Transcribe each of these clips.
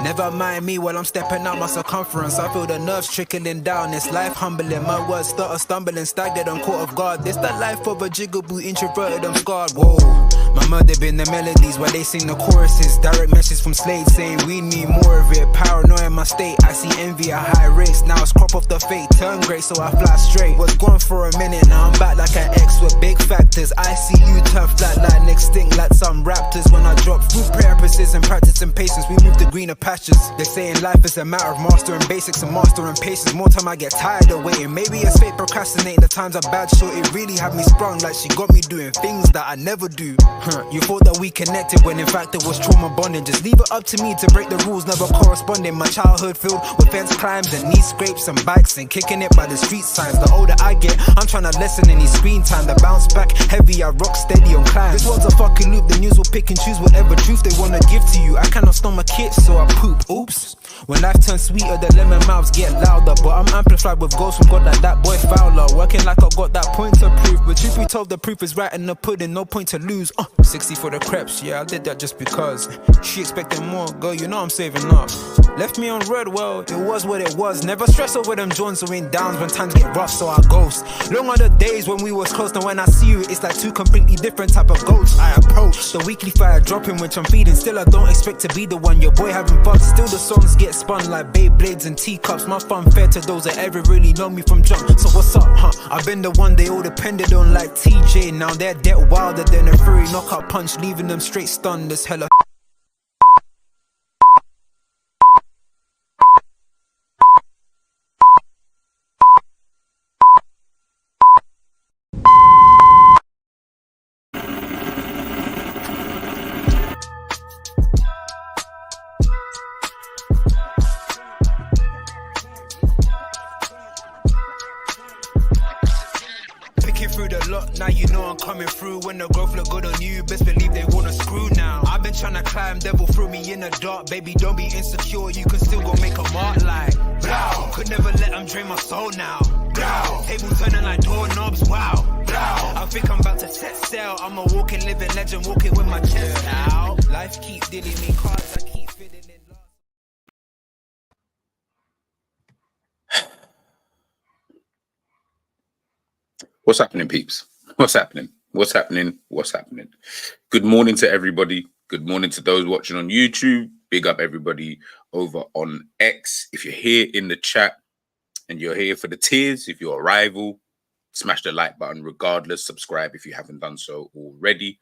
Never mind me while I'm stepping out my circumference. I feel the nerves trickling down. It's life humbling. My words stutter, stumbling, staggered and caught off guard. This the life of a jigaboo, introverted, I'm scarred. Whoa, my murder been the melodies while they sing the choruses. Direct message from Slade saying we need more of it. Paranoia in my state, I see envy at high rates. Now it's crop off the fate, turn great so I fly straight. Was gone for a minute, now I'm back like an X with big factors. I see you turn flat like extinct like some raptors. When I drop through prayer, precision, practice and patience, we move to greener pastures. They're saying life is a matter of mastering basics and mastering patience. More time I get tired of waiting. Maybe it's fate procrastinating. The times are bad, so it really had me sprung like she got me doing things that I never do. You thought that we connected when in fact it was trauma bonding. Just leave it up to me to break the rules, never corresponding. My childhood filled with fence climbs and knee scrapes and bikes and kicking it by the street signs. The older I get, I'm trying to lessen any screen time. The bounce back heavy, I rock steady on climb. This one's a fucking loop, the news will pick and choose whatever truth they wanna give to you. I cannot stomach it, so I poop. Oops. When life turns sweeter, the lemon mouths get louder. But I'm amplified with ghosts from God like that boy Fowler. Working like I got that point to prove. But truth be told, the proof is right in the pudding, no point to lose. 60 for the crepes, yeah, I did that just because. She expecting more, girl, you know I'm saving up. Left me on red, well, it was what it was. Never stress over them joints or in downs when times get rough, so I ghost. Long are the days when we was close, and when I see you, it's like two completely different type of ghosts. I approach the weekly fire dropping, which I'm feeding. Still, I don't expect to be the one, your boy having fun. Still, the songs get spun like Beyblades and teacups. My fun fair to those that ever really know me from jump. So what's up, I've been the one they all depended on like TJ. Now they're dead wilder than a furry knockout punch, leaving them straight stunned as hella. Now you know I'm coming through. When the growth look good on you, best believe they wanna screw now. I've been trying to climb, devil threw me in the dark. Baby, don't be insecure, you can still go make a mark like blow. Could never let them drain my soul now. Blow. Table turning like doorknobs, wow. Blow. I think I'm about to set sail. I'm a walking, living legend, walking with my chest out. Life keeps dealing me cards, I keep feeling it. What's happening, peeps? What's happening? What's happening? What's happening? Good morning to everybody. Good morning to those watching on YouTube. Big up everybody over on X. If you're here in the chat and you're here for the tears, if you're a rival, smash the like button regardless. Subscribe if you haven't done so already.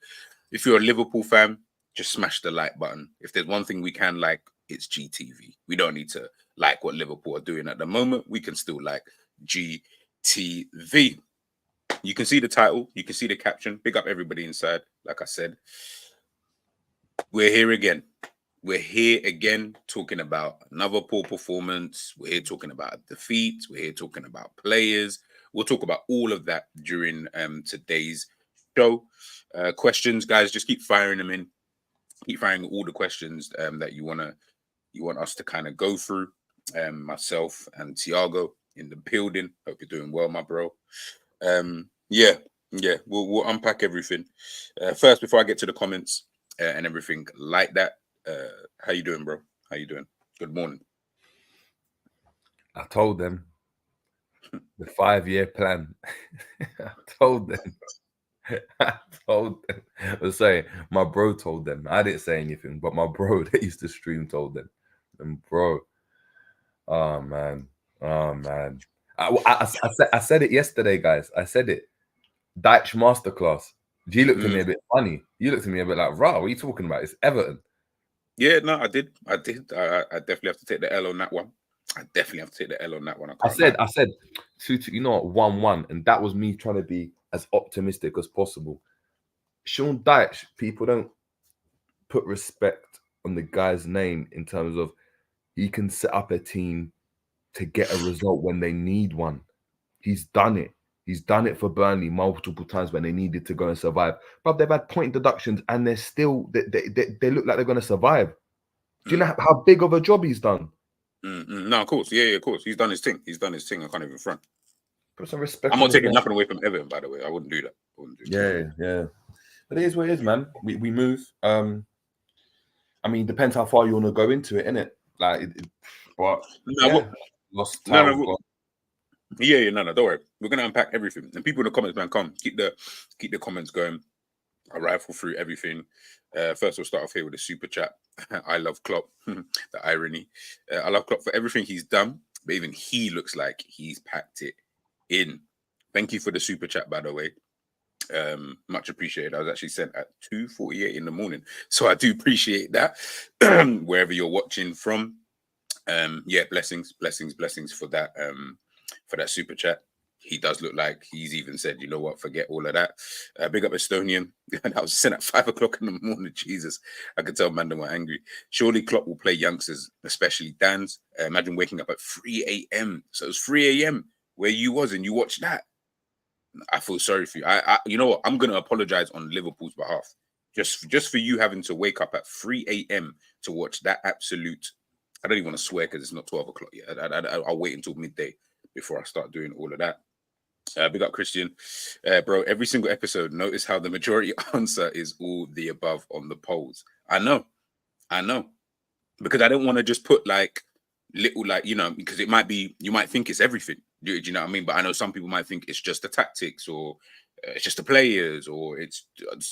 If you're a Liverpool fan, just smash the like button. If there's one thing we can like, it's GTV. We don't need to like what Liverpool are doing at the moment. We can still like GTV. You can see the title. You can see the caption. Big up everybody inside. Like I said, we're here again. We're here again talking about another poor performance. We're here talking about defeat. We're here talking about players. We'll talk about all of that during today's show. Questions, guys, just keep firing them in. Keep firing all the questions that you want us to kind of go through. Myself and Thiago in the building. Hope you're doing well, my bro. Yeah, we'll unpack everything. First, before I get to the comments and everything like that, how you doing, bro? How you doing? Good morning. I told them the 5-year plan. I told them. I was saying, my bro told them. I didn't say anything, but my bro that used to stream told them. And bro, oh man. I said it yesterday, guys. I said it. Dijk masterclass. G looked at me a bit funny. You looked at me a bit like, rah, what are you talking about? It's Everton. Yeah, no, I did. I definitely have to take the L on that one. I said, 2-2, you know what, 1-1. And that was me trying to be as optimistic as possible. Sean Dijk, people don't put respect on the guy's name in terms of he can set up a team to get a result when they need one. He's done it. He's done it for Burnley multiple times when they needed to go and survive. But they've had point deductions and they're still, they look like they're going to survive. Do you know how big of a job he's done? No, of course. Yeah, of course. He's done his thing. I can't even front. Put some respect. I'm not taking nothing away from Everton, by the way. I wouldn't do that. Yeah. But it is what it is, man. We move. I mean, it depends how far you want to go into it, innit? Like, lost time. Yeah, no, don't worry. We're gonna unpack everything. And people in the comments, man, come keep the comments going. I rifle through everything. First, we'll start off here with a super chat. I love Klopp. The irony. I love Klopp for everything he's done, but even he looks like he's packed it in. Thank you for the super chat, by the way. Much appreciated. I was actually sent at 2:48 in the morning, so I do appreciate that. Wherever you're watching from, blessings for that. For that super chat. He does look like he's even said, you know what, forget all of that. Big up Estonian. And I was sent at 5 o'clock in the morning. Jesus, I could tell Mandem were angry. Surely Klopp will play youngsters, especially Dan's. Imagine waking up at 3 a.m. So it was 3 a.m. where you was and you watched that. I feel sorry for you. I you know what? I'm going to apologize on Liverpool's behalf. Just for you having to wake up at 3 a.m. to watch that absolute. I don't even want to swear because it's not 12 o'clock yet. I'll wait until midday before I start doing all of that. Big up Christian. Bro, every single episode, notice how the majority answer is all the above on the polls. I know. Because I don't want to just put like little, like, you know, because it might be, you might think it's everything. Do you know what I mean? But I know some people might think it's just the tactics or it's just the players or it's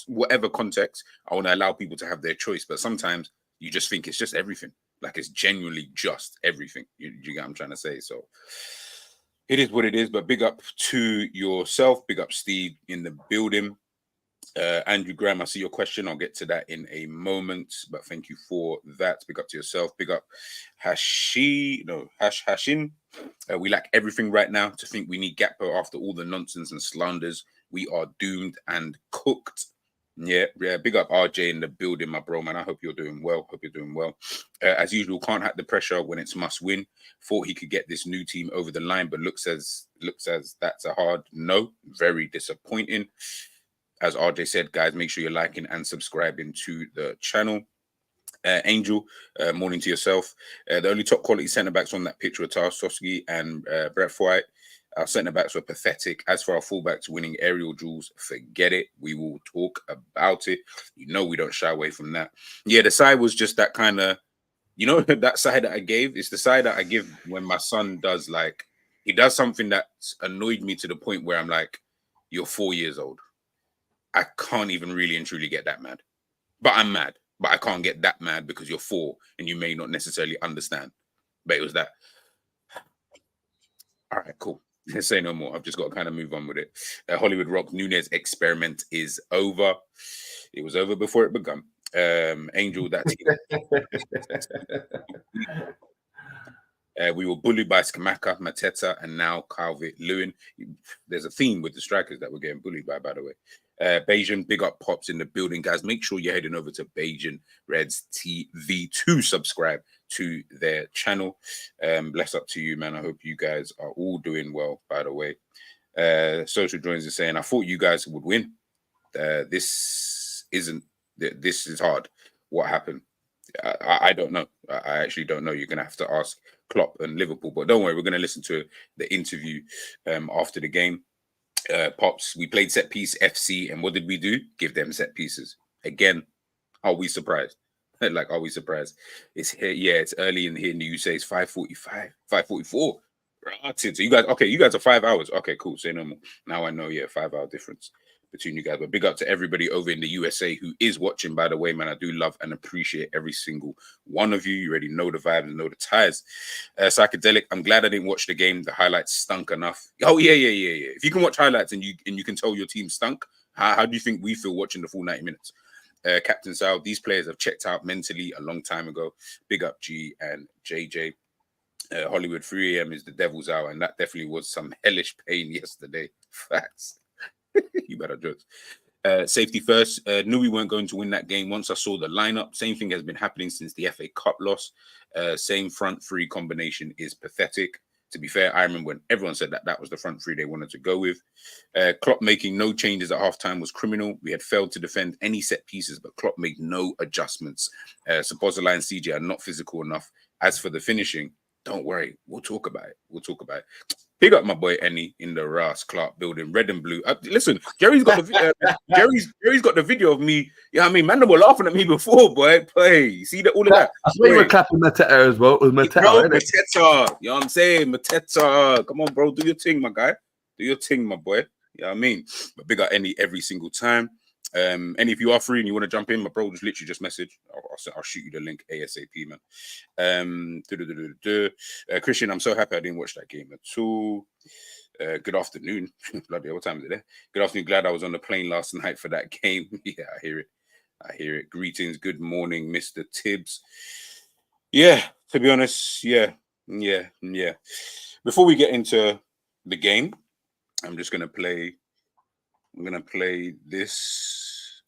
whatever context. I want to allow people to have their choice. But sometimes you just think it's just everything. Like it's genuinely just everything. You get what I'm trying to say? So it is what it is, but big up to yourself. Big up Steve in the building. Andrew Graham, I see your question. I'll get to that in a moment, but thank you for that. Big up to yourself. Big up Hashin. We lack everything right now. To think we need Gakpo after all the nonsense and slanders, we are doomed and cooked. Yeah. Big up RJ in the building, my bro, man. I hope you're doing well. As usual, can't hack the pressure when it's must win. Thought he could get this new team over the line, but looks as that's a hard no. Very disappointing. As RJ said, guys, make sure you're liking and subscribing to the channel. Angel, morning to yourself. The only top quality centre backs on that picture were Tarkowski and Brett White. Our centre backs were pathetic. As for our fullbacks winning aerial duels, forget it. We will talk about it. You know we don't shy away from that. Yeah, the side was just that kind of, you know, that side that I gave. It's the side that I give when my son does, like, he does something that's annoyed me to the point where I'm like, you're 4 years old. I can't even really and truly get that mad. But I'm mad. But I can't get that mad because you're 4 and you may not necessarily understand. But it was that. All right, cool. Let's say no more. I've just got to kind of move on with it. Hollywood Rock Nunez experiment is over. It was over before it began. Angel, that team. We were bullied by Skamaka, Mateta, and now Calvert-Lewin. There's a theme with the strikers that we're getting bullied by the way. Bajan, big up Pops in the building, guys. Make sure you're heading over to Bajan Reds TV to subscribe to their channel. Bless up to you, man. I hope you guys are all doing well, by the way. Social Joins is saying, I thought you guys would win. This is hard. What happened? I don't know. I actually don't know. You're going to have to ask Klopp and Liverpool. But don't worry, we're going to listen to the interview after the game. Pops, we played set piece FC, and what did we do? Give them set pieces. Again, are we surprised? Like, are we surprised? It's here. Yeah, it's early in here in the UK. It's 5:45, 5:44. Right. So you guys are 5 hours. Okay, cool. Say no more. Now I know, 5-hour difference between you guys. But big up to everybody over in the USA who is watching, by the way, man. I do love and appreciate every single one of you. You already know the vibes and know the ties. Psychedelic, I'm glad I didn't watch the game. The highlights stunk enough. Oh, yeah. If you can watch highlights and you can tell your team stunk, how do you think we feel watching the full 90 minutes? Captain Sal, these players have checked out mentally a long time ago. Big up G and JJ. Hollywood 3 a.m. is the devil's hour, and that definitely was some hellish pain yesterday. Facts. You better jokes. Safety first. Knew we weren't going to win that game once I saw the lineup. Same thing has been happening since the FA Cup loss. Same front three combination is pathetic. To be fair, I remember when everyone said that was the front three they wanted to go with. Klopp making no changes at halftime was criminal. We had failed to defend any set pieces, but Klopp made no adjustments. Szoboszlai and CJ are not physical enough. As for the finishing, don't worry, we'll talk about it. Big up my boy Ennie in the Ross Clark building, red and blue. Listen, Jerry's got the Jerry's got the video of me. Yeah, I mean, man, they were laughing at me before, boy. Play, see that all of that. I swear you were clapping Mateta as well. It was Mateta, Mateta. You know what I'm saying? Mateta. Come on, bro, do your thing, my guy. Do your thing, my boy. You know what I mean? But big up Ennie every single time. And if you are free and you want to jump in, my bro, just literally message. I'll shoot you the link ASAP, man. Christian, I'm so happy I didn't watch that game at all. Good afternoon. Bloody hell, what time is it there? Good afternoon. Glad I was on the plane last night for that game. Yeah, I hear it. Greetings. Good morning, Mr. Tibbs. Yeah, to be honest, yeah. Before we get into the game, I'm gonna play this.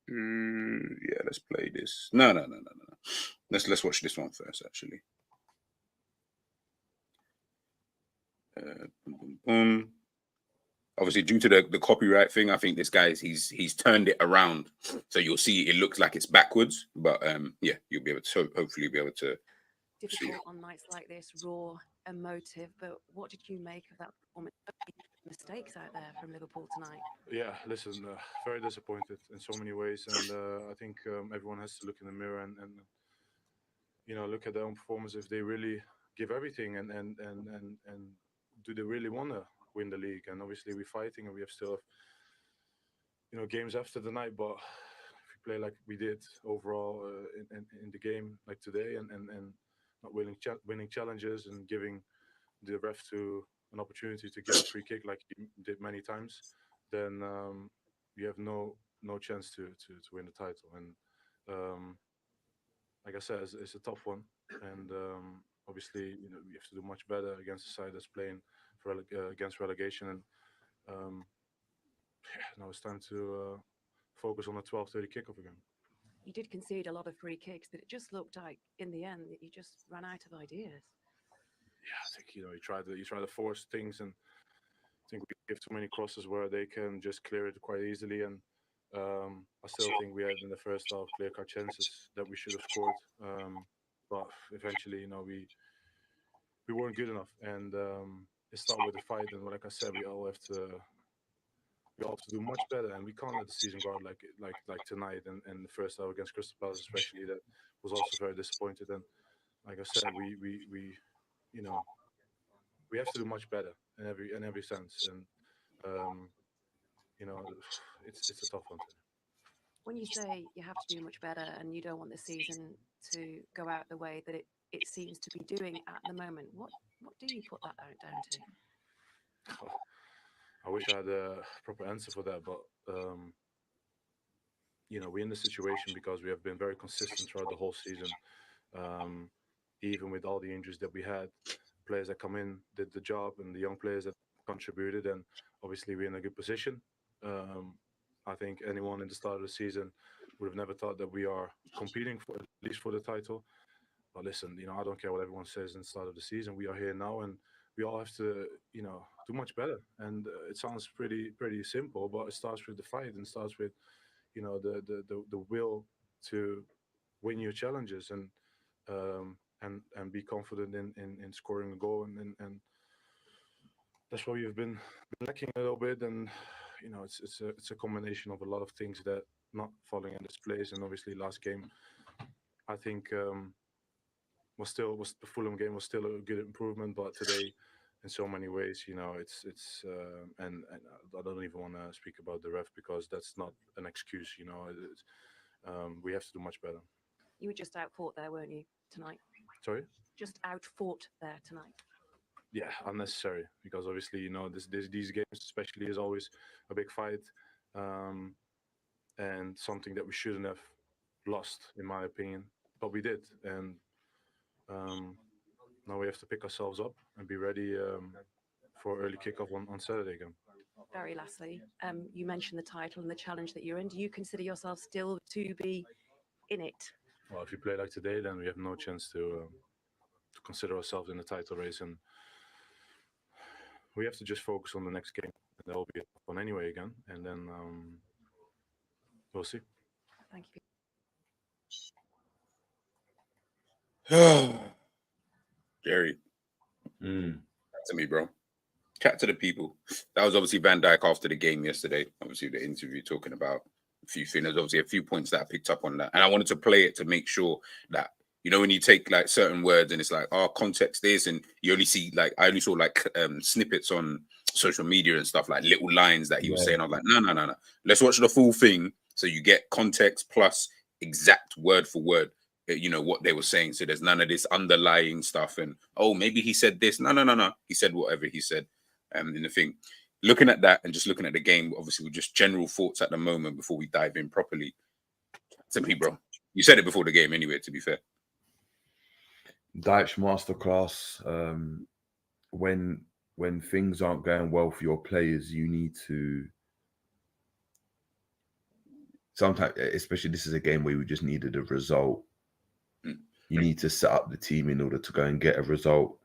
Let's play this. No. Let's watch this one first, actually. Obviously, due to the copyright thing, I think this guy he's turned it around, so you'll see it looks like it's backwards. But you'll be able to hopefully be able to. Difficult on nights like this, raw, emotive. But what did you make of that performance? Mistakes out there from Liverpool tonight. Yeah, listen, very disappointed in so many ways, and I think everyone has to look in the mirror and look at their own performance if they really give everything and do they really want to win the league? And obviously we're fighting and we have still games after the night, but if we play like we did overall in the game like today and not winning challenges and giving the ref to an opportunity to get a free kick like he did many times, then you have no chance to win the title. And like I said, it's a tough one, and obviously we have to do much better against a side that's playing for against relegation. And now it's time to focus on the 12:30 kickoff again. You did concede a lot of free kicks, but it just looked like in the end that you just ran out of ideas. Yeah, I think you try to force things, and I think we give too many crosses where they can just clear it quite easily. And I still think we had in the first half clear-cut chances that we should have scored, but eventually, we weren't good enough. And it started with the fight, and like I said, we all have to do much better, and we can't let the season go out like tonight and the first half against Crystal Palace, especially. That was also very disappointed. And like I said, we have to do much better in every sense, and it's a tough one. When you say you have to do much better and you don't want the season to go out the way that it seems to be doing at the moment, what do you put that down to? I wish I had a proper answer for that, but we're in the situation because we have been very consistent throughout the whole season. Even with all the injuries that we had, players that come in did the job, and the young players that contributed, and obviously we're in a good position. I think anyone in the start of the season would have never thought that we are competing for at least for the title. But listen, I don't care what everyone says in the start of the season. We are here now, and we all have to, do much better. And it sounds pretty simple, but it starts with the fight and starts with, the will to win your challenges and be confident in scoring a goal, and that's why we've been lacking a little bit. And it's a combination of a lot of things that not falling in this place. And obviously last game, I think, was the Fulham game was still a good improvement, but today, in so many ways, and I don't even want to speak about the ref because that's not an excuse. We have to do much better. You were just out fought there, weren't you, tonight? Sorry. Just out fought there tonight. Yeah, unnecessary, because obviously these games especially is always a big fight, and something that we shouldn't have lost, in my opinion, but we did. And now we have to pick ourselves up and be ready for early kickoff on Saturday again. Very lastly, you mentioned the title and the challenge that you're in. Do you consider yourself still to be in it? Well, if we play like today, then we have no chance to consider ourselves in the title race, and we have to just focus on the next game. And that will be on anyway again, and then we'll see. Thank you. Jerry, Mm. to me, bro. Chat to the people. That was obviously Van Dijk after the game yesterday. Obviously, the interview talking about a few things. There's obviously a few points that I picked up on that, and I wanted to play it to make sure that when you take like certain words and it's like, context this, and you only see like I only saw like snippets on social media and stuff, like little lines that he was saying. I was like, no. Let's watch the full thing so you get context plus exact word for word. What they were saying. So there's none of this underlying stuff and maybe he said this. No. He said whatever he said. In the thing, looking at that and just looking at the game, obviously with just general thoughts at the moment before we dive in properly. To me, bro, you said it before the game anyway, to be fair. Dijk masterclass. When things aren't going well for your players, you need to sometimes, especially this is a game where we just needed a result. You need to set up the team in order to go and get a result.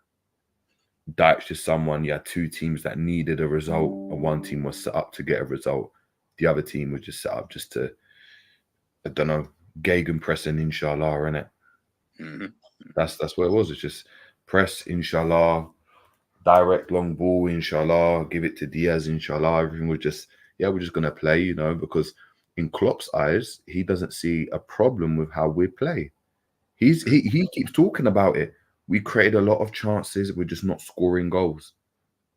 Dijk's just someone, you had two teams that needed a result, and one team was set up to get a result. The other team was just set up just to, I don't know, gegenpressing, inshallah, innit? Mm-hmm. That's what it was. It's just press, inshallah, direct long ball, inshallah, give it to Diaz, inshallah. Everything was just, we're just going to play, because in Klopp's eyes, he doesn't see a problem with how we play. He keeps talking about it. We created a lot of chances. We're just not scoring goals.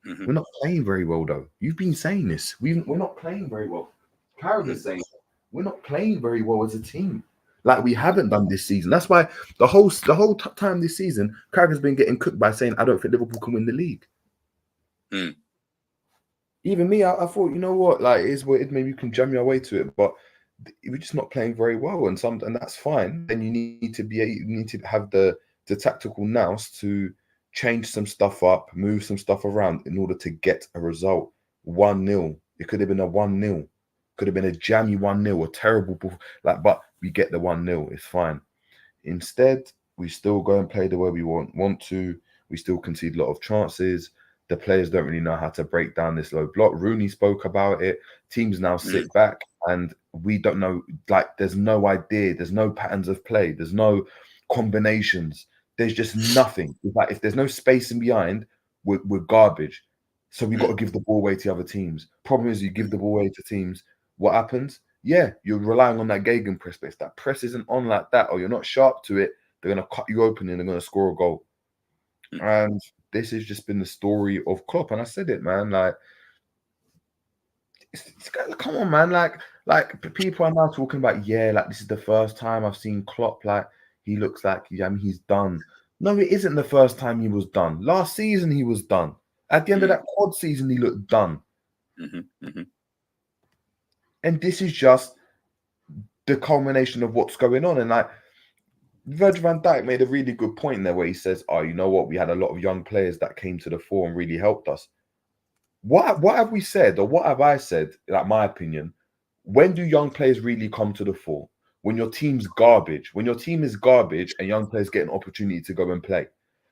Mm-hmm. We're not playing very well, though. You've been saying this. We're not playing very well. Carragher's saying we're not playing very well as a team. Like we haven't done this season. That's why the whole time this season, Carragher's been getting cooked by saying, I don't think Liverpool can win the league. Mm. Even me, I thought, you know what? Like, it's weird. Maybe you can jam your way to it, but we're just not playing very well, and that's fine. Then you need to have the tactical nous to change some stuff up, move some stuff around in order to get a result. 1-0. It could have been a 1-0. Could have been a jammy 1-0, a terrible ball. But we get the 1-0. It's fine. Instead, we still go and play the way we want to. We still concede a lot of chances. The players don't really know how to break down this low block. Rooney spoke about it. Teams now sit back and we don't know, like there's no idea. There's no patterns of play. There's no combinations. There's just nothing. Like if there's no space in behind, we're garbage. So we got to give the ball away to other teams. Problem is you give the ball away to teams. What happens? Yeah, you're relying on that gegenpress, but if that press isn't on like that or you're not sharp to it, they're going to cut you open and they're going to score a goal. And this has just been the story of Klopp. And I said it, man, like, come on, man. Like people are now talking about, like this is the first time I've seen Klopp, like he looks like he's done. No, it isn't the first time he was done. Last season he was done. At the end of that quad season, he looked done. And this is just the culmination of what's going on. And like Virgil van Dijk made a really good point there where he says, oh, you know what? We had a lot of young players that came to the fore and really helped us. What have we said, or what have I said, like my opinion? When do young players really come to the fore? When your team's garbage. When your team is garbage and young players get an opportunity to go and play.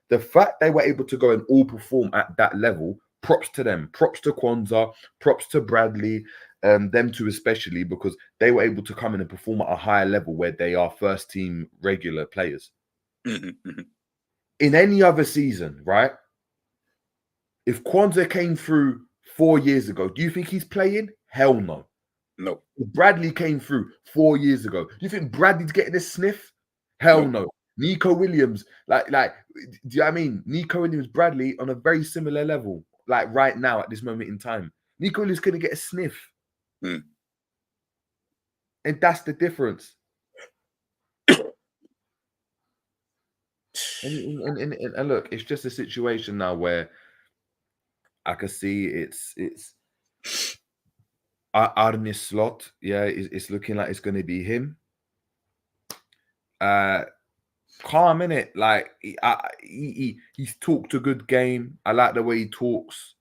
The fact they were able to go and all perform at that level, props to them. Props to Kwanzaa, props to Bradley, them two especially, because they were able to come in and perform at a higher level where they are first team regular players. In any other season, right? If Kwanzaa came through 4 years ago, do you think he's playing? Hell no. No. If Bradley came through 4 years ago, do you think Bradley's getting a sniff? Hell no. Nico Williams, like, do you know what I mean? Nico Williams, Bradley on a very similar level, like right now at this moment in time. Nico Williams couldn't get a sniff. And that's the difference. And look, it's just a situation now where I can see it's Arne Slot. Yeah, it's looking like it's going to be him. Calm, innit? Like he's talked a good game. I like the way he talks.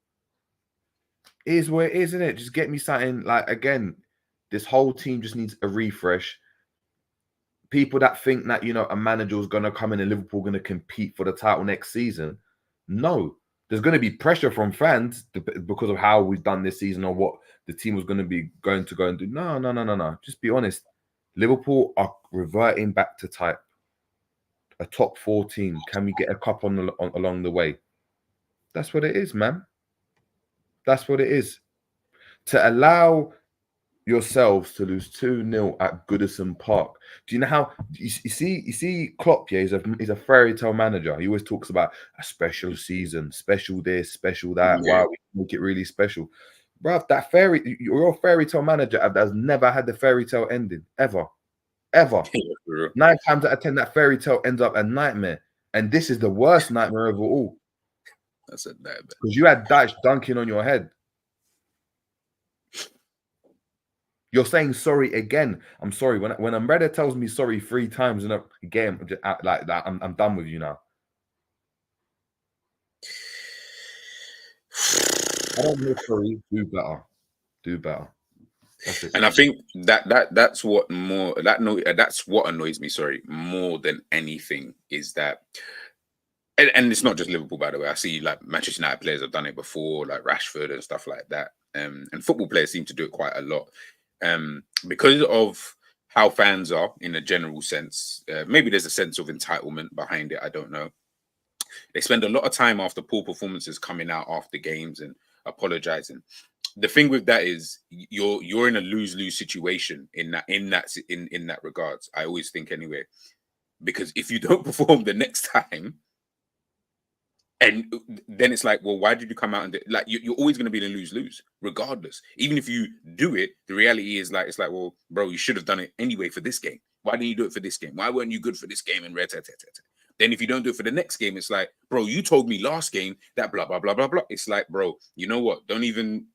It is where it is, isn't it? Just get me something. Like, again, this whole team just needs a refresh. People that think that, you know, a manager is going to come in and Liverpool going to compete for the title next season. No. There's going to be pressure from fans because of how we've done this season or what the team was going to go and do. No. Just be honest. Liverpool are reverting back to type. A top 4 team. Can we get a cup along the way? That's what it is, man. That's what it is. To allow yourselves to lose 2-0 at Goodison Park. Do you know how you see Klopp? Yeah, he's a fairy tale manager. He always talks about a special season, special this, special that. Yeah. Wow, we make it really special. Bruv, you're a fairy tale manager that has never had the fairy tale ending. Ever. 9 times out of 10, that fairy tale ends up a nightmare. And this is the worst nightmare of all. That's a nightmare. Because you had Dijk dunking on your head. You're saying sorry again. I'm sorry. When Umbrella tells me sorry 3 times in a game, like that, I'm done with you now. I don't know, sorry. Do better. That's it. And I think that's what annoys me. Sorry, more than anything is that, and it's not just Liverpool, by the way. I see like Manchester United players have done it before, like Rashford and stuff like that. And football players seem to do it quite a lot. Because of how fans are in a general sense, maybe there's a sense of entitlement behind it. I don't know. They spend a lot of time after poor performances coming out after games and apologizing. The thing with that is you're in a lose-lose situation in that regards. I always think anyway, because if you don't perform the next time, and then it's like, well, why did you come out and like you're always going to be in a lose-lose, regardless. Even if you do it, the reality is like it's like, well, bro, you should have done it anyway for this game. Why didn't you do it for this game? Why weren't you good for this game? And then if you don't do it for the next game, it's like, bro, you told me last game that blah blah blah blah blah. It's like, bro, you know what? Don't even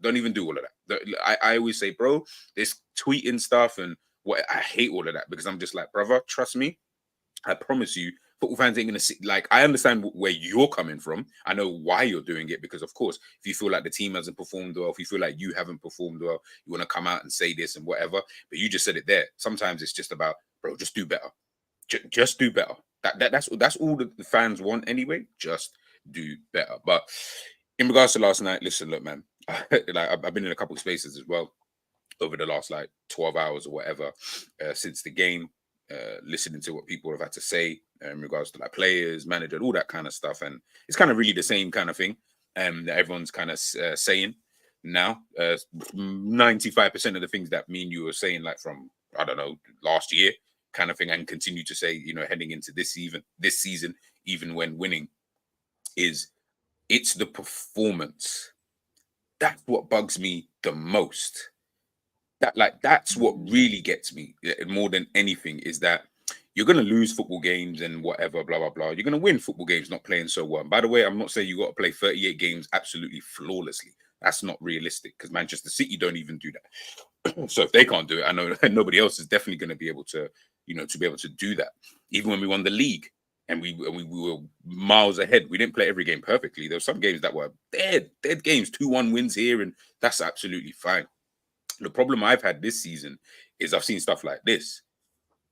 do all of that. I always say, bro, this tweeting stuff and what I hate all of that because I'm just like, brother, trust me, I promise you. Football fans ain't going to see, like, I understand where you're coming from. I know why you're doing it because, of course, if you feel like the team hasn't performed well, if you feel like you haven't performed well, you want to come out and say this and whatever. But you just said it there. Sometimes it's just about, bro, just do better. Just do better. That's all the fans want anyway. Just do better. But in regards to last night, listen, look, man, like I've been in a couple of spaces as well over the last like 12 hours or whatever since the game. Listening to what people have had to say in regards to like players, manager, all that kind of stuff, and it's kind of really the same kind of thing that everyone's kind of saying now. 95% of the things that me and you were saying, like from I don't know last year, kind of thing, and continue to say, you know, heading into this season, even when winning, it's the performance. That's what bugs me the most. That's what really gets me more than anything is that you're going to lose football games and whatever, blah, blah, blah. You're going to win football games not playing so well. And by the way, I'm not saying you got to play 38 games absolutely flawlessly. That's not realistic because Manchester City don't even do that. So if they can't do it, I know nobody else is definitely going to be able to, to be able to do that. Even when we won the league and we were miles ahead, we didn't play every game perfectly. There were some games that were dead games, 2-1 wins here, and that's absolutely fine. The problem I've had this season is I've seen stuff like this.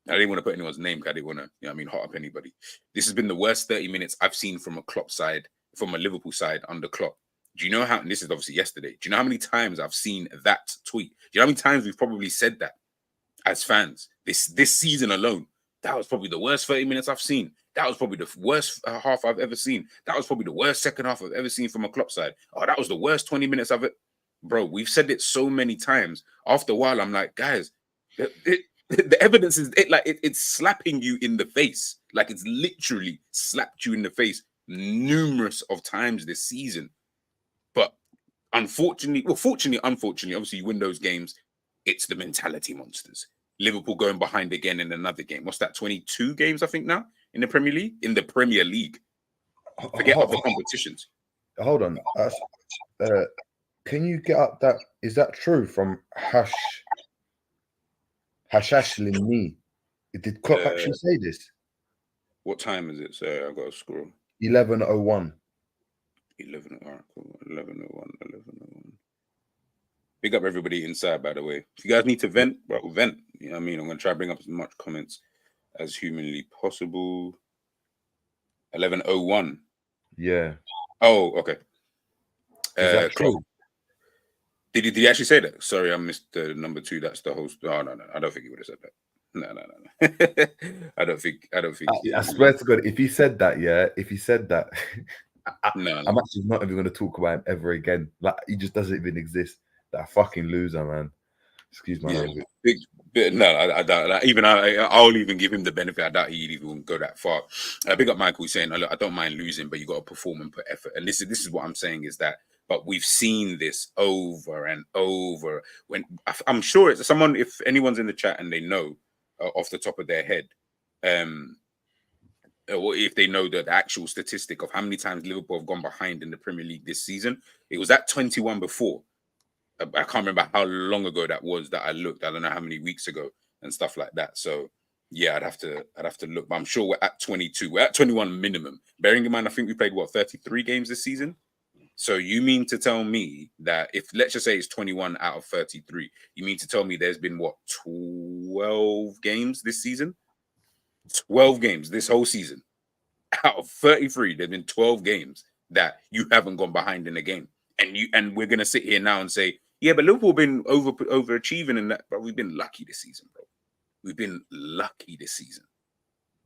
I didn't want to put anyone's name because I didn't want to, hot up anybody. This has been the worst 30 minutes I've seen from a Klopp side, from a Liverpool side under Klopp. Do you know how, and this is obviously yesterday, do you know how many times I've seen that tweet? Do you know how many times we've probably said that as fans? This season alone, that was probably the worst 30 minutes I've seen. That was probably the worst half I've ever seen. That was probably the worst second half I've ever seen from a Klopp side. Oh, that was the worst 20 minutes of it. Bro, we've said it so many times. After a while, I'm like, guys, the evidence is it's slapping you in the face. Like it's literally slapped you in the face numerous of times this season. But unfortunately, obviously you win those games. It's the mentality monsters. Liverpool going behind again in another game. What's that? 22 games, I think now in the Premier League. In the Premier League, forget other competitions. Hold on. Can you get up that? Is that true from Hashashlini? Did Klopp actually say this? What time is it? Sorry, I got to scroll. 11:01. 11:01. 11:01. Big up everybody inside, by the way. If you guys need to vent, well, vent. You know what I mean? I'm going to try to bring up as much comments as humanly possible. 11:01. Yeah. Oh, okay. Is that true? Did he actually say that? Sorry, I missed the number 2. That's the host. Oh, no. I don't think he would have said that. No. I don't think. I swear to God, if he said that, no. I'm actually not even going to talk about him ever again. Like he just doesn't even exist. That fucking loser, man. Excuse my language. I doubt. Even I'll even give him the benefit. I doubt he'd even go that far. Big up Michael saying, "Look, I don't mind losing, but you got to perform and put effort." And this is what I'm saying is that. But we've seen this over and over. When I'm sure it's someone, if anyone's in the chat and they know off the top of their head, or if they know the actual statistic of how many times Liverpool have gone behind in the Premier League this season, it was at 21 before. I can't remember how long ago that was that I looked. I don't know how many weeks ago and stuff like that. So yeah, I'd have to look. But I'm sure we're at 22. We're at 21 minimum. Bearing in mind, I think we played 33 games this season. So you mean to tell me that if let's just say it's 21 out of 33, you mean to tell me there's been 12 games this season? 12 games this whole season. Out of 33, there've been 12 games that you haven't gone behind in a game. And we're gonna sit here now and say, yeah, but Liverpool been overachieving in that, but we've been lucky this season, bro. We've been lucky this season.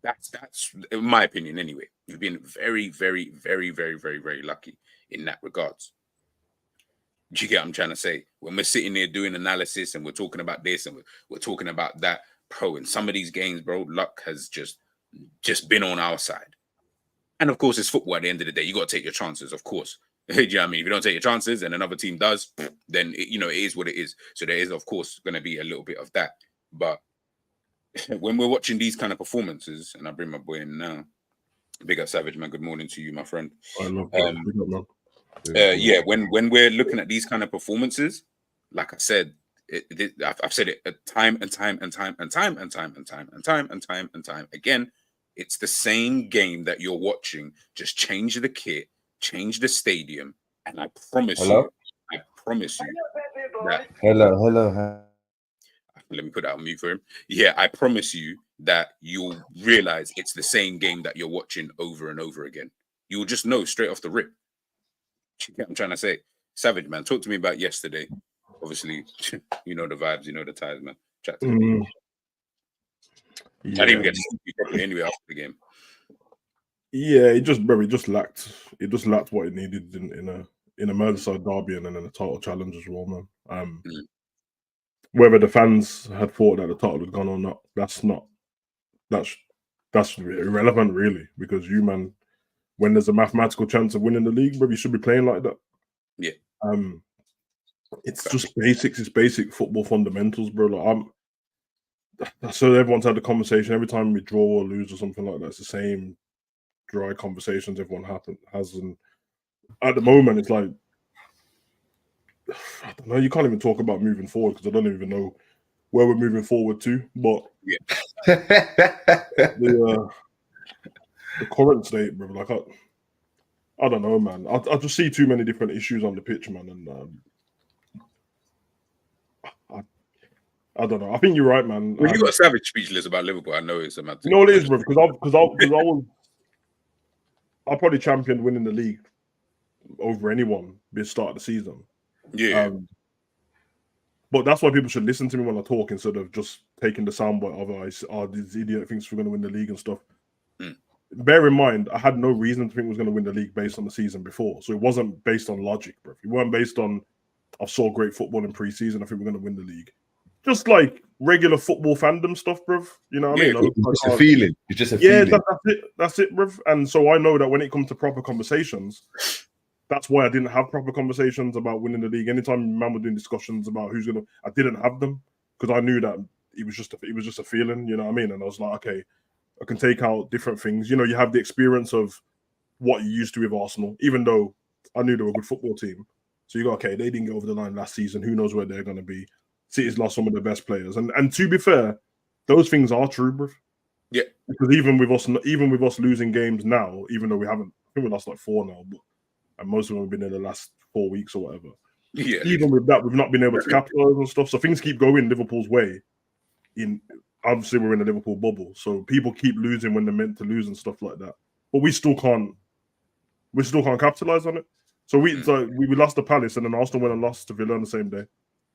That's in my opinion anyway. We've been very, very, very, very, very, very lucky in that regards. Do you get what I'm trying to say? When we're sitting there doing analysis and we're talking about this and we're talking about that, bro, in some of these games, bro, luck has just been on our side. And of course, it's football at the end of the day. You got to take your chances, of course. Do you know what I mean? If you don't take your chances and another team does, then, it is what it is. So there is, of course, going to be a little bit of that. But when we're watching these kind of performances, and I bring my boy in now, big up Savage, man. Good morning to you, my friend. When we're looking at these kind of performances, like I said, I've said it time and time again. It's the same game that you're watching. Just change the kit, change the stadium, and I promise you that. Hello. Let me put that on mute for him. Yeah, I promise you that you'll realize it's the same game that you're watching over and over again. You'll just know straight off the rip. You get what I'm trying to say? Savage, man, talk to me about yesterday. Obviously, you know the vibes, you know the ties, man. Chat to me. Yeah. I didn't even get to see you properly anyway after the game. Yeah, it just lacked what it needed in a Merseyside derby and then in a title challenge as well, man. Whether the fans had thought that the title had gone or not, that's irrelevant, really, because you, man, when there's a mathematical chance of winning the league, bro, you should be playing like that. Yeah. It's just basics. It's basic football fundamentals, bro. Like so everyone's had the conversation every time we draw or lose or something like that. It's the same dry conversations everyone has, and at the moment, it's like I don't know. You can't even talk about moving forward because I don't even know where we're moving forward to. But the current state, bro, like I don't know, man. I just see too many different issues on the pitch, man, and I don't know. I think you're right, man. Well, you got Savage speechless about Liverpool. I know it's a matter. You know what it is, bro? Because I probably championed winning the league over anyone this start of the season. Yeah. But that's why people should listen to me when I talk instead of just taking the soundbite of this idiot thinks we're going to win the league and stuff. Bear in mind, I had no reason to think we was going to win the league based on the season before. So it wasn't based on logic, bro. It weren't based on I saw great football in pre-season. I think we're going to win the league. Just like regular football fandom stuff, bro. You know what I mean? It's just a feeling. It's just a feeling. That's it, bro. And so I know that when it comes to proper conversations, that's why I didn't have proper conversations about winning the league. Anytime man was doing discussions about who's gonna, I didn't have them because I knew that it was just a feeling. You know what I mean? And I was like, okay, I can take out different things. You know, you have the experience of what you used to with Arsenal, even though I knew they were a good football team. So you go, okay, they didn't get over the line last season. Who knows where they're going to be? City's lost some of their best players, and to be fair, those things are true, bro. Yeah, because even with us losing games now, even though we haven't, I think we lost like 4 now, but and most of them have been in the last 4 weeks or whatever. Yeah, even with that, we've not been able to capitalize and stuff. So things keep going Liverpool's way. Obviously, we're in a Liverpool bubble, so people keep losing when they're meant to lose and stuff like that. But we still can't capitalize on it. So we lost to Palace, and then Arsenal went and lost to Villa on the same day.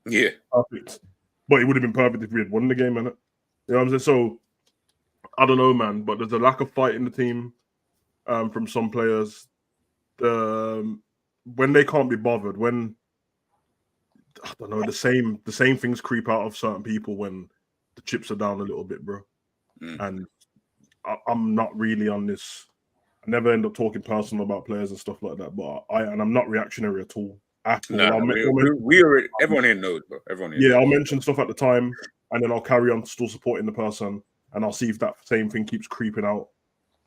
Yeah, perfect. But it would have been perfect if we had won the game, innit? You know what I'm saying? So I don't know, man. But there's a lack of fight in the team from some players. When they can't be bothered, when I don't know, the same things creep out of certain people when the chips are down a little bit, bro. And I'm not really on this. I never end up talking personal about players and stuff like that. But I'm not reactionary at all. Everyone here knows, bro. Everyone here knows. I'll mention stuff at the time, and then I'll carry on still supporting the person, and I'll see if that same thing keeps creeping out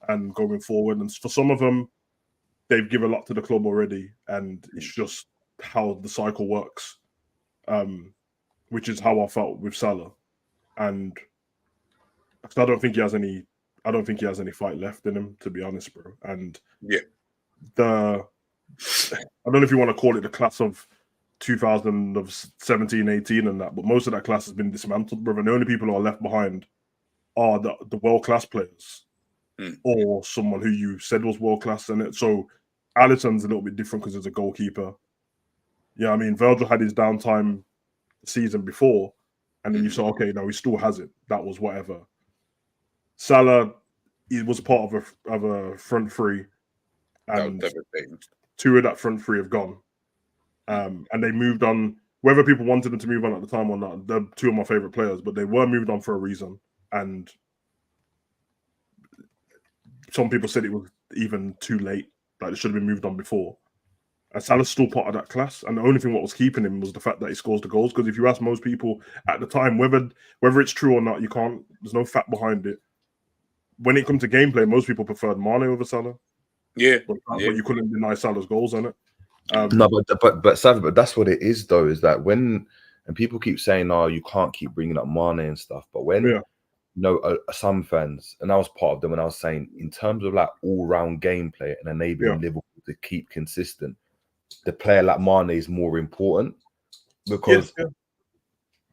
and going forward. And for some of them, they've given a lot to the club already, and it's just how the cycle works, which is how I felt with Salah. And I don't think he has any fight left in him, to be honest, bro. And I don't know if you want to call it the class of 2017, 18 and that, but most of that class has been dismantled, bro. And the only people who are left behind are the world-class players or someone who you said was world-class. And so Alisson's a little bit different because he's a goalkeeper. Yeah, I mean, Virgil had his downtime the season before, and then you saw, okay, now he still has it. That was whatever. Salah, he was part of a front three, and 2 of that front 3 have gone. And they moved on. Whether people wanted them to move on at the time or not, they're 2 of my favorite players, but they were moved on for a reason. And some people said it was even too late, like it should have been moved on before. And Salah's still part of that class. And the only thing what was keeping him was the fact that he scores the goals. Because if you ask most people at the time, whether it's true or not, there's no fact behind it. When it comes to gameplay, most people preferred Mane over Salah. Yeah, but you couldn't deny Salah's goals, innit? No, but Savage, but that's what it is, though, is that and people keep saying, "Oh, you can't keep bringing up Mane and stuff," but when some fans, and I was part of them, and I was saying, in terms of like all-round gameplay and enabling Liverpool to keep consistent, the player like Mane is more important because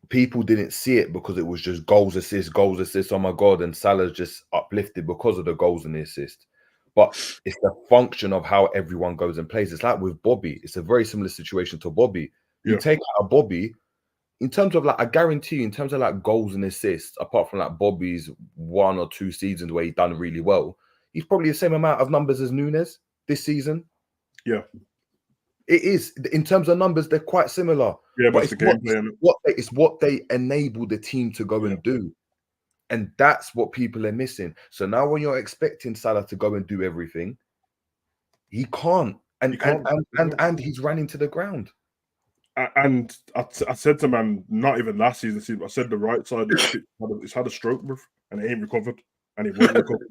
people didn't see it because it was just goals, assists. Oh my god! And Salah's just uplifted because of the goals and the assists. But it's the function of how everyone goes and plays. It's like with Bobby. It's a very similar situation to Bobby. You take out a Bobby, in terms of like, I guarantee you, in terms of like goals and assists, apart from like Bobby's 1 or 2 seasons where he's done really well, he's probably the same amount of numbers as Nunez this season. Yeah. It is. In terms of numbers, they're quite similar. Yeah, but it's what they enable the team to go and do. And that's what people are missing. So now when you're expecting Salah to go and do everything, he can't. And he's running to the ground. And I said to man, not even last season, I said the right side it's had a stroke, and it ain't recovered. And it won't recover.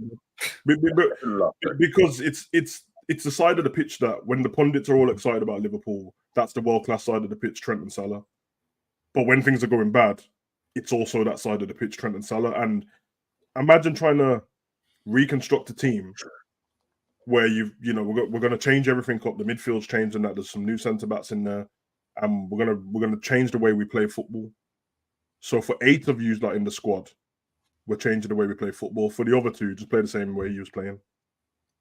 Because it's the side of the pitch that when the pundits are all excited about Liverpool, that's the world-class side of the pitch, Trent and Salah. But when things are going bad, it's also that side of the pitch, Trent and Salah. And imagine trying to reconstruct a team where we're going to change everything up. The midfield's changing that. There's some new centre-backs in there. And we're gonna change the way we play football. So for 8 of you like in the squad, we're changing the way we play football. For the other 2, just play the same way you was playing.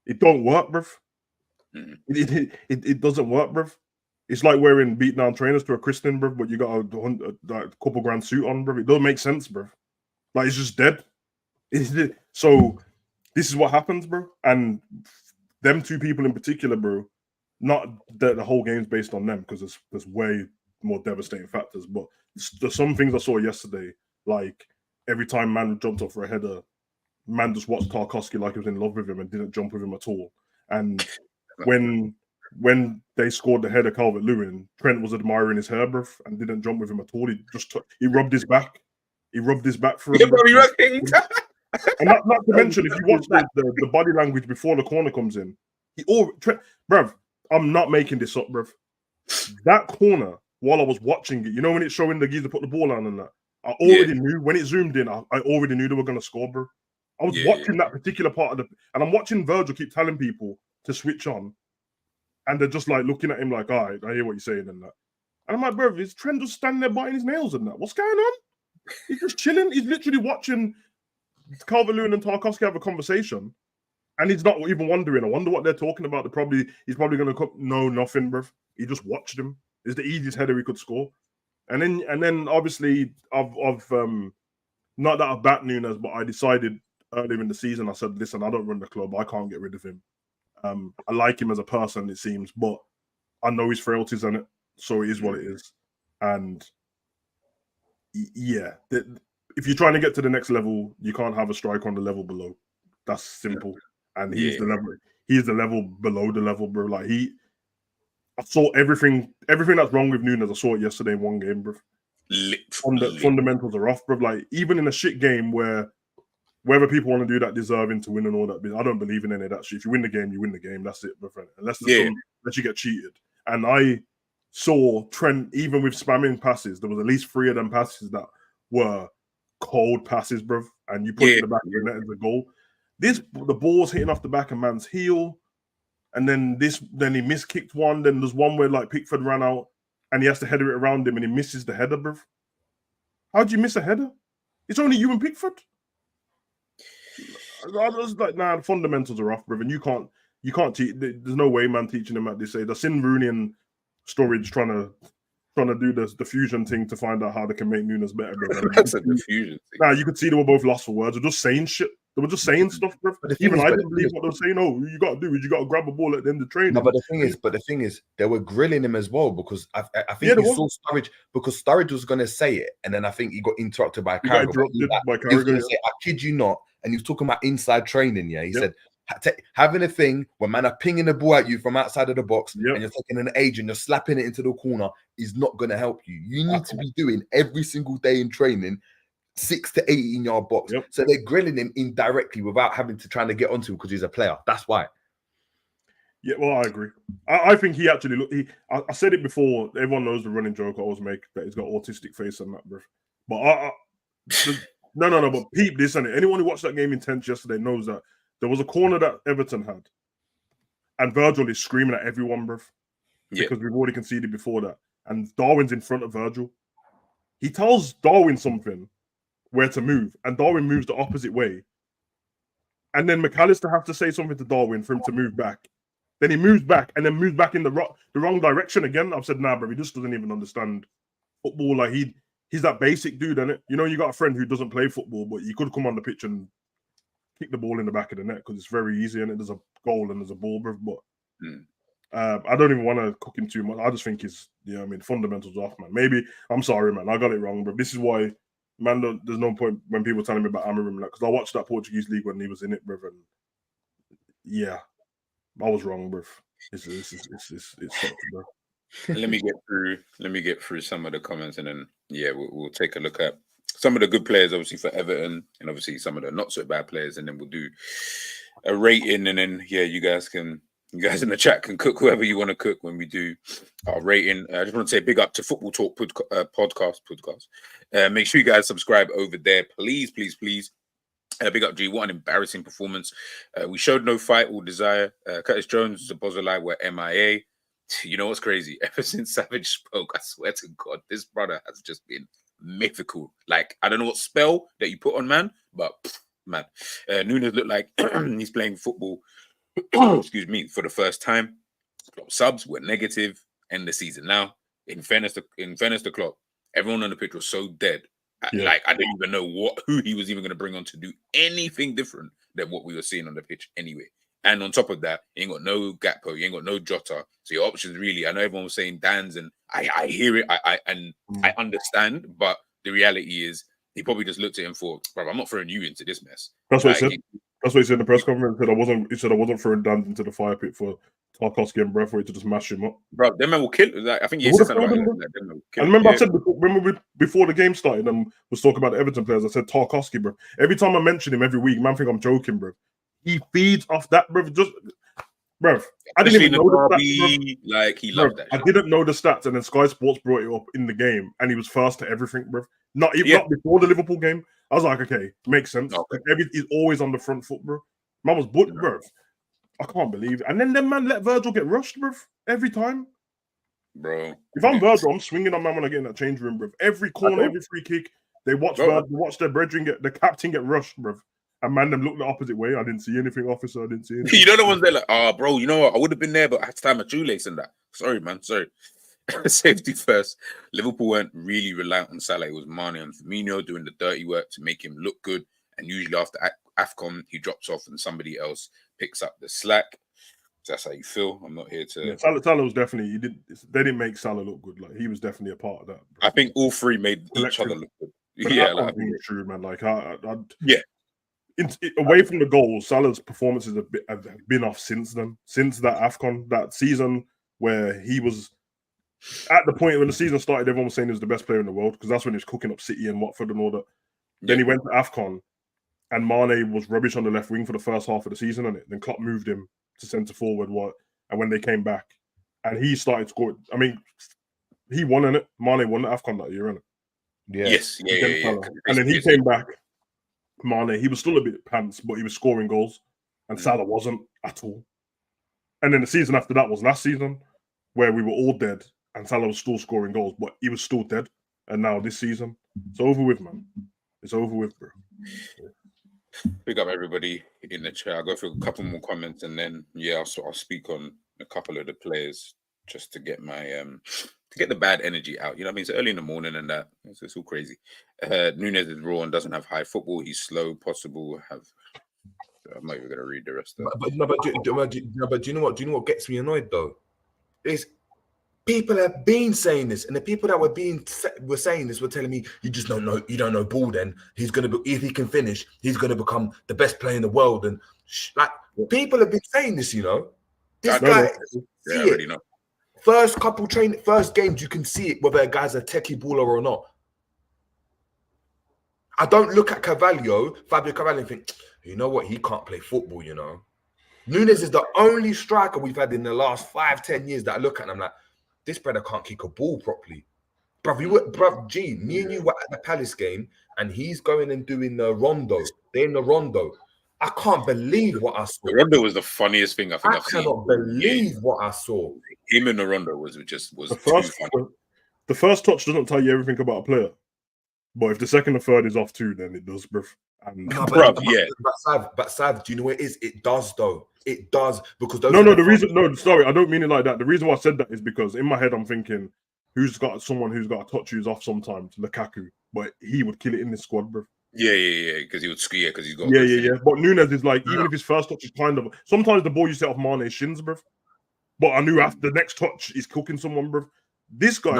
It don't work, bruv. It doesn't work, bruv. It's like wearing beat down trainers to a christening, bruv, but you got a couple grand suit on, bruv. It doesn't make sense, bruv. Like, it's just dead. So this is what happens, bro. And them 2 people in particular, bro, not that the whole game's based on them, because there's way more devastating factors. But there's some things I saw yesterday, like every time man jumped off for a header, man just watched Tarkowski like he was in love with him and didn't jump with him at all. And when they scored the header, Calvert-Lewin, Trent was admiring his hair, bruv, and didn't jump with him at all. He rubbed his back. He rubbed his back for him. And not to mention, if you watch the body language before the corner comes in, bruv, I'm not making this up, bruv. That corner, while I was watching it, you know when it's showing the geezer put the ball on and that, I already knew, when it zoomed in, I already knew they were going to score, bro. I was watching that particular part of and I'm watching Virgil keep telling people to switch on, and they're just like looking at him like, all right, I hear what you're saying and that. And I'm like, bro, is Trent just standing there biting his nails and that? What's going on? He's just chilling. He's literally watching Calvert-Lewin and Tarkowski have a conversation, and he's not even wondering. I wonder what they're talking about. He's probably going to come. No, nothing, bruv. He just watched him. It's the easiest header he could score. And then obviously I've not that I've backed Nunez, but I decided earlier in the season, I said, listen, I don't run the club. I can't get rid of him. I like him as a person, it seems, but I know his frailties in it, so it is what it is. And yeah, if you're trying to get to the next level, you can't have a striker on the level below. That's simple. And he's the level below the level, bro. Like I saw everything that's wrong with Nunez. I saw it yesterday in one game, bro. Fundamentals are off, bro. Like, even in a shit game where whether people want to do that deserving to win and all that, I don't believe in any of that shit. If you win the game, you win the game. That's it, bro. Unless you get cheated. And I saw Trent, even with spamming passes, there was at least 3 of them passes that were cold passes, bro. And you put it in the back of the net as a goal. The ball's hitting off the back of man's heel. And then he miskicked one. Then there's one where like Pickford ran out and he has to header it around him and he misses the header, bruv. How'd you miss a header? It's only you and Pickford. I was like, nah, the fundamentals are off, bruv. And you can't teach. There's no way, man, teaching him at this age. I've seen Rooney and Sturridge trying to do the fusion thing to find out how they can make Nunez better, bruv. That's a diffusion thing. Nah, you could see they were both lost for words. They're just saying shit. They were just saying stuff, bro. Even I didn't believe what they were saying. Oh, you got to do is you got to grab a ball at the end of training. No, but the thing is, they were grilling him as well, because I think you saw Sturridge, because Sturridge was going to say it, and then I think he got interrupted by Carragher. He was going to say, I kid you not, and he was talking about inside training. Yeah, he said having a thing where man are pinging the ball at you from outside of the box, and you're taking an age and you're slapping it into the corner is not going to help you. You need to be doing every single day in training 6 to 18-yard box. So they're grilling him indirectly without having to try to get onto him because he's a player. That's why. Yeah, well, I agree. I think he actually I said it before. Everyone knows the running joke I always make that he's got autistic face and that, bro. But no. But peep this, and anyone who watched that game intense yesterday knows that there was a corner that Everton had, and Virgil is screaming at everyone, bro, because we've already conceded before that, and Darwin's in front of Virgil. He tells Darwin something, where to move, and Darwin moves the opposite way. And then McAllister has to say something to Darwin for him to move back. Then he moves back and then moves back in the wrong direction again. I've said, nah, bro, he just doesn't even understand football. Like he's that basic dude, innit? You know, you got a friend who doesn't play football, but you could come on the pitch and kick the ball in the back of the net because it's very easy, and there's a goal and there's a ball, bro. But I don't even want to cook him too much. I just think he's, fundamentals off, man. Maybe, I'm sorry, man, I got it wrong, bro. This is why, man, there's no point when people telling me about Amorim, because I watched that Portuguese league when he was in it, bruv, and yeah, I was wrong, bruv. It's sucks, bro. Let me get through some of the comments, and then we'll take a look at some of the good players, obviously for Everton, and obviously some of the not so bad players, and then we'll do a rating, and then you guys can You guys in the chat can cook whoever you want to cook when we do our rating. I just want to say big up to Football Talk podcast. Make sure you guys subscribe over there, please. Big up G. What an embarrassing performance. We showed no fight or desire. Curtis Jones, Zabozolai were MIA. You know what's crazy? Ever since Savage spoke, I swear to God, this brother has just been mythical. Like, I don't know what spell that you put on man, but man, Nunez looked like he's playing football. Excuse me, for the first time. Subs were negative. End the season now. In fairness to Klopp, everyone on the pitch was so dead. Like, I didn't even know who he was even going to bring on to do anything different than what we were seeing on the pitch anyway. And on top of that, you ain't got no Gakpo, you ain't got no Jota. So your options really, I know everyone was saying Dan's, and I hear it, I understand, but the reality is he probably just looked at him for, bro, I'm not throwing you into this mess. That's what he said. That's what he said in the press conference. He said I wasn't throwing Dan into the fire pit for Tarkowski and Breathwaite to just mash him up. Bro, them men will kill. Like, I think he said something about it. And remember, I said before the game started and was talking about the Everton players, I said Tarkowski, bro. Every time I mention him every week, man, think I'm joking, bro. He feeds off that, bro. Bro, I didn't even know the stats, bro. Like, he loved that. I didn't know the stats, and then Sky Sports brought it up in the game, and he was first to everything, bro. Not before the Liverpool game. I was like, okay, makes sense. Okay. He's always on the front foot, bro. Man was bro. I can't believe it. And then man let Virgil get rushed, bro. Every time. Bro. If I'm Virgil, I'm swinging on man when I get in that change room, bro. Every corner, every free kick, they watch Virgil, watch their brethren the captain get rushed, bro. And man, them look the opposite way. I didn't see anything, officer. I didn't see anything. You know the ones that like, bro, you know what? I would have been there, but I had to tie my shoelace and that. Sorry, man. Sorry. Safety first. Liverpool weren't really reliant on Salah. It was Mane and Firmino doing the dirty work to make him look good. And usually after AFCON, he drops off and somebody else picks up the slack. So that's how you feel. I'm not here to. Yeah, Salah was definitely. They didn't make Salah look good. Like, he was definitely a part of that. I think all three made each other look good. But yeah, I think it's true, man. Like, away from the goals, Salah's performances have been off since then. Since that AFCON, that season where he was. At the point when the season started, everyone was saying he was the best player in the world because that's when he was cooking up City and Watford and all that. Yeah. Then he went to AFCON and Mane was rubbish on the left wing for the first half of the season, and then Klopp moved him to centre forward. And when they came back, and he started scoring. I mean, he won in it. Mane won the AFCON that year, innit? Yeah. Yes, yeah. And then he came back. Mane, he was still a bit pants, but he was scoring goals, and Salah wasn't at all. And then the season after that was last season, where we were all dead. And Salah was still scoring goals, but he was still dead. And now this season, it's over with, man. It's over with, bro. Big up everybody in the chat. I'll go through a couple more comments and then, I'll speak on a couple of the players just to get my to get the bad energy out. You know what I mean? It's early in the morning and that. It's all crazy. Nunez is raw and doesn't have high football. He's slow, possible. I'm not even going to read the rest of it. But do you know what? Do you know what gets me annoyed though? Is people have been saying this, and the people that were saying this were telling me, "You just don't know. You don't know ball. Then he's gonna be, if he can finish, he's gonna become the best player in the world." And people have been saying this. You know, this guy. I already know. First games, you can see it whether a guy's a techie baller or not. I don't look at Fabio Carvalho, and think, you know what, he can't play football. You know, Nunez is the only striker we've had in the last 5-10 years that I look at and I'm like, this brother can't kick a ball properly. Bruv, me and you were at the Palace game and he's going and doing the rondo. They're in the rondo. I can't believe what I saw. The rondo was the funniest thing I think I've seen. I cannot believe what I saw. Him in the rondo was the first touch doesn't tell you everything about a player. But if the second or third is off too, then it does, bruv. But Sav, do you know what it is? It does though. It does because those. Sorry, I don't mean it like that. The reason why I said that is because in my head I'm thinking, who's got a touch who's off sometimes? Lukaku, but he would kill it in this squad, bro. Yeah, because he would ski, because he's got. Yeah. But Nunez is like, even if his first touch is kind of, sometimes the ball you set off Mane's shins, bro. But I knew after the next touch he's cooking someone, bro. This guy,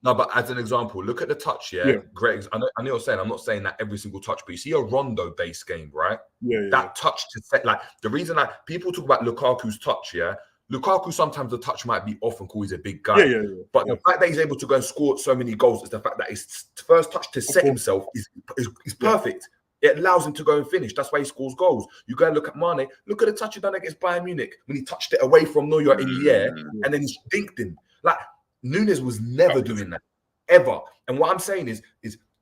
but as an example, look at the touch. Yeah. Great. I know you're saying, I'm not saying that every single touch, but you see a rondo-based game, right? That touch to set, like the reason that people talk about Lukaku's touch, Lukaku sometimes the touch might be off and cool. He's a big guy, but the fact that he's able to go and score so many goals is the fact that his first touch to set himself is perfect. It allows him to go and finish. That's why he scores goals. You go and look at Mane. Look at the touch he done against Bayern Munich when he touched it away from Neuer in the air and then he dinked him. Like Nunez was never doing that ever. And what I'm saying is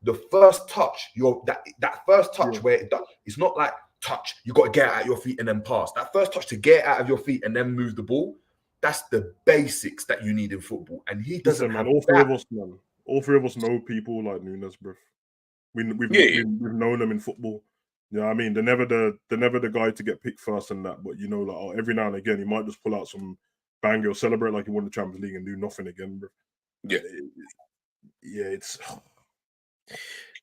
the first touch, that first touch where it's not like touch. You got to get it out of your feet and then pass. That first touch to get it out of your feet and then move the ball. That's the basics that you need in football, and he doesn't have all three of us, man. All three of us know people like Nunez, bro. We've known them in football. You know what I mean? They're never the guy to get picked first and that, but you know, like every now and again, he might just pull out some banger or celebrate like he won the Champions League and do nothing again, bro. Yeah, it's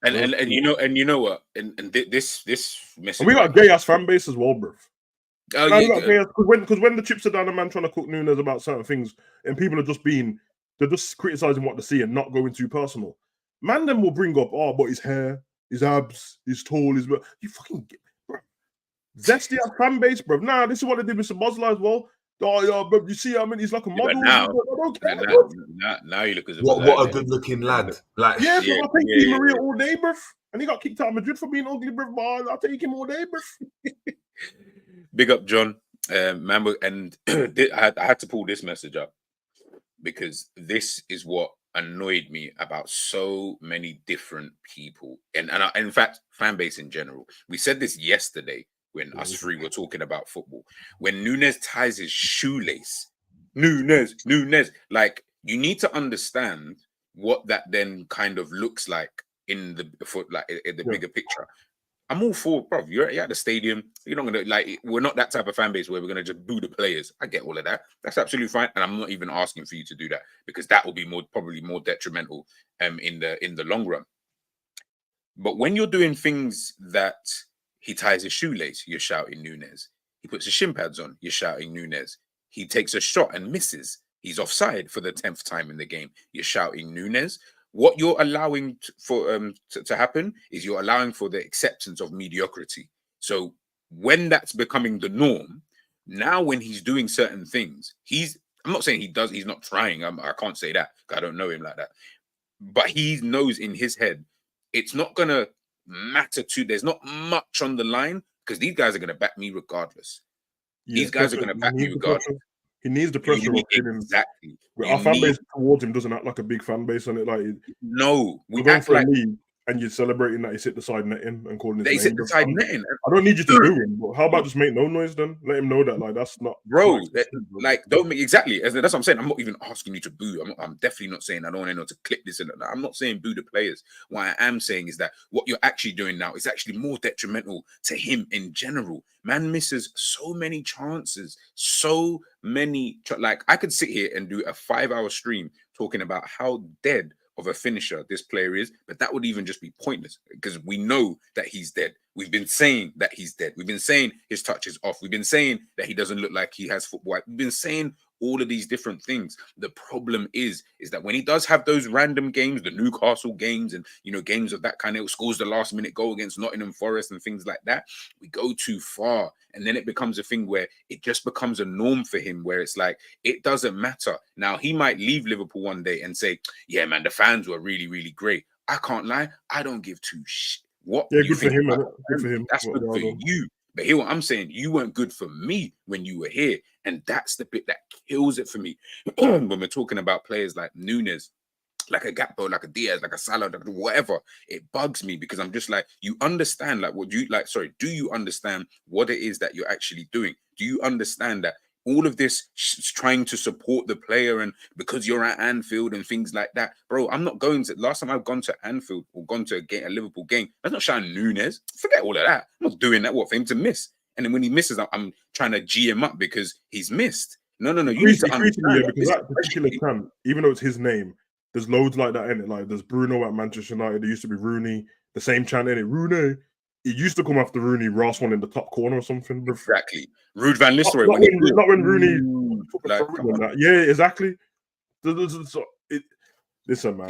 and you know what, and this message. And we got a gay ass fan base as well, bro. Oh yeah, because when the chips are down, the man trying to cook Nunez about certain things, and people are they're just criticizing what they see and not going too personal. Man, then will bring up, but his hair, his abs, his tall, you fucking get, bro. Zesty ass fan base, bro. Nah, this is what they did with Sabozla as well. Oh yeah, bro. You see, I mean, he's like a model. Now you look as what a good looking lad. Like, I'll take Di Maria all day, bro. And he got kicked out of Madrid for being ugly, bro. I'll take him all day, bro. Big up, John. Man, and I had to pull this message up because this is what annoyed me about so many different people, and in fact, fan base in general. We said this yesterday when us three were talking about football. When Nunez ties his shoelace, Nunez, like you need to understand what that then kind of looks like in the bigger picture. I'm all for, bro. You're at the stadium. You're not gonna we're not that type of fan base where we're gonna just boo the players. I get all of that. That's absolutely fine, and I'm not even asking for you to do that because that will be probably more detrimental in the long run. But when you're doing things that he ties his shoelace, you're shouting Nunez. He puts his shin pads on, you're shouting Nunez. He takes a shot and misses. He's offside for the 10th time in the game. You're shouting Nunez. What you're allowing to happen is you're allowing for the acceptance of mediocrity. So when that's becoming the norm, now when he's doing certain things, I'm not saying he's not trying. I can't say that because I don't know him like that. But he knows in his head, it's not going to matter there's not much on the line because these guys are going to back me regardless. These guys are going to back me regardless. He needs the pressure of exactly. Our fan base towards him doesn't act like a big fan base on it. Like no, we act like and you're celebrating that he's hit the side netting and calling his name. The side netting. I don't need you to boo him, but how about just make no noise then? Let him know that that's not bro. Don't make exactly. That's what I'm saying. I'm not even asking you to boo. I'm definitely not saying I don't want anyone to click this and that. I'm not saying boo the players. What I am saying is that what you're actually doing now is actually more detrimental to him in general. Man misses so many chances, so many. I could sit here and do a 5-hour stream talking about how dead of a finisher this player is, but that would even just be pointless because we know that he's dead. We've been saying that he's dead. We've been saying his touch is off. We've been saying that he doesn't look like he has football. We've been saying all of these different things. The problem is that when he does have those random games, the Newcastle games and, games of that kind of, scores the last minute goal against Nottingham Forest and things like that, we go too far. And then it becomes a thing where it just becomes a norm for him where it's like, it doesn't matter. Now, he might leave Liverpool one day and say, yeah, man, the fans were really, really great. I can't lie. I don't give two shit. What? Yeah, good for him. Good for him. That's good for you. But hear what I'm saying. You weren't good for me when you were here. And that's the bit that kills it for me. When we're talking about players like Nunez, like a Gakpo, like a Diaz, like a Salah, like whatever, it bugs me because I'm just like, you understand, do you understand what it is that you're actually doing? Do you understand that all of this trying to support the player and because you're at Anfield and things like that, bro, I'm not going to, last time I've gone to Anfield or gone to a Liverpool game, I'm not shouting Nunez. Forget all of that. I'm not doing that, for him to miss. And then when he misses, I'm trying to G him up because he's missed. No. You need to understand because that particular time, even though it's his name, there's loads like that in it. Like there's Bruno at Manchester United. There used to be Rooney, the same chant in it. Rooney. It used to come after Rooney, Ross one in the top corner or something. Exactly. Ruud van Nistelrooy. Not when Rooney. Yeah, exactly. Listen, man.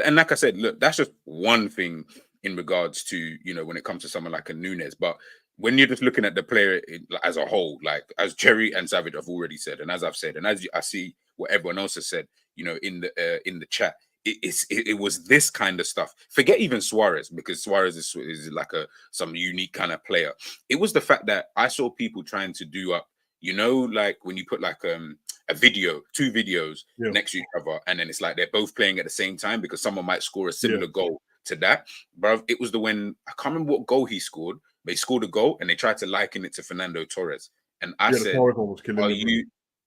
And like I said, look, that's just one thing in regards to, when it comes to someone like a Nunez. But when you're just looking at the player as a whole, like as Jerry and Savage have already said, and as I've said, and as I see what everyone else has said, in the chat, it was this kind of stuff. Forget even Suarez, because Suarez is like some unique kind of player. It was the fact that I saw people trying to do up, like when you put like a video, two videos next to each other, and then it's like they're both playing at the same time because someone might score a similar goal to that. Bro, it was when I can't remember what goal he scored, but he scored a goal and they tried to liken it to Fernando Torres. And I said, the Torres one was killing me,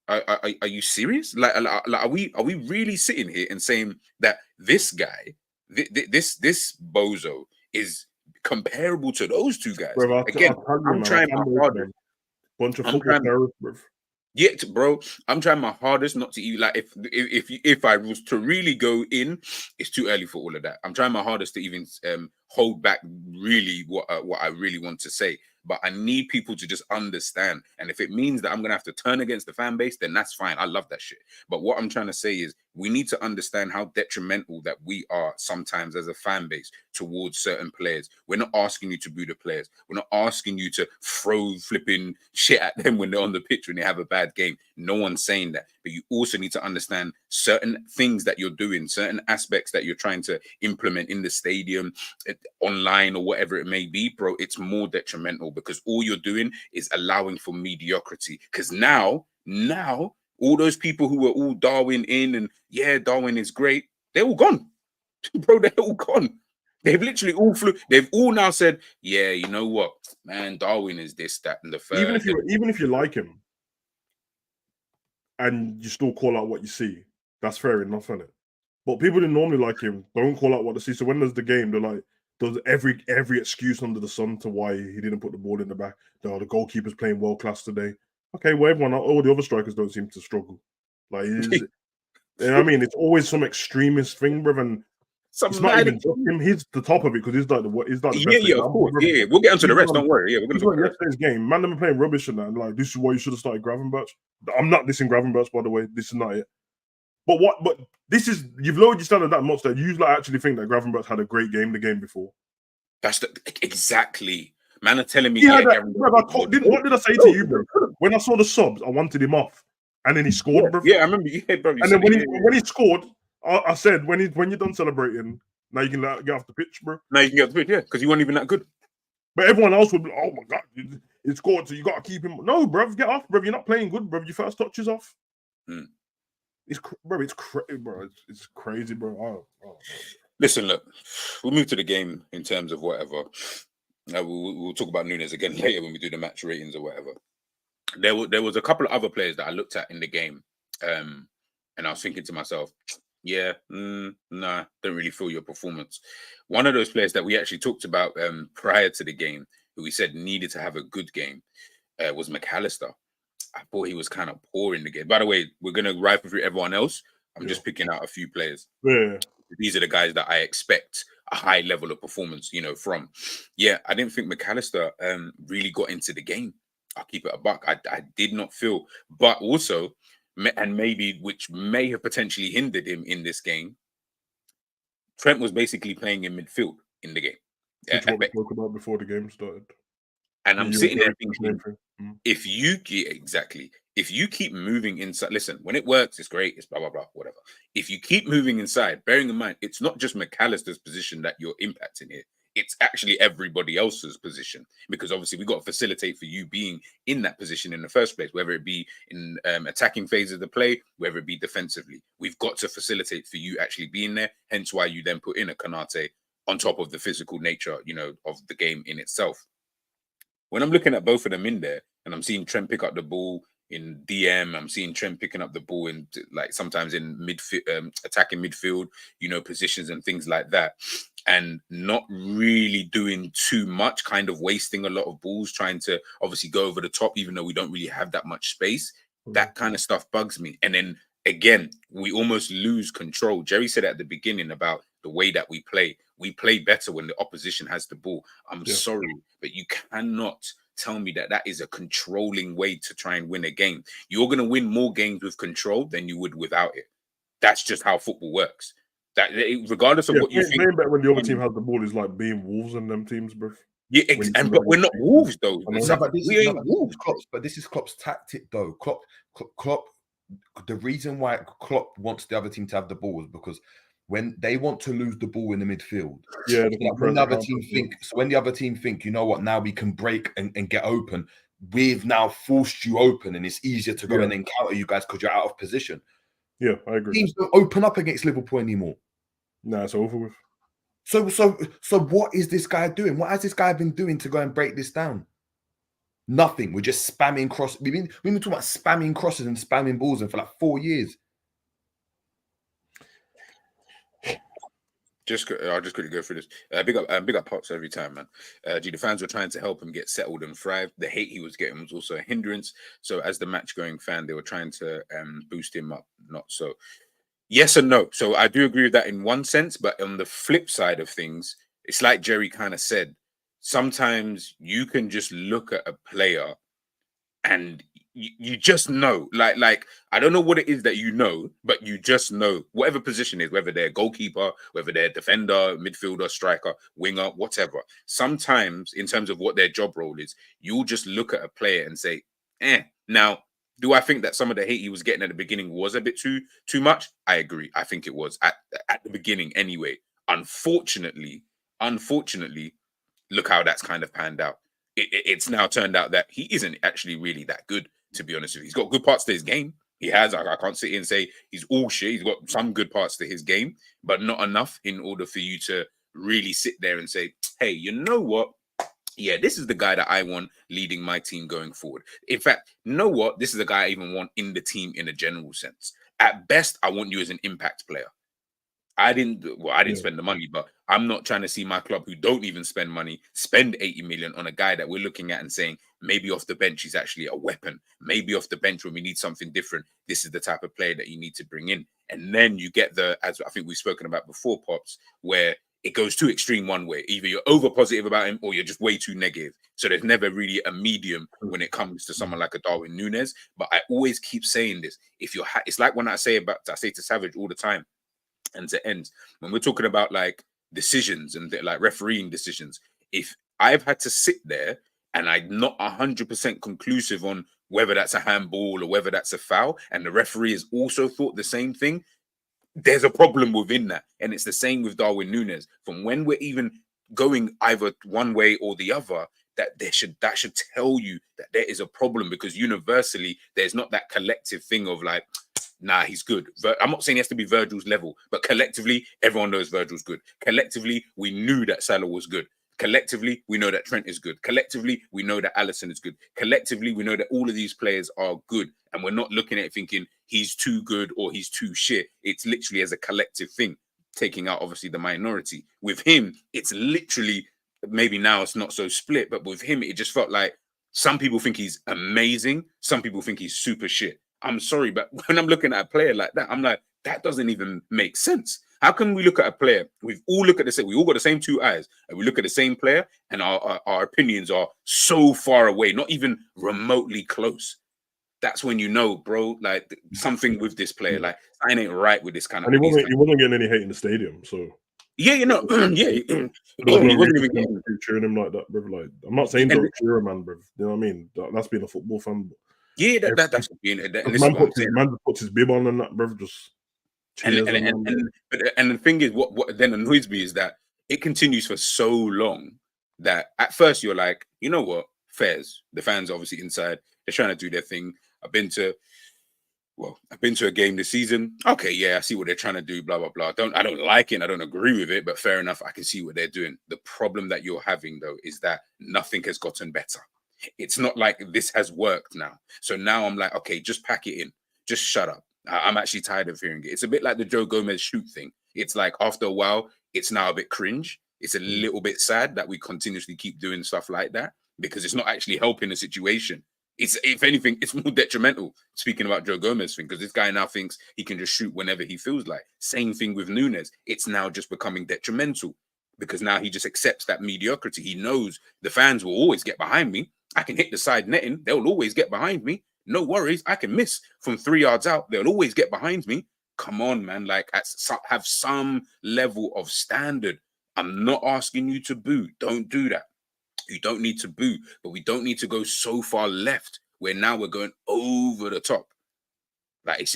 are you serious? Like, are we really sitting here and saying that this guy, this bozo, is comparable to those two guys? Bro, Again, I'm trying my hardest. Bunch of football terrorists, bro. Yeah, bro, I'm trying my hardest not to eat. Like, if I was to really go in, it's too early for all of that. I'm trying my hardest to even hold back really what I really want to say. But I need people to just understand. And if it means that I'm going to have to turn against the fan base, then that's fine. I love that shit. But what I'm trying to say is we need to understand how detrimental that we are sometimes as a fan base towards certain players. We're not asking you to boo the players. We're not asking you to throw flipping shit at them when they're on the pitch, when they have a bad game. No one's saying that. But you also need to understand certain things that you're doing, certain aspects that you're trying to implement in the stadium, online, or whatever it may be, bro. It's more detrimental because all you're doing is allowing for mediocrity. Because now, all those people who were all Darwin in and Darwin is great, they're all gone. Bro, they're all gone. They've literally all they've all now said, yeah, you know what, man, Darwin is this, that, and the third. Even if you like him and you still call out what you see, that's fair enough, isn't it? But people who normally like him don't call out what they see. So when there's the game, they're like, there's every excuse under the sun to why he didn't put the ball in the back. The goalkeeper's playing world class today. Okay, well, all the other strikers don't seem to struggle. Like, you know what I mean? It's always some extremist thing, bro. And it's not even just him. He's the top of it because he's like the best. Of course. Yeah, we'll get into the rest. Don't worry. Yeah, we're gonna look at yesterday's game. Man, them playing rubbish and that. And like, this is why you should have started Gravenberch. I'm not dissing Gravenberch, by the way. This is not it. But this is, you've lowered your standard that much that you like actually think that Gravenberch had a great game the game before. That's exactly. Man are telling me. What did I say to you, bro? When I saw the subs, I wanted him off, and then he scored, bro. Yeah, I remember. Yeah, bro. And then when he scored, I said, when you're done celebrating, now you can get off the pitch, bro. Now you can get off the pitch, yeah, because you weren't even that good. But everyone else would be, oh my god, he scored, so you got to keep him. No, bro, get off, bro. You're not playing good, bro. Your first touch is off. It's crazy, bro. Oh. Listen, look, we'll move to the game in terms of whatever. We'll talk about Nunez again later when we do the match ratings or whatever. There was a couple of other players that I looked at in the game, and I was thinking to myself, nah, don't really feel your performance. One of those players that we actually talked about prior to the game, who we said needed to have a good game, was McAllister. I thought he was kind of poor in the game. By the way, we're going to rifle through everyone else. I'm just picking out a few players. Yeah. These are the guys that I expect a high level of performance, from. Yeah, I didn't think McAllister really got into the game. I'll keep it a buck. I did not feel, but also, and maybe which may have potentially hindered him in this game, Trent was basically playing in midfield in the game. Which what we spoke about before the game started. And I'm sitting there thinking, if you keep moving inside, listen, when it works, it's great, it's blah, blah, blah, whatever. If you keep moving inside, bearing in mind, it's not just McAllister's position that you're impacting here. It's actually everybody else's position, because obviously we've got to facilitate for you being in that position in the first place, whether it be in attacking phase of the play, whether it be defensively. We've got to facilitate for you actually being there, hence why you then put in a Konate on top of the physical nature, of the game in itself. When I'm looking at both of them in there, and I'm seeing Trent pick up the ball in DM, I'm seeing Trent picking up the ball in like sometimes in midfield, attacking midfield, positions and things like that, and not really doing too much, kind of wasting a lot of balls, trying to obviously go over the top, even though we don't really have that much space. That kind of stuff bugs me. And then again, we almost lose control. Jerry said at the beginning about the way that we play. We play better when the opposition has the ball. I'm sorry, but you cannot tell me that is a controlling way to try and win a game. You're going to win more games with control than you would without it. That's just how football works. That regardless of what you think. Playing better when the other team has the ball is like being Wolves and them teams, bro. Yeah, but we're not Wolves though. We ain't Wolves. But this is Klopp's tactic though. Klopp. The reason why Klopp wants the other team to have the ball is because when they want to lose the ball in the midfield. Yeah, So that when the other team when the other team think, you know what, now we can break and get open, we've now forced you open, and it's easier to go and encounter you guys because you're out of position. Yeah, I agree. Teams don't open up against Liverpool anymore. Nah, it's over with. So what is this guy doing? What has this guy been doing to go and break this down? Nothing. We're just spamming crosses. We've been talking about spamming crosses and spamming balls and for like 4 years. I'll just quickly go through this. Big up Potts every time, man. The fans were trying to help him get settled and thrive. The hate he was getting was also a hindrance. So as the match-going fan, they were trying to boost him up. Not so. Yes and no. So I do agree with that in one sense, but on the flip side of things, it's like Jerry kind of said. Sometimes you can just look at a player and you just know, like I don't know what it is that you know, but you just know whatever position is, whether they're goalkeeper, whether they're defender, midfielder, striker, winger, whatever. Sometimes in terms of what their job role is, you'll just look at a player and say, Now, do I think that some of the hate he was getting at the beginning was a bit too much? I agree. I think it was at the beginning anyway. Unfortunately, look how that's kind of panned out. It's now turned out that he isn't actually really that good, to be honest with you. He's got good parts to his game. He has. I can't sit here and say he's all shit. He's got some good parts to his game, but not enough in order for you to really sit there and say, hey, you know what? Yeah, this is the guy that I want leading my team going forward. In fact, you know what? This is the guy I even want in the team in a general sense. At best, I want you as an impact player. I didn't spend the money, but I'm not trying to see my club, who don't even spend money, spend 80 million on a guy that we're looking at and saying, maybe off the bench, he's actually a weapon. Maybe off the bench when we need something different, this is the type of player that you need to bring in. And then you get as I think we've spoken about before, Pops, where it goes too extreme one way. Either you're over positive about him or you're just way too negative. So there's never really a medium when it comes to someone like a Darwin Nunez. But I always keep saying this. It's like when I say to Savage all the time, and to end, when we're talking about like decisions and like refereeing decisions, if I've had to sit there and I'm not 100% conclusive on whether that's a handball or whether that's a foul, and the referee has also thought the same thing, there's a problem within that. And it's the same with Darwin Nunez. From when we're even going either one way or the other, that should tell you that there is a problem, because universally there's not that collective thing of like, nah, he's good. I'm not saying he has to be Virgil's level, but collectively, everyone knows Virgil's good. Collectively, we knew that Salah was good. Collectively, we know that Trent is good. Collectively, we know that Alisson is good. Collectively, we know that all of these players are good. And we're not looking at it thinking he's too good or he's too shit. It's literally as a collective thing, taking out obviously the minority. With him, it's literally, maybe now it's not so split, but with him, it just felt like some people think he's amazing. Some people think he's super shit. I'm sorry, but when I'm looking at a player like that, I'm like, that doesn't even make sense. How can we look at a player? We all got the same two eyes, and we look at the same player, and our opinions are so far away, not even remotely close. That's when you know, bro, like something with this player, like I ain't right with this kind of. And he wasn't getting any hate in the stadium, so yeah, you know, yeah, he wasn't even cheering him like that, bro. Like, I'm not saying don't cheer him, man, bro. You know what I mean? That's being a football fan. Yeah, that's being. Man puts his bib on and that, bro. Just and the thing is, what then annoys me is that it continues for so long that at first you're like, you know what, fairs. The fans obviously inside, they're trying to do their thing. I've been to a game this season. Okay, yeah, I see what they're trying to do. Blah blah blah. I don't like it. I don't agree with it. But fair enough. I can see what they're doing. The problem that you're having though is that nothing has gotten better. It's not like this has worked now. So now I'm like, okay, just pack it in. Just shut up. I'm actually tired of hearing it. It's a bit like the Joe Gomez shoot thing. It's like after a while, it's now a bit cringe. It's a little bit sad that we continuously keep doing stuff like that, because it's not actually helping the situation. It's, if anything, it's more detrimental. Speaking about Joe Gomez thing, because this guy now thinks he can just shoot whenever he feels like. Same thing with Nunez. It's now just becoming detrimental, because now he just accepts that mediocrity. He knows the fans will always get behind me. I can hit the side netting. They'll always get behind me. No worries. I can miss from 3 yards out. They'll always get behind me. Come on, man. Like, have some level of standard. I'm not asking you to boo. Don't do that. You don't need to boo, but we don't need to go so far left where now we're going over the top. Like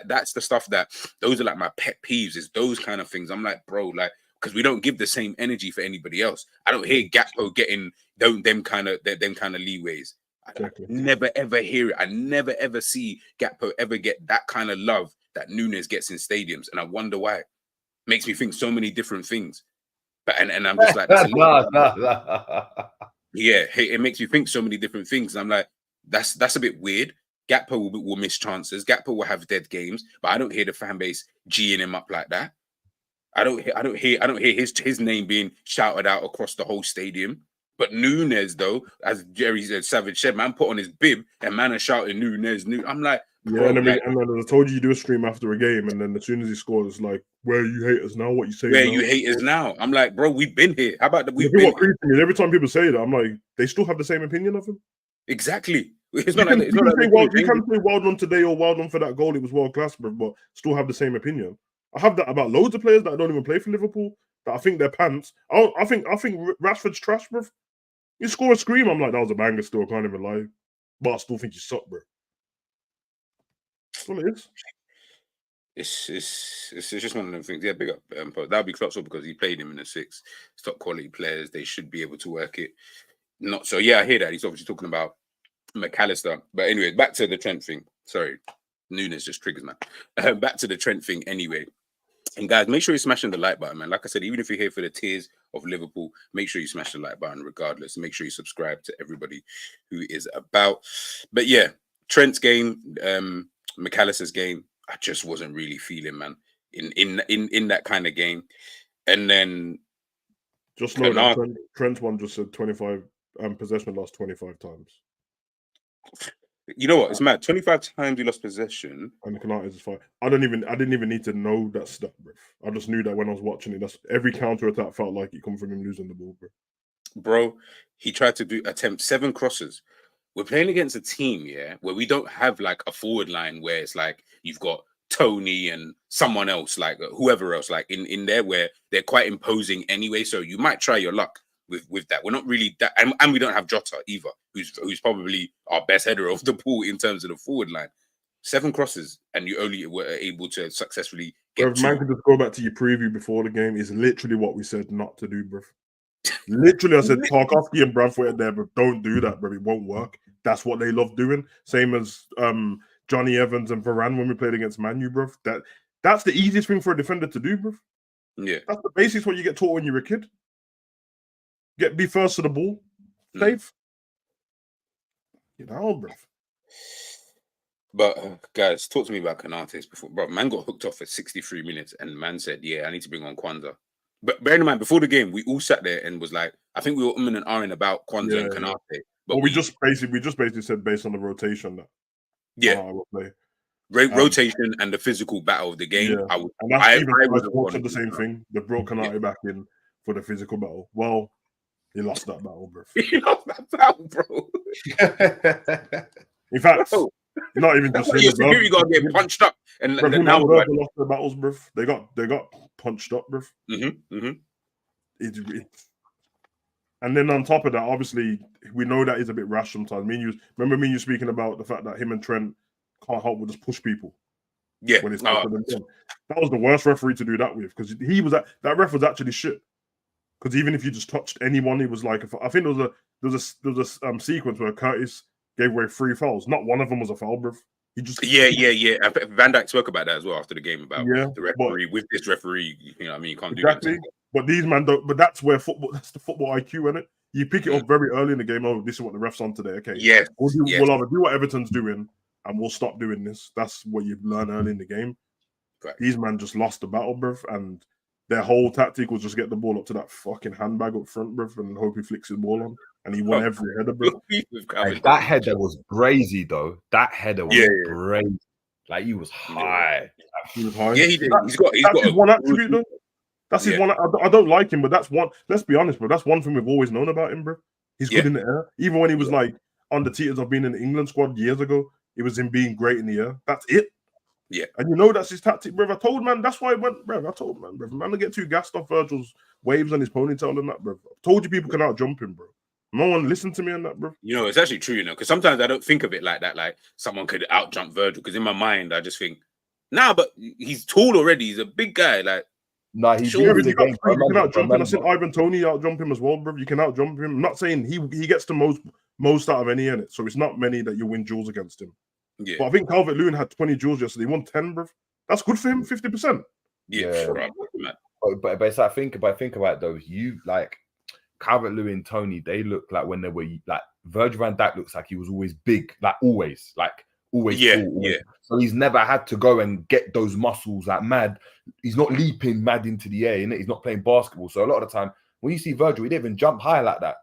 that's the stuff that those are like my pet peeves. Is those kind of things. I'm like, bro, like because we don't give the same energy for anybody else. I don't hear Gakpo getting them kind of leeways. I never ever hear it. I never ever see Gakpo ever get that kind of love that Nunez gets in stadiums, and I wonder why. Makes me think so many different things. But and I'm just like, yeah, it makes you think so many different things. I'm like, that's a bit weird. Gakpo will miss chances. Gakpo will have dead games, but I don't hear the fan base G'ing him up like that. I don't hear his name being shouted out across the whole stadium. But Nunez, though, as Jerry said, Savage said, man put on his bib and man are shouting Nunez. I'm like, bro, and then I told you do a stream after a game, and then as soon as he scored, it's like, where are you haters now? What you say? Where you haters now? I'm like, bro, we've been here. How about that? Every time people say that, I'm like, they still have the same opinion of him. Exactly. You can say well done today or well done for that goal. It was world class, bro, but still have the same opinion. I have that about loads of players that don't even play for Liverpool. That I think they're pants. I think Rashford's trash, bro. You score a scream, I'm like, that was a banger still, I can't even lie. But I still think you suck, bro. That's what it is. It's just one of them things. Yeah, big up. That'll be Klotz because he played him in the 6. Top quality players. They should be able to work it. Not so. Yeah, I hear that. He's obviously talking about McAllister. But anyway, back to the Trent thing. Sorry, Nunez just triggers, man. Back to the Trent thing anyway. And guys, make sure you're smashing the like button, man. Like I said, even if you're here for the tears of Liverpool, make sure you smash the like button regardless. Make sure you subscribe to everybody who is about. But yeah, Trent's game, McAllister's game, I just wasn't really feeling, man, in that kind of game. And then just know that Trent's one just said 25 possession lost 25 times. You know what? It's mad. 25 times he lost possession. And Konate's is 5. I didn't even need to know that stuff, bro. I just knew that when I was watching it. That's every counter attack felt like it come from him losing the ball, bro. Bro, he tried to attempt 7 crosses. We're playing against a team, yeah, where we don't have like a forward line where it's like you've got Tony and someone else, like whoever else, like in there where they're quite imposing anyway. So you might try your luck with that. We're not really that, and we don't have Jota either, who's probably our best header of the ball in terms of the forward line. 7 crosses, and you only were able to successfully get 2. Man, can just go back to your preview before the game. Is literally what we said not to do, bro. Literally, I said Tarkovsky and Bradford there, but don't do that, bro. It won't work. That's what they love doing. Same as Johnny Evans and Varane when we played against Man U, bro. That's the easiest thing for a defender to do, bro. Yeah, that's the basics what you get taught when you're a kid. Be first to the ball, safe. Bro. But guys, talk to me about Konaté before, bro. Man got hooked off at 63 minutes, and man said, "Yeah, I need to bring on Kwanzaa." But bear in mind, before the game, we all sat there and was like, I think we were and ahhing about Kwanzaa and Konaté. Yeah. But we just basically said based on the rotation that rotation and the physical battle of the game. Yeah. I was the same thing. They brought Konaté back in for the physical battle. Well, he lost that battle, bro. He lost that battle, bro. In fact, not even just him. You got to get punched up, and bro, now they lost their battles, bro. They got punched up, bro. And then on top of that, obviously, we know that he's a bit rash sometimes. Remember me and you speaking about the fact that him and Trent can't help but just push people. Yeah, when it's that was the worst referee to do that with, because that ref was actually shit. Because even if you just touched anyone, it was like I think there was a sequence where Curtis gave away 3 fouls. Not one of them was a foul, bro. He just yeah. Van Dijk spoke about that as well after the game about the referee. With this referee, you know, what I mean, you can't do that. But these man don't. But that's where football. That's the football IQ, isn't it? You pick it up very early in the game. Oh, this is what the ref's on today. Okay, we'll either do what Everton's doing, and we'll stop doing this. That's what you learn early in the game. Right. These men just lost the battle, bruv, and their whole tactic was just get the ball up to that fucking handbag up front, bruv, and hope he flicks his ball on. And he won every header, bruv. That header was crazy, though. That header was crazy. Like, he was high. He was high. Yeah, he did. He's got his one attribute, though. That's his one. I don't like him, but that's one. Let's be honest, bro. That's one thing we've always known about him, bro. He's good in the air. Even when he was like on the teeters of being in the England squad years ago, it was him being great in the air. That's it. Yeah. And you know that's his tactic, bro. I told man, that's why I went, bro. I told man, bro. Man to get too gassed off Virgil's waves and his ponytail and that, bro. I told you people can out jump him, bro. No one listened to me on that, bro. You know, it's actually true, you know, because sometimes I don't think of it like that, like someone could out jump Virgil. Because in my mind, I just think, nah, but he's tall already. He's a big guy. Like, Nah, he sure, beat the game. You can out jump him. I seen Remember. Ivan Toney out jump him as well, bro. You can out jump him. I'm not saying he gets the most out of any in it, so it's not many that you win duels against him. yeah, But I think Calvert-Lewin had 20 duels yesterday. He won 10, bro. That's good for him. 50%. yeah. Right, man. But it's like think about it though. You like Calvert-Lewin, Tony. They look like when they were like Virgil van Dijk looks like he was always big, like always Yeah, tall, always. yeah. So he's never had to go and get those muscles like mad. He's not leaping mad into the air, innit? He's not playing basketball. So a lot of the time when you see Virgil, he didn't even jump high like that.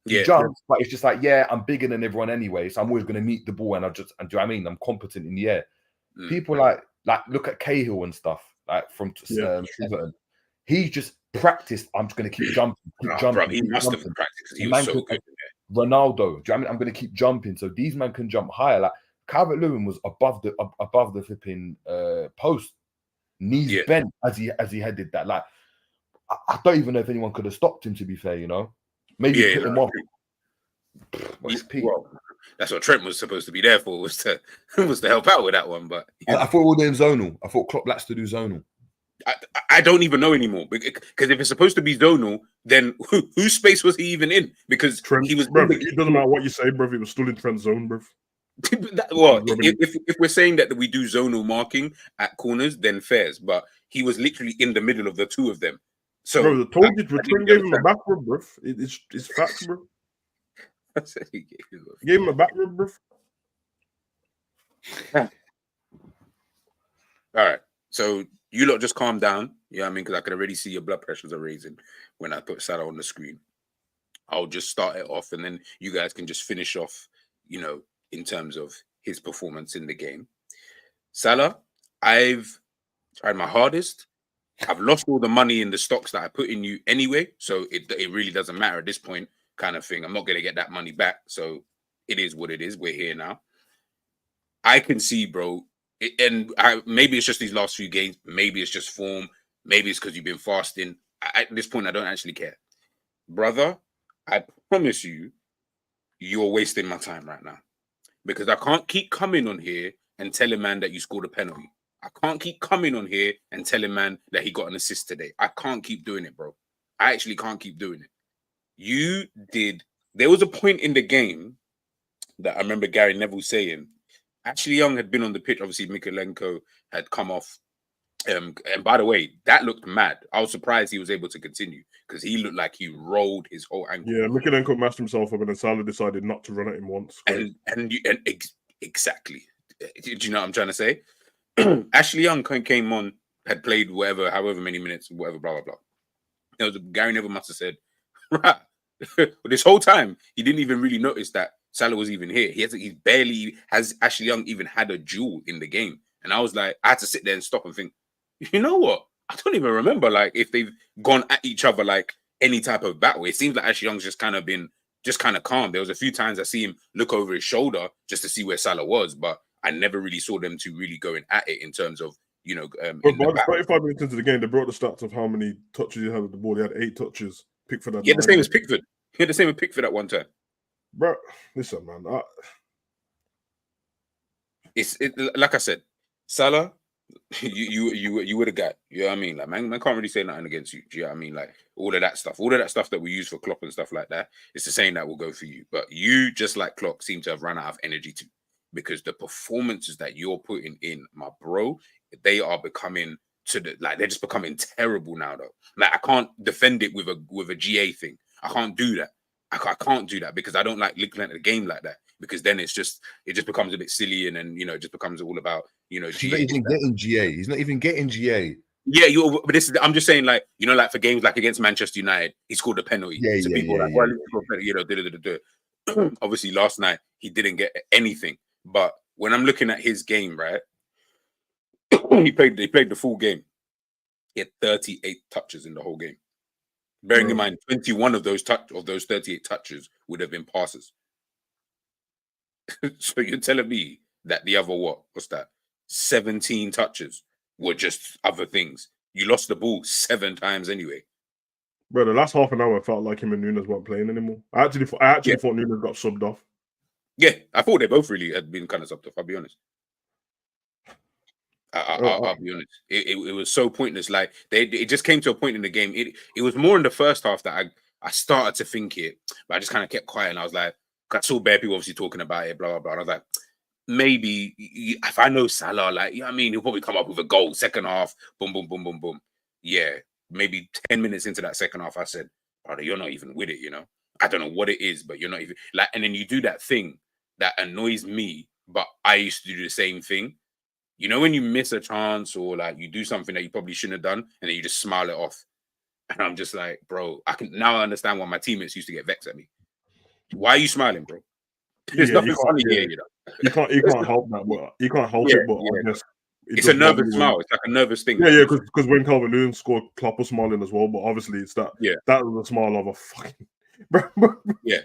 He jumps, but it's just like, yeah, I'm bigger than everyone anyway, so I'm always going to meet the ball, and do you know what I mean? I'm competent in the air. People like look at Cahill and stuff, like from Everton. He just practiced. I'm just going to keep jumping, Bro, he must have practiced because he was so good. Ronaldo, do you know what I mean? I'm going to keep jumping, so these men can jump higher. Like Calvert-Lewin was above the flipping post, knees bent as he headed that. Like I don't even know if anyone could have stopped him. To be fair, you know, maybe put him off. Well, that's what Trent was supposed to be there for, was to help out with that one. But I thought we were doing zonal. I thought Klopp likes to do zonal. I don't even know anymore, because if it's supposed to be zonal, then whose space was he even in? Because Trent, he was. Bro, it doesn't matter what you say, bro. He was still in Trent's zone, bro. Well, if we're saying that we do zonal marking at corners, then fairs. But he was literally in the middle of the two of them. So, bro, I told you, Trent gave him a back rub, bro. It's facts, bro. He gave him a back rub, bro. All right, so you lot just calm down. You know what I mean? Because I can already see your blood pressures are raising when I put Salah on the screen. I'll just start it off, and then you guys can just finish off, you know, in terms of his performance in the game. Salah, I've tried my hardest. I've lost all the money in the stocks that I put in you anyway, so it really doesn't matter at this point, kind of thing. I'm not going to get that money back, so it is what it is. We're here now. I can see, bro, maybe it's just these last few games. Maybe it's just form. Maybe it's because you've been fasting. At this point, I don't actually care. Brother, I promise you, you're wasting my time right now. Because I can't keep coming on here and telling man that you scored a penalty. I can't keep coming on here and telling man that he got an assist today. I can't keep doing it, bro. I actually can't keep doing it. There was a point in the game that I remember Gary Neville saying, Ashley Young had been on the pitch. Obviously, Mikalenko had come off. And by the way, that looked mad. I was surprised he was able to continue because he looked like he rolled his whole ankle. Yeah, Mikalenko mashed himself up, and then Salah decided not to run at him once. Exactly. Do you know what I'm trying to say? Ashley Young came on, had played however many minutes, whatever, blah, blah, blah. Gary Neville must have said, right, this whole time, he didn't even really notice that Salah was even here. Has Ashley Young even had a duel in the game? And I was like, I had to sit there and stop and think, you know what? I don't even remember like if they've gone at each other like any type of battle. It seems like Ashley Young's just kind of calm. There was a few times I see him look over his shoulder just to see where Salah was, but I never really saw them two really going at it in terms of, you know. But by the 35 minutes into the game, they brought the stats of how many touches he had with the ball. He had 8 touches. Pickford had 9. The same as Pickford. He had the same as Pickford at one time. Bro, listen, man. Like I said, Salah, you were the guy. You know what I mean? Like, man can't really say nothing against you. Do you know what I mean? Like, all of that stuff that we use for Klopp and stuff like that, it's the same that will go for you. But you, just like Klopp, seem to have run out of energy too, because the performances that you're putting in, my bro, they are becoming they're just becoming terrible now, though. Like, I can't defend it with a GA thing. I can't do that. I can't do that because I don't like looking at the game like that, because then it just becomes a bit silly, and then, you know, it just becomes all about, you know, GA. He's not even getting GA. He's not even getting GA. Yeah, but I'm just saying, like, you know, like for games like against Manchester United, he scored a penalty. Obviously, last night he didn't get anything. But when I'm looking at his game, right, he played the full game. He had 38 touches in the whole game. Bearing in mind, 21 of those 38 touches would have been passes. So you're telling me that the other, what's that? 17 touches were just other things. You lost the ball 7 times anyway. Bro, the last half an hour felt like him and Nunez weren't playing anymore. I actually thought Nunez got subbed off. Yeah, I thought they both really had been kind of subbed off. I'll be honest. I'll be honest. It was so pointless. Like it just came to a point in the game. It was more in the first half that I started to think it, but I just kind of kept quiet. And I was like, I saw bare people obviously talking about it, blah blah blah. And I was like, maybe if I know Salah, like, you know what I mean, he'll probably come up with a goal second half. Boom, boom, boom, boom, boom. Yeah, maybe 10 minutes into that second half, I said, brother, you're not even with it. You know, I don't know what it is, but you're not even like. And then you do that thing that annoys me, but I used to do the same thing. You know, when you miss a chance or like you do something that you probably shouldn't have done, and then you just smile it off. And I'm just like, bro, I understand why my teammates used to get vexed at me. Why are you smiling, bro? There's nothing funny here, you know. You can't help that, but you can't help it. But I guess it's a nervous smile. It's like a nervous thing. Yeah, because when Calvert-Lewin scored, Klopp was smiling as well. But obviously, it's that. Yeah, that was a smile of a fucking. Bro. Yeah.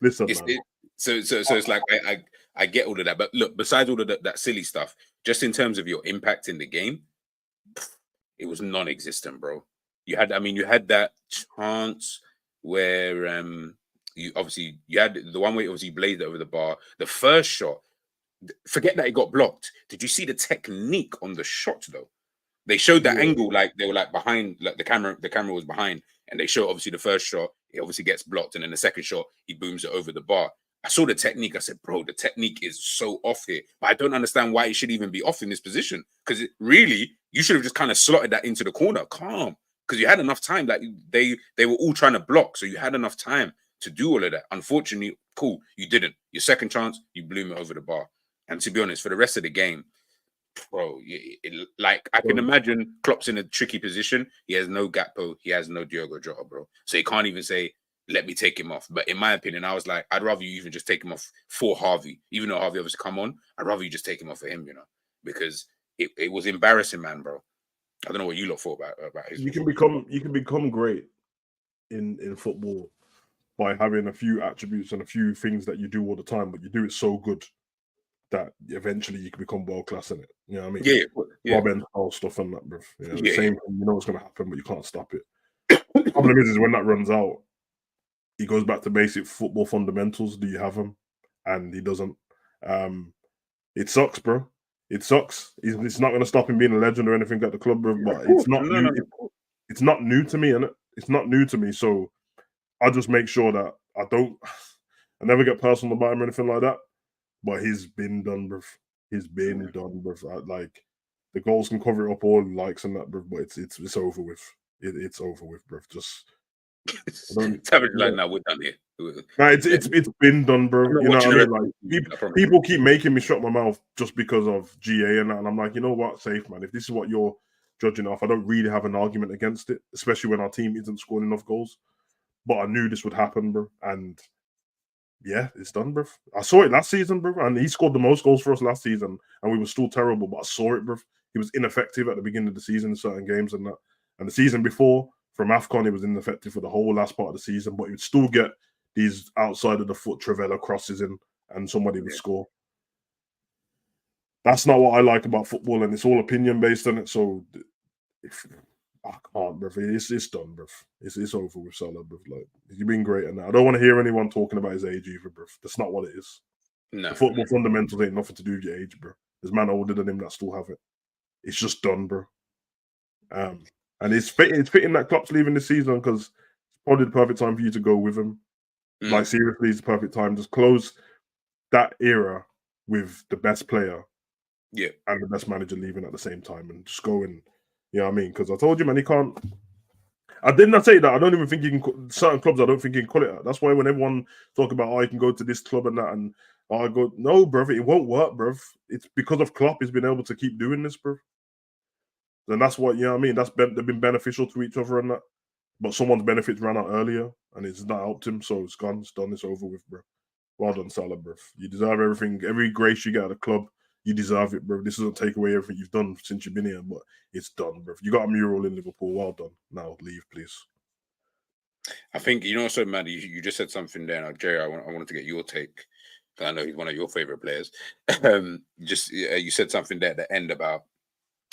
Listen, man. So it's like I get all of that, but look, besides all of that silly stuff, just in terms of your impact in the game, it was non-existent, bro. You had that chance where you had the one where obviously blazed over the bar. The first shot, forget that it got blocked. Did you see the technique on the shot though? They showed that angle, like they were like behind, like the camera was behind, and they show obviously the first shot, it obviously gets blocked, and then the second shot, he booms it over the bar. I saw the technique. I said, bro, the technique is so off here. But I don't understand why it should even be off in this position. Because really, you should have just kind of slotted that into the corner. Calm. Because you had enough time. Like they were all trying to block. So you had enough time to do all of that. Unfortunately, cool, you didn't. Your second chance, you blew it over the bar. And to be honest, for the rest of the game, bro, like I can imagine Klopp's in a tricky position. He has no Gakpo. He has no Diogo Jota, bro. So he can't even say, let me take him off. But in my opinion, I was like, I'd rather you even just take him off for Harvey. Even though Harvey obviously come on, I'd rather you just take him off for him, you know, because it was embarrassing, man, bro. I don't know what you lot thought about his. You can become great in football by having a few attributes and a few things that you do all the time, but you do it so good that eventually you can become world class in it. You know what I mean? Yeah. Rob and stuff and that, bro. You know, the same thing, you know what's gonna happen, but you can't stop it. The problem is when that runs out, he goes back to basic football fundamentals. Do you have him? And he doesn't. It sucks, bro. It sucks. It's not going to stop him being a legend or anything at the club, bro. But it's not new. It's not new to me, and it's not new to me. So I just make sure that I never get personal about him or anything like that. But he's been done, bro. He's been done, bro. Like the goals can cover it up all likes and that, bro. But it's over with. It's over with, bro. Just. Like now we're done here. Nah, it's been done, bro. You know what I mean? Like people keep making me shut my mouth just because of GA and that, and I'm like, you know what, safe man. If this is what you're judging off, I don't really have an argument against it, especially when our team isn't scoring enough goals. But I knew this would happen, bro, and yeah, it's done, bro. I saw it last season, bro, and he scored the most goals for us last season, and we were still terrible. But I saw it, bro. He was ineffective at the beginning of the season in certain games and that, and the season before. From AFCON, he was ineffective for the whole last part of the season, but he would still get these outside of the foot Trivela crosses in and somebody would score. That's not what I like about football, and it's all opinion based on it. So I can't, bro. It's done, bro. It's over with Salah, bro. Like, you've been great at that. I don't want to hear anyone talking about his age either, bro. That's not what it is. No. The football fundamentals ain't nothing to do with your age, bro. There's man older than him that still have it. It's just done, bro. And it's fitting that Klopp's leaving this season because it's probably the perfect time for you to go with him. Like, seriously, it's the perfect time. Just close that era with the best player and the best manager leaving at the same time and just go and, you know what I mean? Because I told you, man, he can't. I did not say that. I don't even think you can. Certain clubs, I don't think you can call it that. That's why when everyone talk about, oh, you can go to this club and that, and I go, no, bruv, it won't work, bruv. It's because of Klopp he's been able to keep doing this, bruv. And that's what, you know what I mean? They've been beneficial to each other and that. But someone's benefits ran out earlier and it's not helped him. So it's gone, it's done, it's over with, bro. Well done, Salah, bro. You deserve everything. Every grace you get at the club, you deserve it, bro. This doesn't take away everything you've done since you've been here, but it's done, bro. You got a mural in Liverpool. Well done. Now leave, please. I think, you know, so Maddie, you just said something there. Now, Jerry, I wanted to get your take. I know he's one of your favorite players. You said something there at the end about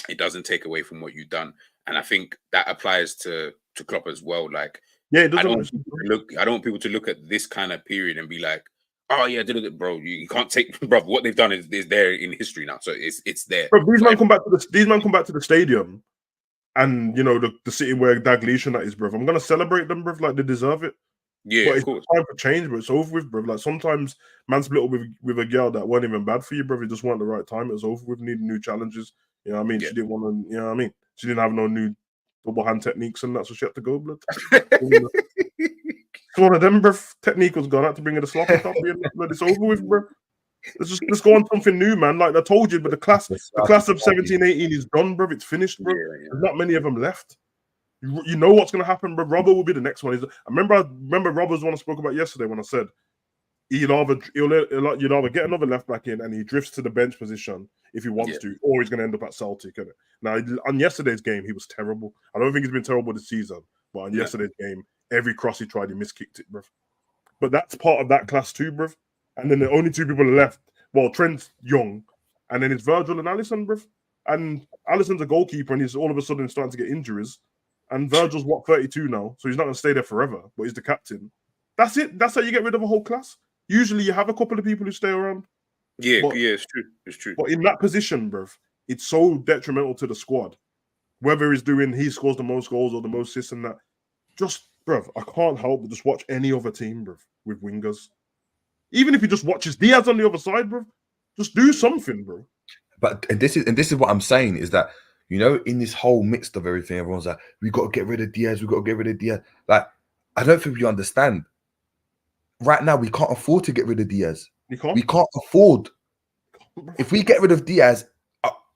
it doesn't take away from what you've done. And I think that applies to to Klopp as well. Like, Yeah, it I don't doesn't want people to look at this kind of period and be like, oh yeah, bro, you can't take, bro. What they've done is there in history now, so it's there. Bro, these men come back to the stadium, and you know the city where Dalglish and that is, bro. I'm gonna celebrate them, bro. Like they deserve it. Yeah, but of it's course. time for change, but it's over with, bro. Like sometimes man split up with a girl that weren't even bad for you, bro. It just weren't the right time. It was over with. Needing new challenges. You know what I mean? Yeah. She didn't want to. You know what I mean? She didn't have no new double hand techniques, and that's so she had to go, blood. It's one of them, bro. Technique was gone. I had to bring her the sloppy top. It's over with, bro. Let's go on something new, man. Like I told you, but the class of 17, 18 is done, bro. It's finished, bro. Yeah. There's not many of them left. You know what's going to happen, bro. Robert will be the next one. I remember Robert's one I spoke about yesterday when I said you'd either get another left back in and he drifts to the bench position if he wants to, or he's going to end up at Celtic. Innit? Now, on yesterday's game, he was terrible. I don't think he's been terrible this season, but on yesterday's game, every cross he tried, he miskicked it, bro. But that's part of that class too, bro. And then the only two people left, well, Trent's young, and then it's Virgil and Alisson, bro. And Alisson's a goalkeeper, and he's all of a sudden starting to get injuries. And Virgil's 32 now, so he's not going to stay there forever, but he's the captain. That's it. That's how you get rid of a whole class. Usually you have a couple of people who stay around. Yeah, it's true. It's true. But in that position, bruv, it's so detrimental to the squad. Whether he scores the most goals or the most assists and that. Just, bruv, I can't help but just watch any other team, bruv, with wingers. Even if he just watches Diaz on the other side, bruv, just do something, bro. But this is what I'm saying is that, you know, in this whole midst of everything, everyone's like, we got to get rid of Diaz. We got to get rid of Diaz. Like, I don't think you understand. Right now, we can't afford to get rid of Diaz. We can't afford. If we get rid of Diaz,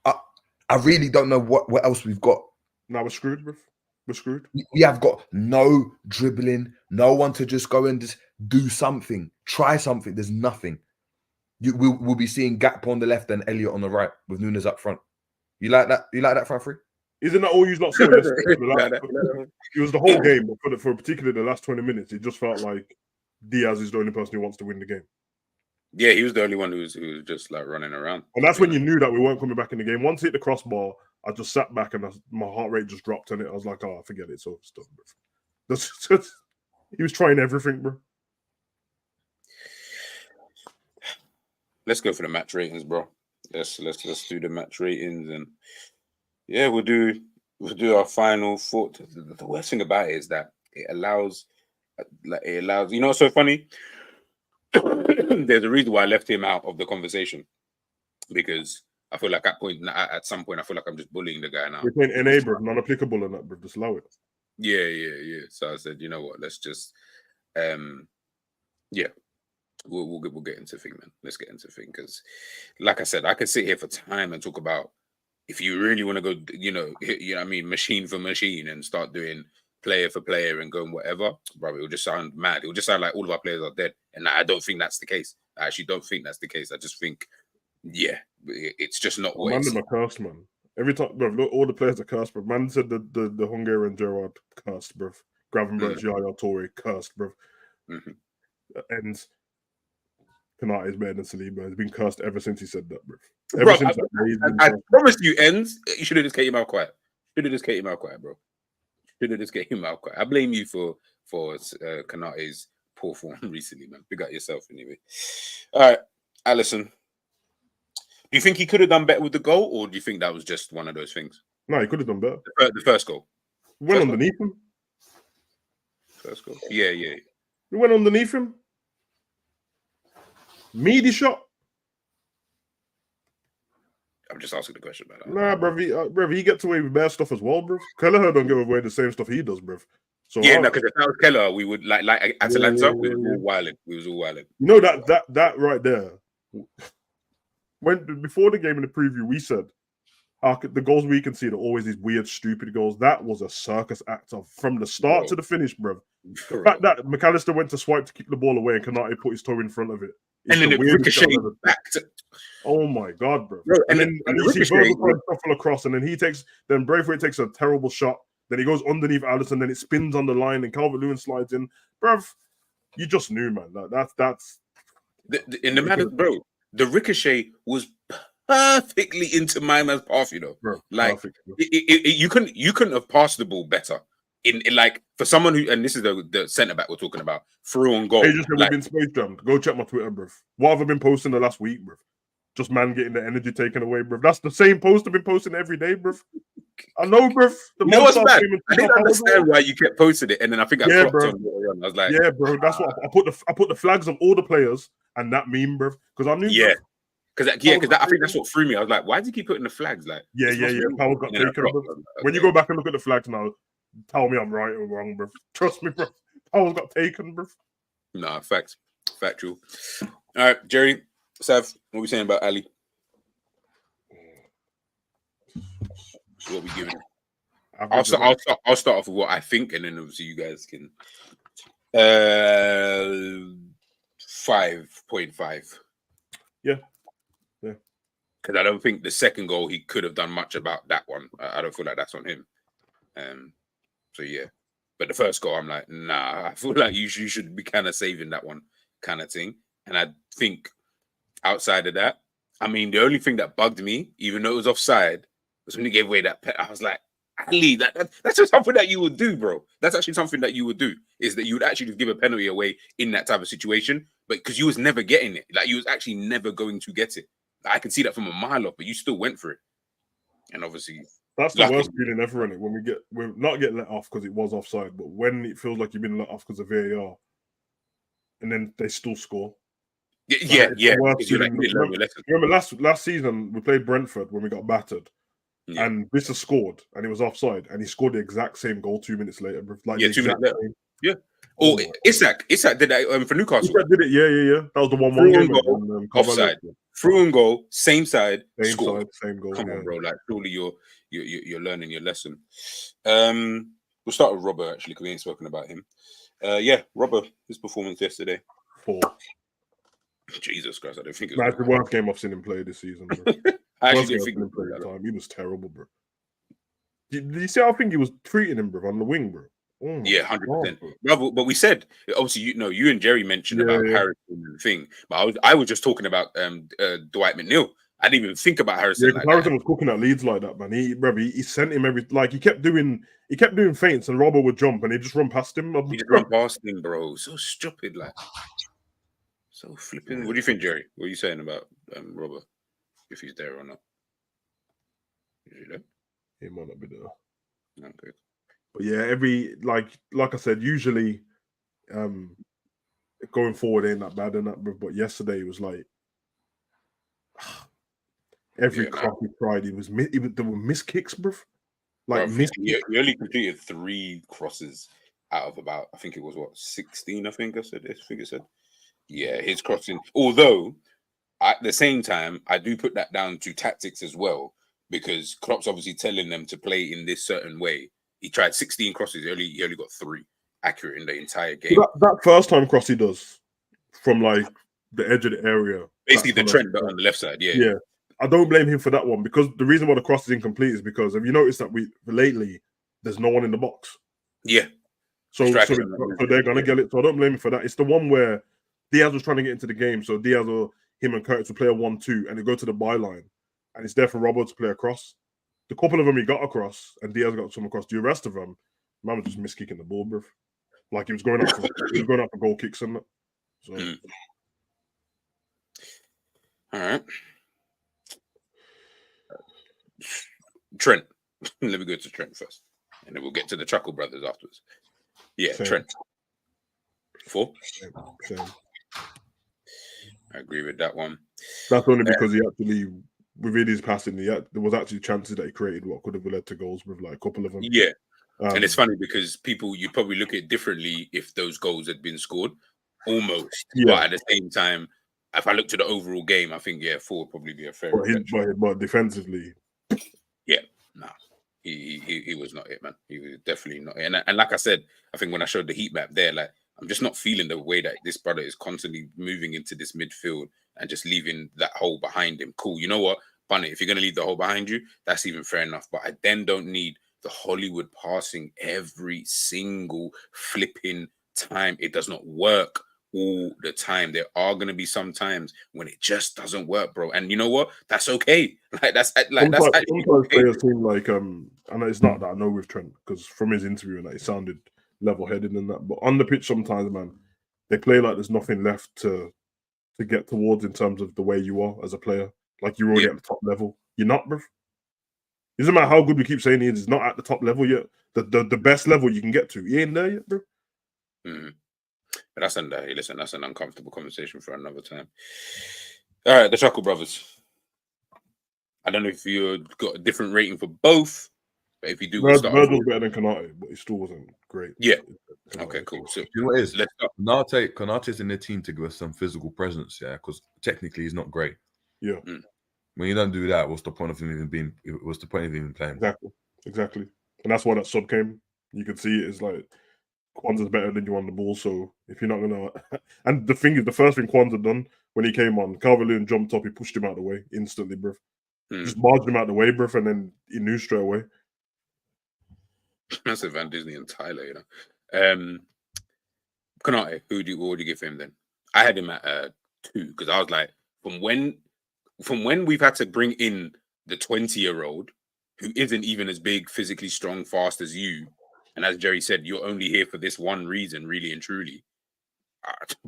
I really don't know what else we've got. Now we're screwed, bro. We're screwed. We have got no dribbling, no one to just go and just do something, try something. There's nothing. We'll be seeing Gakpo on the left and Elliott on the right with Nunez up front. You like that? You like that front three? Isn't that all you lot saw yesterday? It was the whole game, but for particularly the last 20 minutes, it just felt like Diaz is the only person who wants to win the game. Yeah, he was the only one who was just like running around. And that's when you knew that we weren't coming back in the game. Once he hit the crossbar, I just sat back and my heart rate just dropped on it. I was like, oh, forget it. It's all stuff. He was trying everything, bro. Let's go for the match ratings, bro. Let's do the match ratings, and yeah, we'll do our final thought. The worst thing about it is that it allows, you know what's so funny? There's a reason why I left him out of the conversation, because I feel like at some point I feel like I'm just bullying the guy now. We're playing NA, bro, non-applicable and that, bro. Just allow it. Yeah. So I said, you know what? Let's just We'll get into thing, man. Let's get into thing, because, like I said, I could sit here for time and talk about if you really want to go, you know what I mean, machine for machine and start doing player for player and going whatever, bro. It will just sound mad. It will just sound like all of our players are dead, and I don't think that's the case. I actually don't think that's the case. I just think, yeah, it's just not what. Man, are cursed, man. Every time, bro, look, all the players are cursed, bro. Man said the Hungarian Gerard cursed, bro. Gravenberch, Yaya Toure cursed, bro. And Kanate is better than Saliba. He's been cursed ever since he said that, bro. Ever since that day, I promise you, ends. You should have just kept him out quiet. Should have just kept him out quiet, bro. Should have just kept him out quiet. I blame you for Kanate's poor form recently, man. Big up yourself, anyway. All right, Alisson. Do you think he could have done better with the goal, or do you think that was just one of those things? No, he could have done better. The first goal. Went underneath him. First goal. Yeah. He went underneath him. Meaty shot. I'm just asking the question about that. Nah, bro, he gets away with bad stuff as well, bro. Kelleher don't give away the same stuff he does, bro. So yeah, no, because if that was Kelleher, we would like Atalanta. We was all wilding. We was all wilding. You know that right there. Before the game in the preview, we said the goals we can see are always these weird, stupid goals. That was a circus act from the start to the finish, bro. The fact that McAllister went to swipe to kick the ball away and Kanate put his toe in front of it. And then it ricocheted back to... Oh my god, bro. And then you see Virgil shuffle across, and then Braithwaite takes a terrible shot. Then he goes underneath Alisson, then it spins on the line, and Calvert-Lewin slides in. Bro, you just knew, man. That's in the matter, bro. The ricochet was perfectly into my man's path, you know. Bro, like perfect, bro. You couldn't have passed the ball better. in like for someone who, and this is the centre back we're talking about, through on goal. They just said like, we've been space jammed. Go check my Twitter, bruv. What have I been posting the last week, bruv? Just man getting the energy taken away, bruv. That's the same post I've been posting every day, bruv. I know, bruv. You know what's bad? I didn't understand why you kept posting it, and then I think I clocked on later on. I was like, yeah, bro. That's what I put the flags of all the players and that meme, bruv. Because I knew, yeah. Because I think that's what threw me. I was like, why did you keep putting the flags? Like, yeah. Power got taken. When you go back and look at the flags now, tell me I'm right or wrong, bro. Trust me, bro. Power got taken, bro. Nah, factual. All right, Jerry, Sav, what are we saying about Ali? What are we giving him? I'll start off with what I think, and then obviously you guys can. 5.5. Yeah. Because I don't think the second goal he could have done much about that one. I don't feel like that's on him. So yeah, but the first goal, I'm like, nah. I feel like you should be kind of saving that one, kind of thing. And I think outside of that, I mean, the only thing that bugged me, even though it was offside, was when he gave away that pet. I was like, Ali, that's just something that you would do, bro. That's actually something that you would do. Is that you would actually just give a penalty away in that type of situation, but because you was never getting it, like you was actually never going to get it. I can see that from a mile off, but you still went for it. And obviously, that's the worst feeling ever, isn't it? When we're not get let off because it was offside, but when it feels like you've been let off because of VAR, and then they still score. Yeah. Remember last season we played Brentford when we got battered, and Bissell scored, and it was offside, and he scored the exact same goal 2 minutes later. Like 2 minutes later. Yeah. Oh, Isak did that for Newcastle. Isak did it. Yeah. That was the 1-1 game. Goal, offside. Through and goal, same side, same goal. Come on, bro. Like, surely you're learning your lesson. We'll start with Robert, actually, because we ain't spoken about him. Robert, his performance yesterday. 4. Jesus Christ, I don't think it was. That's the worst game I've seen him play this season, bro. I actually didn't think play that time. He was terrible, bro. Did you see how I think he was treating him, bro, on the wing, bro? Oh 100%. Brother, but we said, obviously, you and Jerry mentioned about Harrison and the thing, but I was just talking about Dwight McNeil. I didn't even think about Harrison. Yeah, Harrison was cooking at Leeds like that, man. He sent him he kept doing feints, and Robert would jump, and he just run past him. He just run past him, bro. So stupid, like so flipping. What do you think, Jerry? What are you saying about Robert? If he's there or not? Is he there? He might not be there. Okay. But yeah, like I said, usually going forward ain't that bad in that, but yesterday it was like every cross he tried, there were missed kicks, bro. Like he only completed 3 crosses out of about, I think it was 16. I think it said. Yeah, his crossing. Although at the same time, I do put that down to tactics as well, because Klopp's obviously telling them to play in this certain way. He tried 16 crosses. He only got 3 accurate in the entire game. That first time cross he does from like the edge of the area, basically the trend on the left side. Yeah. I don't blame him for that one, because the reason why the cross is incomplete is because have you noticed that lately there's no one in the box? Yeah. So they're gonna get it. So I don't blame him for that. It's the one where Diaz was trying to get into the game, so Diaz or him and Curtis will play a 1-2, and they go to the byline, and it's there for Robert to play across. The couple of them he got across, and Diaz got some across. The rest of them, man was just miskicking the ball, bro. Like he was going out for goal kicks and that. So. All right. Trent. Let me go to Trent first, and then we'll get to the Chuckle Brothers afterwards. Yeah, same. Trent. 4. Same. I agree with that one. That's only because he actually, within his passing, there was actually chances that he created what could have led to goals with like a couple of them. Yeah. And it's funny because you probably look at it differently if those goals had been scored, almost. Yeah. But at the same time, if I look to the overall game, I think 4 would probably be a fair. But defensively, he was not it, man. He was definitely not it. And like I said, I think when I showed the heat map there, like I'm just not feeling the way that this brother is constantly moving into this midfield and just leaving that hole behind him. Cool, you know what, Bunny? If you're gonna leave the hole behind you, that's even fair enough. But I then don't need the Hollywood passing every single flipping time. It does not work all the time. There are going to be some times when it just doesn't work, bro. And you know what? That's okay. That's actually sometimes okay. players seem like and it's not that I know with Trent, because from his interview and that, he sounded level-headed and that. But on the pitch, sometimes, man, they play like there's nothing left to get towards in terms of the way you are as a player. Like you're already at the top level. You're not, bro. It doesn't matter how good we keep saying he is. He's not at the top level yet. The best level you can get to. He ain't there yet, bro. Mm. But that's an uncomfortable conversation for another time. All right, the Chuckle Brothers. I don't know if you've got a different rating for both, but if you do, we'll start. Virgil's better than Konate, but he still wasn't great. Yeah. Okay, cool. So you know what it is? Konate's in the team to give us some physical presence, yeah, because technically he's not great. Yeah. When you don't do that, what's the point of him even being? What's the point of even playing? Exactly. And that's why that sub came. You could see it is like Kwanzaa's better than you on the ball. So if you're not gonna, and the thing is, the first thing Kwanzaa done when he came on, Calvert-Lewin jumped up, he pushed him out of the way instantly, bruv. Just barged him out of the way, bruv, and then he knew straight away. That's a Van Disney and Tyler, you know. Konate, what would you give him then? I had him at 2 because I was like, from when we've had to bring in the 20-year-old who isn't even as big, physically strong, fast as you, and as Jerry said, you're only here for this one reason, really and truly.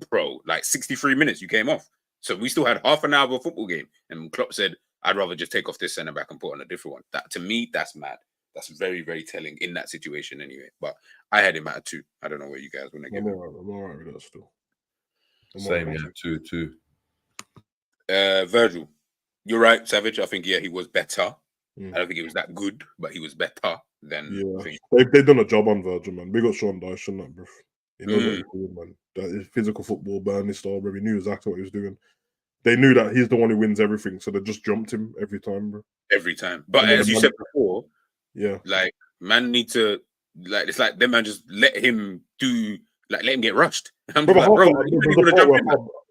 Bro, like 63 minutes, you came off. So we still had half an hour of a football game. And Klopp said, I'd rather just take off this centre back and put on a different one. That, to me, that's mad. That's very, very telling in that situation anyway. But I had him at 2. I don't know what you guys want to give him. I'm all right with that still. Same, yeah, 2. Virgil, you're right, Savage. I think, he was better. I don't think he was that good, but he was better than... Yeah, they've done a job on Virgil, man. We got Sean Dyche and that, bro. He knows what he's doing, man. That is physical football, Burnley style, bro. He knew exactly what he was doing. They knew that he's the one who wins everything, so they just jumped him every time, bro. Every time. But as you said before, yeah, like, man need to... Like, it's like them man just let him get rushed. I'm bro, like, bro,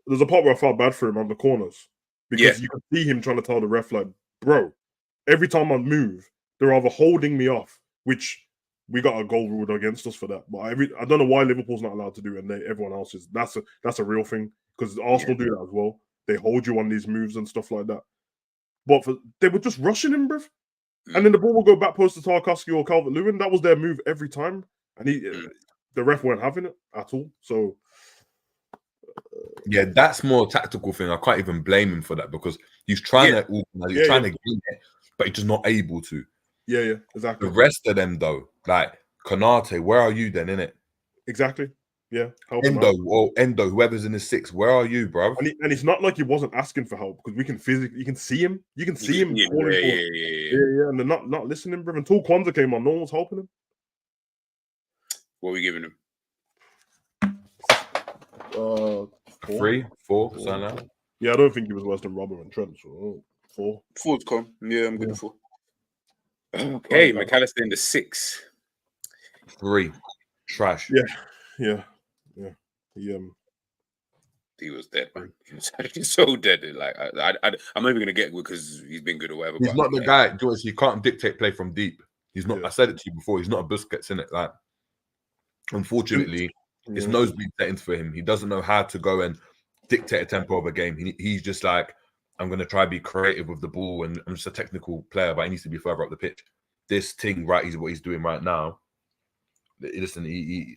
there's a part where I felt bad for him on the corners. Because you could see him trying to tell the ref, like, bro, every time I move, they're either holding me off, which we got a goal ruled against us for that. But I don't know why Liverpool's not allowed to do it and everyone else is. That's a real thing, because Arsenal do that as well. They hold you on these moves and stuff like that. But they were just rushing him, bruv. And then the ball will go back post to Tarkowski or Calvert-Lewin. That was their move every time. And the ref weren't having it at all. So... yeah, that's more a tactical thing. I can't even blame him for that, because he's trying to organize, he's trying to gain it, but he's just not able to. Yeah, exactly. The rest of them, though, like Konate, where are you then, innit? Exactly. Yeah. Endo, whoever's in the 6, where are you, bro? And it's not like he wasn't asking for help, because you can see him. You can see him calling for. Yeah. And they're not listening, bro. Until Kwanzaa came on, no one was helping him. What are we giving him? 3, 4, something like that. Yeah, I don't think he was worse than Robert and Trent. So 4. 4's calm. Yeah, I'm good at 4. Okay, McAllister in the 6. 3. Trash. Yeah. He was dead, man. He was actually so dead. Like I'm not even gonna get because he's been good or whatever. He's not the guy, Joyce. You can't dictate play from deep. He's not. I said it to you before. He's not a Busquets, in it. Like, unfortunately, it's nosebleed settings for him. He doesn't know how to go and dictate a tempo of a game. He's just like, I'm going to try to be creative with the ball, and I'm just a technical player, but he needs to be further up the pitch. This thing, right, is what he's doing right now. Listen, he's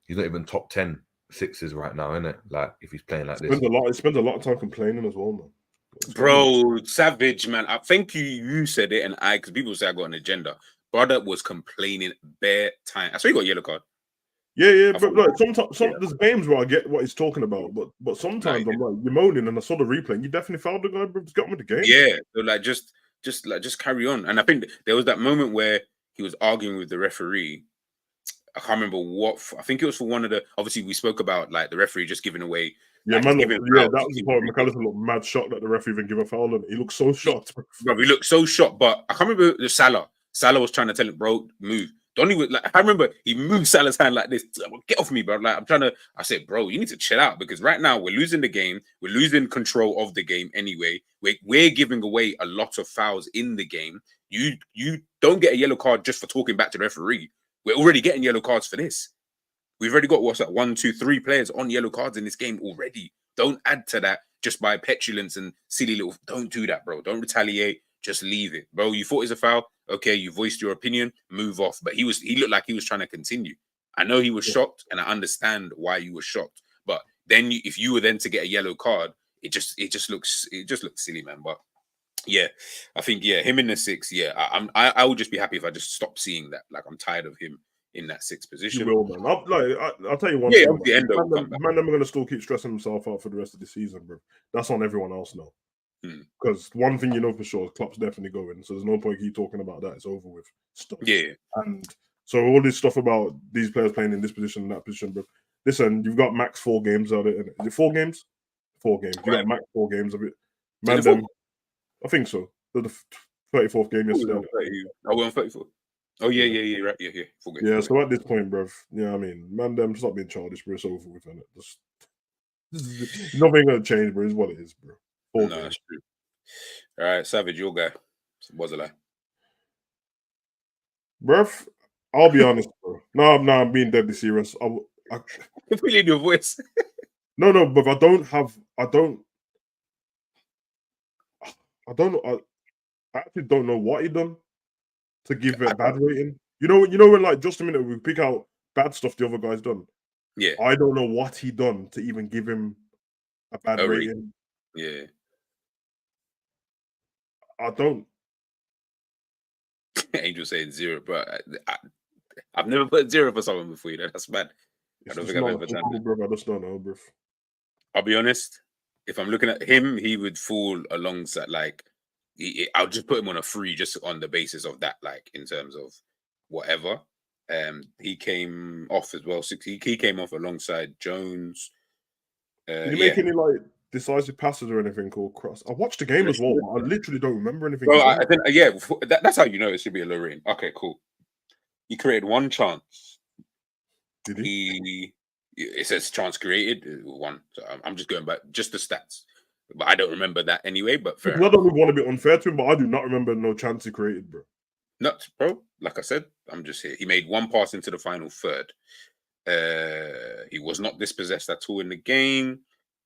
not even top 10 6s right now, isn't it? Like, if he's playing like this. He spends a lot of time complaining as well, man. Bro, savage, man. I think you said it, and because people say I got an agenda. Brother was complaining bare time. I saw he got a yellow card. Yeah, but like sometimes there's games where I get what he's talking about, but sometimes I'm like, you're moaning, and I saw the replay, and you definitely fouled the guy, bro. Just got him with the game. Yeah, so like just carry on. And I think there was that moment where he was arguing with the referee. I can't remember what. I think it was for one of the. Obviously, we spoke about like the referee just giving away. Yeah, man. That was the part. McAllister looked mad shocked that the referee even give a foul, and he looked so shocked. Bro, he looked so shocked. But I can't remember the Salah. Salah was trying to tell him, bro, move. Donny was like, I remember he moved Salah's hand like this. Get off me, bro. Like, I said, bro, you need to chill out, because right now we're losing the game. We're losing control of the game anyway. We're giving away a lot of fouls in the game. You don't get a yellow card just for talking back to the referee. We're already getting yellow cards for this. We've already got what's that 1, 2, 3 players on yellow cards in this game already. Don't add to that just by petulance and silly little. Don't do that, bro. Don't retaliate. Just leave it, bro. You thought it was a foul. Okay, you voiced your opinion. Move off. But he looked like he was trying to continue. I know he was shocked, and I understand why you were shocked. But then, if you were then to get a yellow card, it just looks silly, man. But yeah, I think him in the 6. Yeah, I would just be happy if I just stopped seeing that. Like, I'm tired of him in that 6th position. You will, man. I'll tell you one thing. The Endo will come back. Man, I'm going to still keep stressing himself out for the rest of the season, bro. That's on everyone else now. Because one thing you know for sure, Klopp's definitely going. So there's no point keep talking about that. It's over with. Stuff. Yeah. And so all this stuff about these players playing in this position and that position, bro. Listen, you've got max 4 games out of it. Is it 4 games? 4 games. You got max 4 games of it. Man, I think so. The 34th game yesterday. I went on 34. Oh yeah, right, yeah. Forget. Yeah, so at this point, bruv, I mean, man, them stop being childish, bro. It's over with, innit? Nothing gonna change, bro. It's what it is, bro. No, that's true. All right, Savage, your guy. Was a lie. Bruv, I'll be honest, bro. No, I'm being deadly serious. I feeling your voice. No, but I actually don't know what he done to give it a bad rating. You know when like just a minute we pick out bad stuff the other guy's done. Yeah. I don't know what he done to even give him a bad rating. Yeah. I don't. Angel saying 0, but I've never put 0 for someone before. That's bad. I don't think I've ever done that. Bro, I just don't know, bro. I'll be honest. If I'm looking at him, he would fall alongside like. I'll just put him on a 3 just on the basis of that, like in terms of whatever. He came off as well. He came off alongside Jones. Did you make any like decisive passes or anything called cross? I watched the game as well. But I literally don't remember anything. Well, that's how you know it should be a low rating. Okay, cool. He created 1 chance. Did he? It says chance created 1. So I'm just going back just the stats. But I don't remember that anyway. But fair. I don't want to be unfair to him, but I do not remember no chance he created, bro. Nuts, bro. Like I said, I'm just here. He made 1 pass into the final third. He was not dispossessed at all in the game.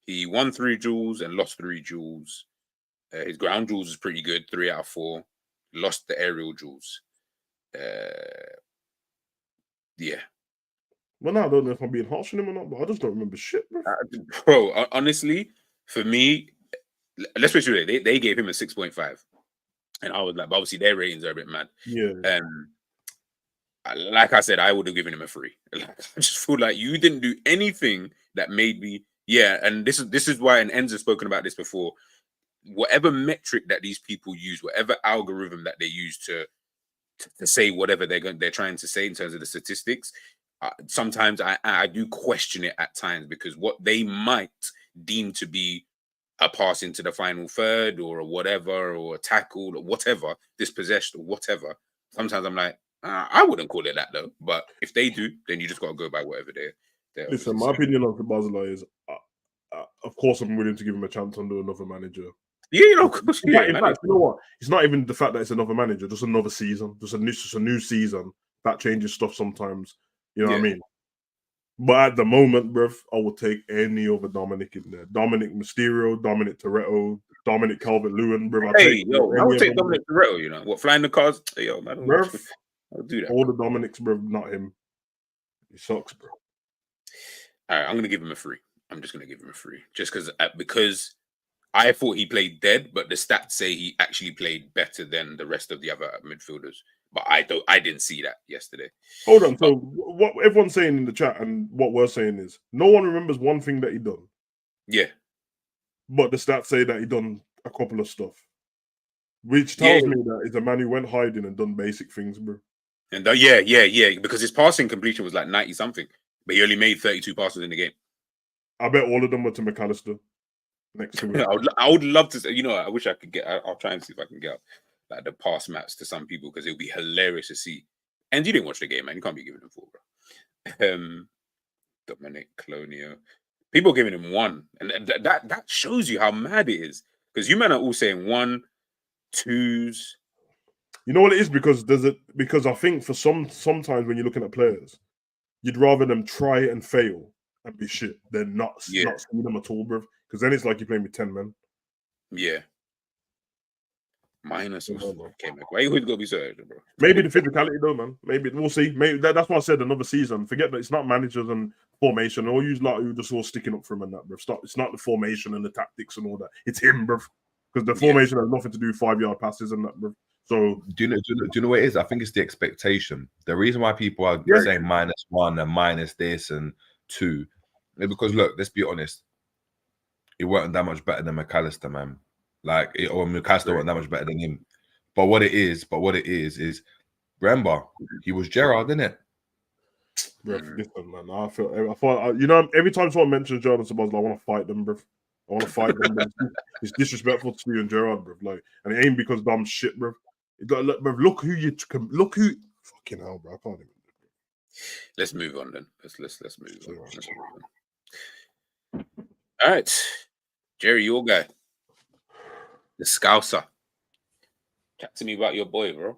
He won 3 duels and lost 3 duels. His ground duels is pretty good, 3 out of 4. Lost the aerial duels. Yeah. Well, now I don't know if I'm being harsh on him or not, but I just don't remember shit, bro. Bro, honestly, for me, let's be sure they gave him a 6.5, and I was like, but obviously their ratings are a bit mad. Yeah. Like I said, I would have given him a 3. Like, I just feel like you didn't do anything that made me. Yeah, and this is why, and Enzo has spoken about this before. Whatever metric that these people use, whatever algorithm that they use to say whatever they're trying to say in terms of the statistics, sometimes I do question it at times, because what they might deem to be a pass into the final third or a whatever, or a tackle or whatever, dispossessed or whatever, sometimes I'm like, I wouldn't call it that though. But if they do, then you just got to go by whatever they're Listen, my opinion on Kabazala is, of course, I'm willing to give him a chance under another manager. Yeah, of course. In fact, you know what? It's not even the fact that it's another manager, just another season, just a new season. That changes stuff sometimes. You know what I mean? But at the moment, bruv, I will take any other Dominic in there. Dominic Mysterio, Dominic Toretto, Dominic Calvert-Lewin, bruv. I would take Dominic Toretto, you know. What, flying the cars? Hey, yo, man. Bruv, I'll do that. All the Dominics, bruv, not him. He sucks, bro. All right, I'm going to give him a 3. I'm just going to give him a 3. Just because I thought he played dead, but the stats say he actually played better than the rest of the other midfielders. But I didn't see that yesterday. Hold on. So what everyone's saying in the chat and what we're saying is no one remembers one thing that he done. Yeah. But the stats say that he done a couple of stuff. Which tells me that he's a man who went hiding and done basic things, bro. And yeah. Because his passing completion was like 90-something. But he only made 32 passes in the game. I bet all of them were to McAllister. Next to him. I would love to say, I wish I could I'll try and see if I can get like the pass maps to some people, because it would be hilarious to see. And you didn't watch the game, man. You can't be giving him 4, bro. Dominic Clonio. People giving him 1. And that shows you how mad it is. Because you men are all saying 1, 2s. You know what it is? Because I think for sometimes when you're looking at players, you'd rather them try and fail and be shit than not see them at all, bro. Because then it's like you're playing with 10 men. Yeah. Minus why you always gotta be so extra, bro? Maybe the physicality though, man. Maybe we'll see. Maybe that's why I said another season. Forget that it's not managers and formation. All you like who just all sticking up for him and that, bro. It's not the formation and the tactics and all that. It's him, bro. Because the formation has nothing to do with 5-yard passes and that, bro. So do you know what it is? I think it's the expectation. The reason why people are saying -1 and minus this and 2, because look, let's be honest, it weren't that much better than McAllister, man. Or McAllister weren't that much better than him. But what it is, remember, he was Gerrard, didn't it? Bro, listen, man. I thought, you know, every time someone mentions Gerrard, I want to fight them, bro. I want to fight them. It's disrespectful to Steven Gerrard, bro. Like, and it ain't because dumb shit, bro. Look who fucking hell, bro. I can't even. Let's move on then. Let's move on. Let's move on. All right, Jerry, your guy, the Scouser. Chat to me about your boy, bro.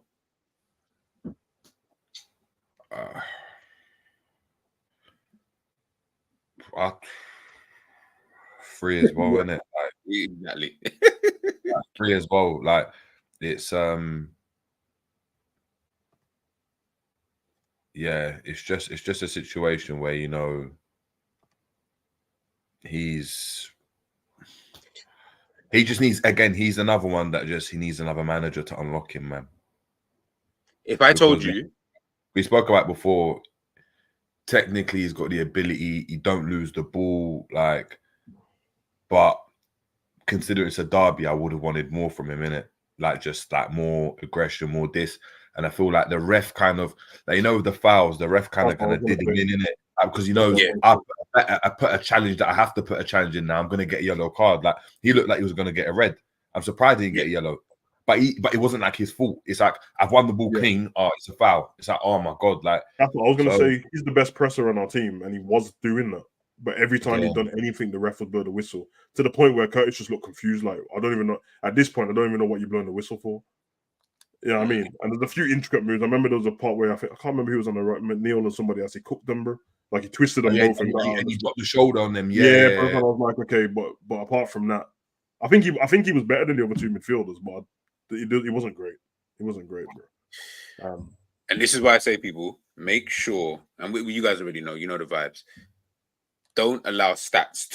3 as well, isn't it? Exactly. 3 as well. Like, it's yeah, it's just a situation where, you know, he just needs, again, he's another one that he needs another manager to unlock him, man. If I told you, we spoke about before, technically he's got the ability, he don't lose the ball, like, but considering it's a derby, I would have wanted more from him, innit? Like, just like more aggression, more this. And I feel like the ref kind of, like, you know, with the fouls, the ref kind of did him in it. Because, you know, I put a challenge that I have to put a challenge in now. I'm going to get a yellow card. Like, he looked like he was going to get a red. I'm surprised he didn't get a yellow. But it wasn't like his fault. It's like, I've won the ball clean. Oh, it's a foul. It's like, oh my God. Like, that's what I was going to say. He's the best presser on our team, and he was doing that. But every time he'd done anything, the ref would blow the whistle. To the point where Curtis just looked confused. Like, I don't even know. At this point, I don't even know what you're blowing the whistle for. You know what I mean? And there's a few intricate moves. I remember there was a part where I can't remember who was on the right, McNeil or somebody else. He cooked them, bro. Like, he twisted them both. And he got the shoulder on them. Yeah, I was like, okay, but apart from that, I think he was better than the other 2 midfielders, but he wasn't great. He wasn't great, bro. And this is why I say, people, make sure, and you guys already know, you know the vibes. Don't allow stats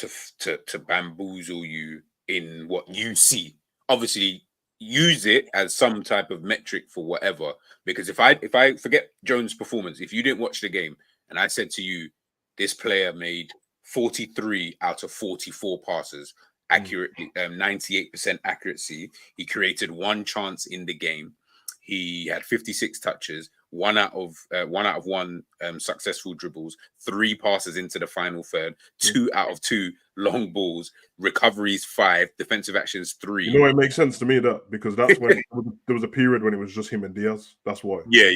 to bamboozle you in what you see. Obviously, use it as some type of metric for whatever. Because if I forget Jones' performance, if you didn't watch the game and I said to you, this player made 43 out of 44 passes accurately, 98% accuracy. He created 1 chance in the game. He had 56 touches, 1 out of 1 successful dribbles, 3 passes into the final third, 2 out of 2 long balls, recoveries 5, defensive actions 3. You know, it makes sense to me that because that's when there was a period when it was just him and Diaz. That's why. Yeah.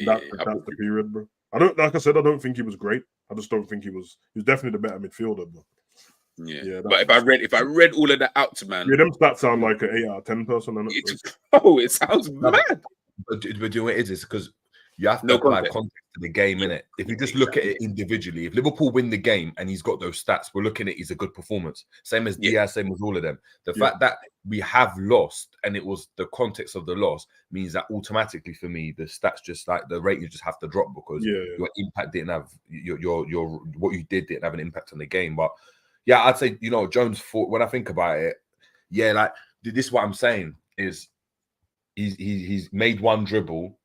That's the period, bro. I don't think he was great. I just don't think he was definitely the better midfielder, bro. Yeah, but if I read all of that out to man, them stats sound like an 8 out of 10 person. It sounds mad. But do you know what it is? Because you have to apply context to the game, innit? If you just look at it individually, if Liverpool win the game and he's got those stats, we're looking at it as a good performance. Same as Diaz, same as all of them. The fact that we have lost and it was the context of the loss means that automatically for me, the stats just like the ratings just have to drop because your impact didn't have your what you didn't have an impact on the game. But yeah, I'd say, you know, Jones fought, when I think about it, like this is what I'm saying is he's made 1 dribble,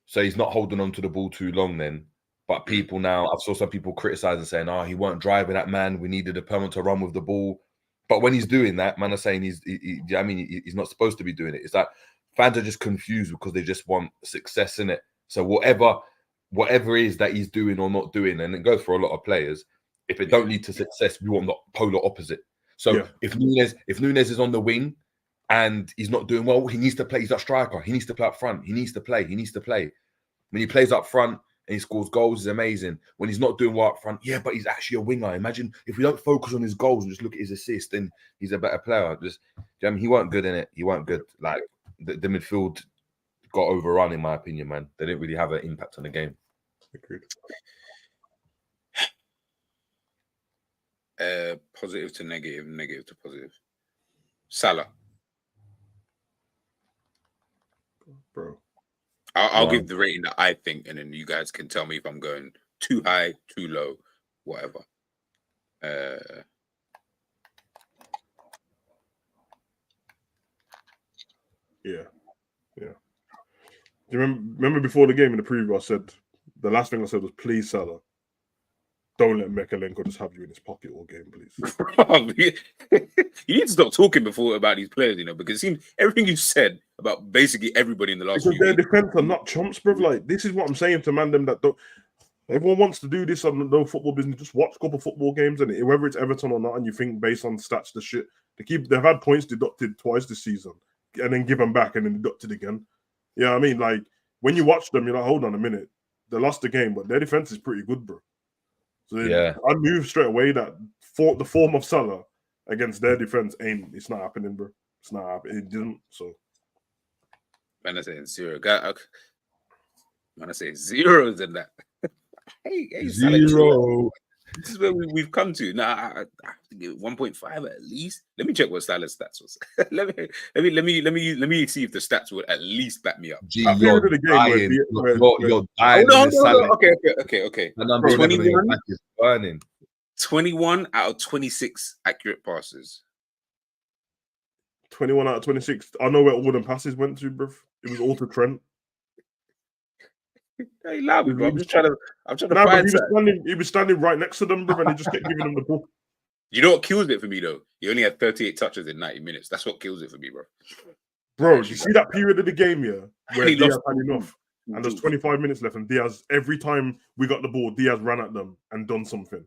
so he's not holding on to the ball too long then. But people now, I've saw some people criticizing saying, he weren't driving that man. We needed a permanent to run with the ball. But when he's doing that, man are saying he's not supposed to be doing it. It's like fans are just confused because they just want success in it. So whatever it is that he's doing or not doing, and it goes for a lot of players, if it don't lead to success, we want the polar opposite. So if Nunez is on the wing and he's not doing well, he needs to play. He's a striker. He needs to play up front. He needs to play. When he plays up front and he scores goals, is amazing. When he's not doing well up front, but he's actually a winger. Imagine if we don't focus on his goals and just look at his assists, then he's a better player. He weren't good in it. He weren't good. Like the midfield got overrun, in my opinion, man. They didn't really have an impact on the game. Agreed. Positive to negative, negative to positive. Salah. Bro. I'll Wow. give the rating that I think, and then you guys can tell me if I'm going too high, too low, whatever. Yeah. Do you remember before the game in the preview? I said the last thing I said was, please, Salah, don't let Mekalenko just have you in his pocket all game, please. You need to stop talking before about these players, because it seems everything you said about basically everybody in the last Because few their weeks. defense are not chumps, bro. Like, this is what I'm saying to man them that don't. Everyone wants to do this on no football business. Just watch a couple football games, and whether it's Everton or not, and you think based on stats, the shit they've had points deducted twice this season, and then give them back and then deducted again. Yeah, I mean, like when you watch them, you're like, hold on a minute, they lost the game, but their defense is pretty good, bro. So Yeah, I knew straight away that the form of Salah against their defense it's not happening, bro. It's not happening. It didn't. So, Man, I say zero. Man, I say zeros in that. hey, Salah, zero. this is where we've come to. Now, I have to give it 1.5 at least. Let me check what Salah's stats was. let me see if the stats would at least back me up. Gee, that you're period of the game dying. You're dying. Hold on. Okay. The number 21 back is burning. 21 out of 26 accurate passes. 21 out of 26. I know where all them passes went to, bro. It was all to Trent. Hey, loud me, bro. I'm trying to Nah, find he was standing right next to them, bro, and he just kept giving them the ball. You know what kills it for me, though? He only had 38 touches in 90 minutes. That's what kills it for me, bro. Bro, you see that period of the game, where he Diaz lost had enough, and there's 25 minutes left, and Diaz, every time we got the ball, Diaz ran at them and done something.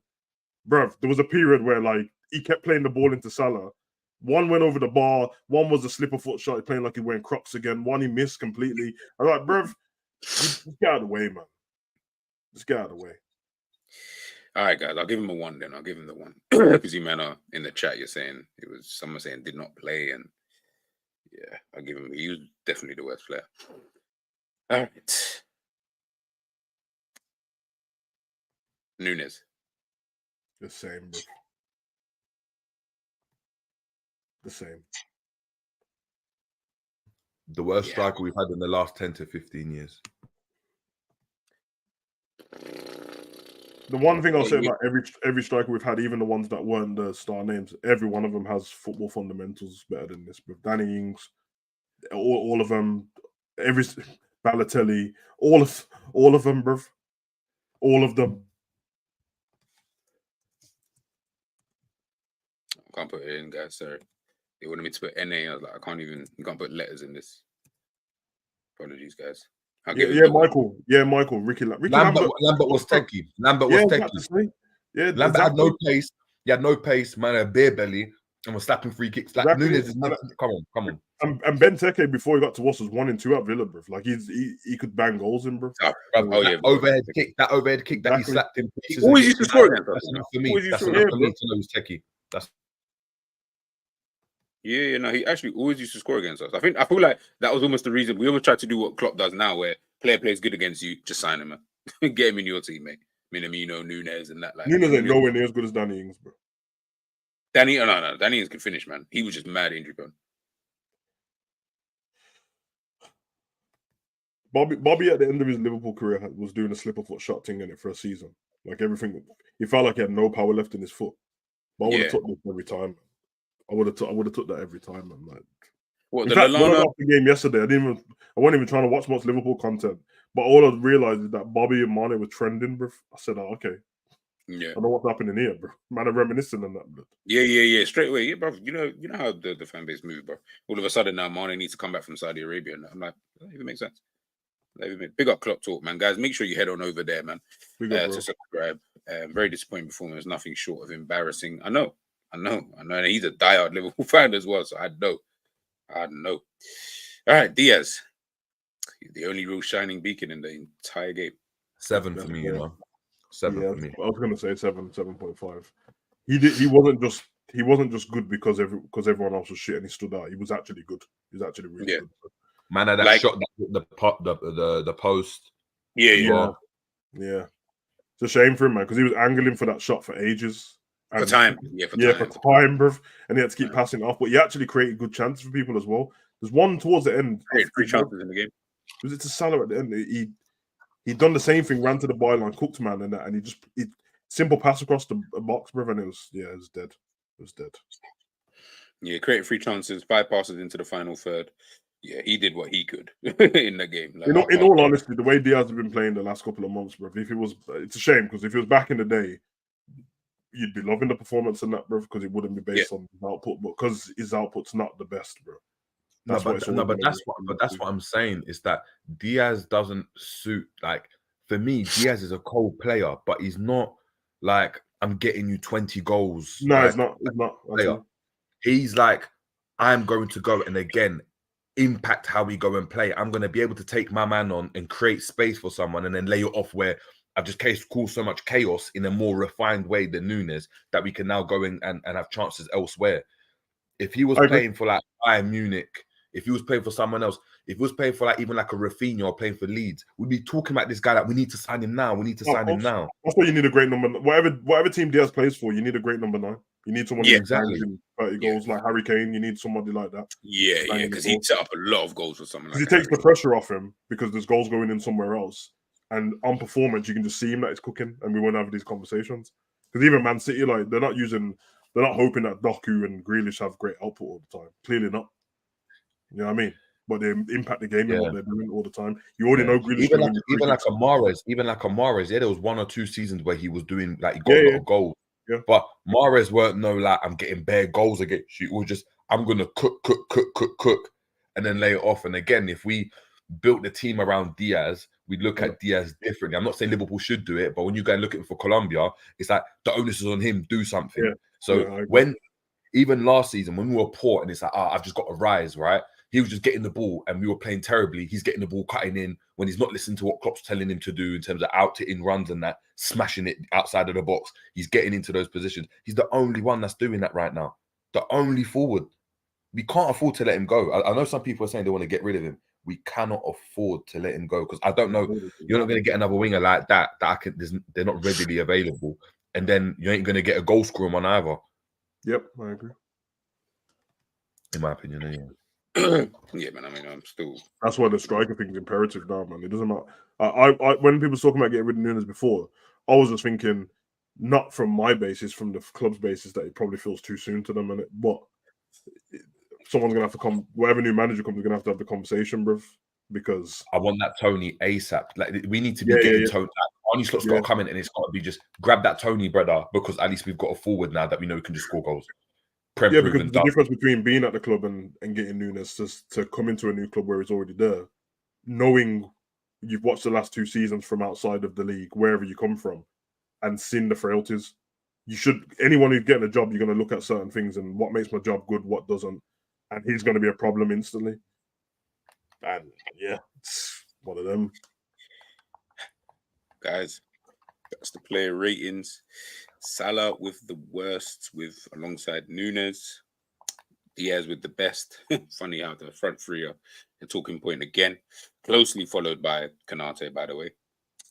Bro, there was a period where, like, he kept playing the ball into Salah. One went over the bar, one was a slipper foot shot, playing like he wearing Crocs again, one he missed completely. I'm like, bro, just get out of the way, man. Just get out of the way. All right, guys, I'll give him a 1 then. I'll give him the 1. Because you man are in the chat, you're saying it was someone saying did not play, and yeah, I'll give him. He was definitely the worst player. All right, Nunez. The same, bro. The same. The worst striker we've had in the last 10 to 15 years. The one thing I'll say about every striker we've had, even the ones that weren't the star names, every one of them has football fundamentals better than this. But Danny Ings, all of them, Balotelli, all of them, bro. All of them. I can't put it in, guys. Sorry. They wanted me to put NA. I was like, you can't put letters in this. Apologies, guys. Michael. Yeah, Michael. Ricky Lambert was techie. Lambert had no pace. He had no pace, man, a beer belly, and was slapping free kicks. Like Nunez is not. Come on. And Benteke, before he got to us, was 1 and 2 at Villa, bro. Like he could bang goals in, bro. Overhead kick that he slapped him. He always used to score against us. For me, that's enough for me to know he's techie. He actually always used to score against us. I feel like that was almost the reason we almost tried to do what Klopp does now, where player plays good against you, just sign him, man. Get him in your team, mate. Minamino, Nunez, and that. Like Nunez ain't nowhere near as good as Danny Ings, bro. Danny Ings can finish, man. He was just mad injury prone. Bobby at the end of his Liverpool career was doing a slipper foot shot thing in it for a season. Like everything, he felt like he had no power left in his foot. But I would have took this every time. I would have took that every time, man. Like, what, in fact, when I watched the game yesterday, I wasn't even trying to watch much Liverpool content. But all I realized is that Bobby and Mane were trending, bro. I said, okay. Yeah. I know what's happening here, bro. Man, I'm reminiscing on that, bro. Yeah. Straight away. Yeah, bro. You know how the fan base moves, bro. All of a sudden now Mane needs to come back from Saudi Arabia. And I'm like, that doesn't even make sense. Big up Klopp Talk, man. Guys, make sure you head on over there, man. To subscribe. Very disappointing performance. Nothing short of embarrassing. I know. And he's a diehard Liverpool fan as well, so I know. All right, Diaz. The only real shining beacon in the entire game. 7 for me, 7 for me. I was going to say 7.5. He wasn't just good because everyone else was shit and he stood out. He was actually good. He was actually really good. Man, that shot, the post. Yeah. It's a shame for him, man, because he was angling for that shot for ages. For time. For time, bruv. And he had to keep passing it off. But he actually created good chances for people as well. There's one towards the end. Created 3 chances in the game. Was it to Salah at the end? He'd done the same thing, ran to the byline, cooked man, and he simple pass across the box, bruv, and it was dead. It was dead. Yeah, created 3 chances, 5 passes into the final third. Yeah, he did what he could in the game. Like, in all honesty, the way Diaz has been playing the last couple of months, bruv, it's a shame because if he was back in the day, you'd be loving the performance in that, bruv, because it wouldn't be based on his output, but because his output's not the best, bro. But that's what I'm saying is that Diaz doesn't suit. Like, for me, Diaz is a cold player, but he's not like, I'm getting you 20 goals. No, like, he's not. Player. He's like, I'm going to go and again impact how we go and play. I'm going to be able to take my man on and create space for someone and then lay it off where I've just caused so much chaos in a more refined way than Nunez that we can now go in and have chances elsewhere. If he was playing for like Bayern Munich, if he was playing for someone else, if he was playing for like even like a Rafinha or playing for Leeds, we'd be talking about this guy that we need to sign him now. We need to sign him now. That's why you need a great number. Whatever team Diaz plays for, you need a great number 9. You need someone who's 30 goals like Harry Kane. You need somebody like that. Yeah, because he'd set up a lot of goals for someone like that. He takes the pressure off him because there's goals going in somewhere else. And on performance, you can just see him that it's cooking, and we won't have these conversations. Because even Man City, like they're not hoping that Doku and Grealish have great output all the time. Clearly not. You know what I mean? But they impact the game in what they're doing all the time. You already know Grealish. Even like Mahrez, there was 1 or 2 seasons where he was doing like he got a lot of goals. Yeah. But Mahrez weren't like I'm getting bare goals against you. It was just I'm gonna cook, and then lay it off. And again, if we built the team around Diaz, we look at Diaz differently. I'm not saying Liverpool should do it, but when you go and look at it for Colombia, it's like the onus is on him. Do something. Yeah. So when even last season when we were poor and it's like, I've just got to rise, right? He was just getting the ball and we were playing terribly. He's getting the ball, cutting in when he's not listening to what Klopp's telling him to do in terms of out to in runs and that, smashing it outside of the box. He's getting into those positions. He's the only one that's doing that right now. The only forward. We can't afford to let him go. I know some people are saying they want to get rid of him. We cannot afford to let him go because I don't know. You're not going to get another winger like that they're not readily available. And then you ain't going to get a goal scorer on either. Yep, I agree. In my opinion, anyway. Yeah, man. I mean, I'm still. That's why the striker thing is imperative now, man. It doesn't matter. I when people talking about getting rid of Nunez before, I was just thinking, not from my basis, from the club's basis, that it probably feels too soon to them. But someone's gonna have to come. Whatever new manager comes, is gonna have to have the conversation, bruv. Because I want that Tony ASAP. Like we need to be getting Tony. Arnie Slot's got to come in, and it's got to be just grab that Tony brother because at least we've got a forward now that we know we can just score goals. Because the difference between being at the club and getting Nunez to come into a new club where he's already there, knowing you've watched the last 2 seasons from outside of the league, wherever you come from, and seeing the frailties, anyone who's getting a job, you're going to look at certain things and what makes my job good, what doesn't, and he's going to be a problem instantly. And yeah, it's one of them. Guys, that's the player ratings. Salah with the worst, alongside Nunez. Diaz with the best. Funny how the front three are the talking point again. Closely followed by Konate, by the way.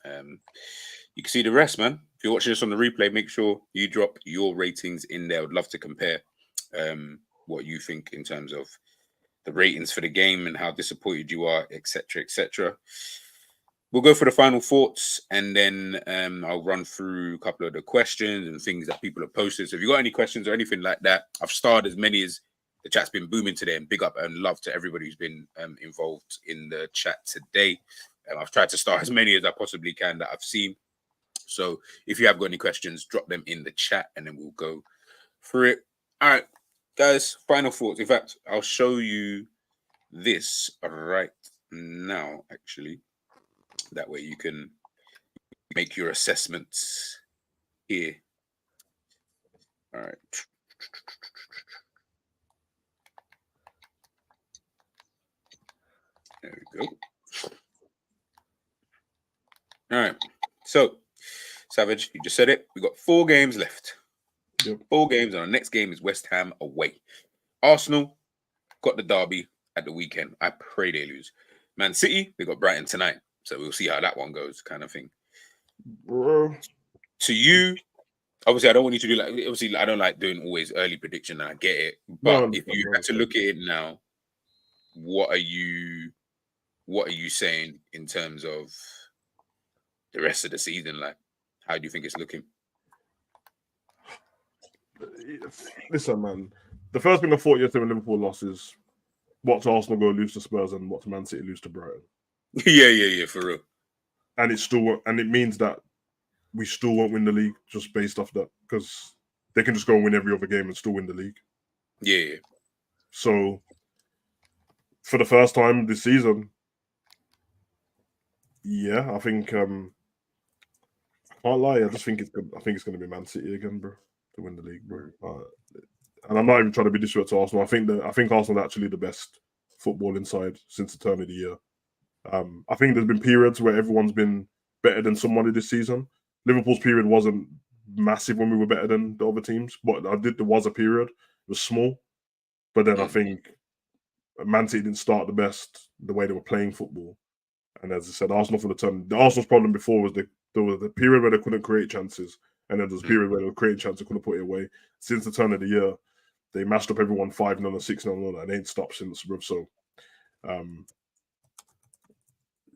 You can see the rest, man. If you're watching this on the replay, make sure you drop your ratings in there. I'd love to compare what you think in terms of the ratings for the game and how disappointed you are, etc., etc. We'll go for the final thoughts and then I'll run through a couple of the questions and things that people have posted. So if you've got any questions or anything like that, I've starred as many as the chat's been booming today, and big up and love to everybody who's been involved in the chat today. I've tried to start as many as I possibly can that I've seen. So if you have got any questions, drop them in the chat and then we'll go through it. All right, guys, final thoughts. In fact, I'll show you this right now, actually. That way you can make your assessments here. All right. There we go. All right. So, Savage, you just said it. We've got 4 games left. Yep. 4 games, and our next game is West Ham away. Arsenal got the derby at the weekend. I pray they lose. Man City, they got Brighton tonight. So we'll see how that one goes, kind of thing. Bro. To you, obviously I don't want you to do like. Obviously, I don't like doing always early prediction. I get it, but if you had to look at it now, what are you saying in terms of the rest of the season? Like, how do you think it's looking? Listen, man. The first thing I thought yesterday when Liverpool lost is watch Arsenal go lose to Spurs and watch Man City lose to Brighton. yeah, for real. And it means that we still won't win the league just based off that, because they can just go and win every other game and still win the league. Yeah. So for the first time this season, I think I can't lie. I just think it's good. I think it's going to be Man City again, bro, to win the league, bro. And I'm not even trying to be disrespectful to Arsenal. I think Arsenal are actually the best footballing side since the turn of the year. I think there's been periods where everyone's been better than somebody this season. Liverpool's period wasn't massive when we were better than the other teams, but there was a period. It was small. But then I think Man City didn't start the best the way they were playing football. And as I said, Arsenal for the turn. The Arsenal's problem before was there was the period where they couldn't create chances, and then there was a period where they were creating chances, couldn't put it away. Since the turn of the year, they mashed up everyone 5-0 and 6-0, and they ain't stopped since, bro. So,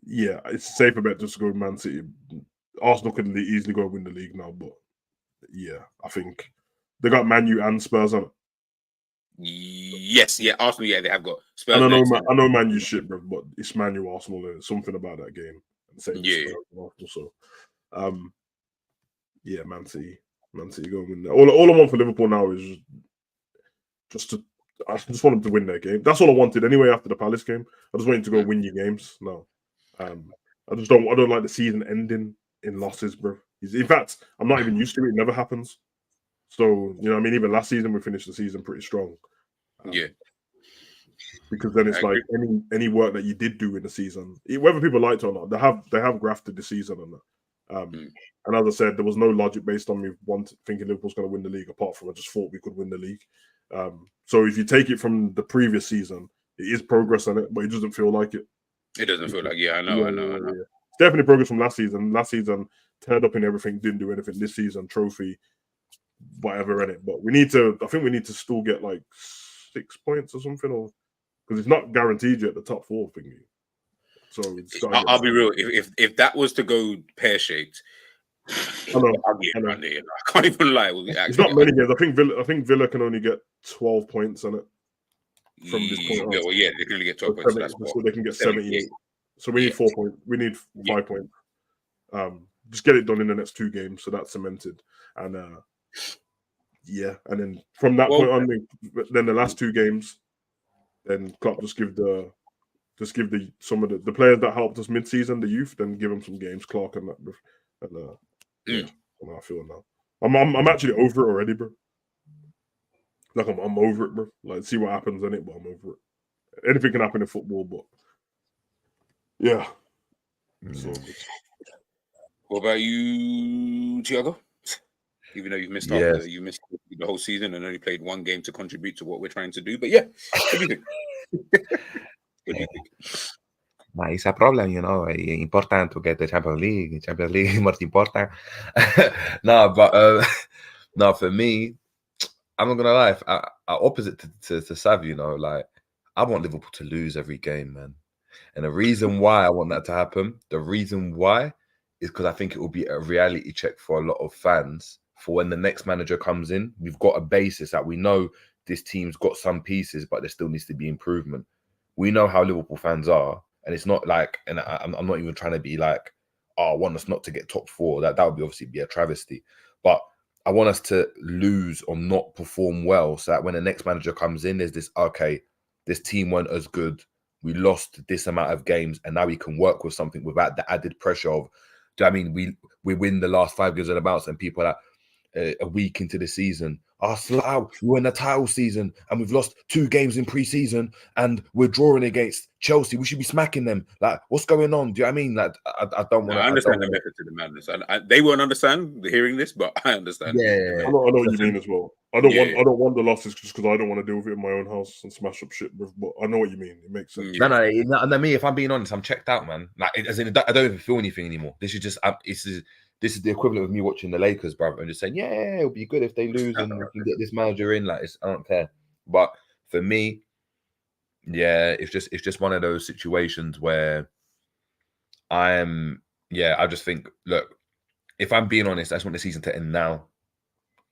it's a safer bet just to go with Man City. Arsenal can easily go and win the league now, but I think they got Man U and Spurs on it. Yes, Arsenal. Yeah, they have got Spurs. And I know Man U shit, bro, but it's Man U Arsenal. There's something about that game. Same Spurs and Arsenal. So, Man City go and win that. All I want for Liverpool now is I just want them to win their game. That's all I wanted anyway after the Palace game. I just want you to go win your games. No, I don't like the season ending in losses, bro. In fact, I'm not even used to it. It never happens. So, even last season we finished the season pretty strong. Because then it's like any work that you did do in the season, whether people liked it or not, they have grafted the season on that. And as I said, there was no logic based on me thinking Liverpool's going to win the league, apart from I just thought we could win the league. So if you take it from the previous season, it is progress on it, but it doesn't feel like it. It doesn't feel like, I know. It's definitely progress from last season. Last season, turned up in everything, didn't do anything. This season, trophy, whatever in it. But I think we need to still get like 6 points or something, or because it's not guaranteed yet the top 4 thingy. So I'll be real. If that was to go pear shaped, I can't even lie. It's not many games. I think Villa can only get 12 points on it from this point on. Well, they can only get 12 points. So they can get 78. So we need 4 points. We need 5 points. Just get it done in the next 2 games, so that's cemented. And and then from that point on, then the last 2 games, then Klopp just give some of the players that helped us mid-season, the youth, then give them some games, Clark and that. I feel now. I'm actually over it already, bro. Like I'm over it, bro. Like, see what happens in it, but I'm over it. Anything can happen in football, but So, what about you, Thiago? Even though you missed the whole season and only played 1 game to contribute to what we're trying to do, but what do you think? What do you think? But it's a problem, It's important to get the Champions League. Champions League is most important. No, for me, I'm not gonna lie. Opposite to Sav, like I want Liverpool to lose every game, man. And the reason why I want that to happen, is because I think it will be a reality check for a lot of fans for when the next manager comes in. We've got a basis that we know this team's got some pieces, but there still needs to be improvement. We know how Liverpool fans are. And it's not like, and I'm not even trying to be like, I want us not to get top 4. That would obviously be a travesty. But I want us to lose or not perform well, so that when the next manager comes in, there's this, this team weren't as good. We lost this amount of games, and now we can work with something without the added pressure of, do you know what I mean? We win the last 5 games of the bounce, and people are a week into the season, we're in the title season and we've lost 2 games in pre-season and we're drawing against Chelsea. We should be smacking them. Like, what's going on? Do you know what I mean? Like, I don't want to. I understand the method to the madness. They won't understand hearing this, but I understand. I know what you mean as well. I don't want the losses just because I don't want to deal with it in my own house and smash up shit. But I know what you mean. It makes sense. No. And then me, if I'm being honest, I'm checked out, man. Like, as in, I don't even feel anything anymore. This is this is the equivalent of me watching the Lakers, brother, and just saying, yeah, it'll be good if they lose and we can get this manager in. Like, I don't care. But for me, yeah, it's just one of those situations where I just think, look, if I'm being honest, I just want the season to end now.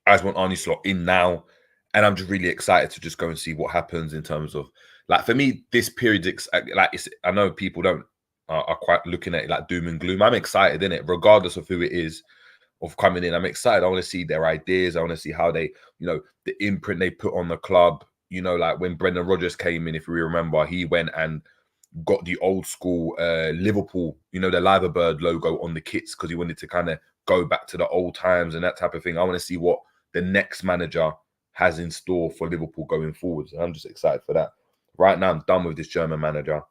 I just want Arnie Slot in now. And I'm just really excited to just go and see what happens in terms of, like, for me, this period, I know people are quite looking at it like doom and gloom. I'm excited in it, regardless of who it is of coming in. I'm excited. I want to see their ideas. I want to see how they, the imprint they put on the club. Like when Brendan Rodgers came in, if we remember, he went and got the old school Liverpool, the Liverbird logo on the kits because he wanted to kind of go back to the old times and that type of thing. I want to see what the next manager has in store for Liverpool going forwards. And I'm just excited for that. Right now, I'm done with this German manager.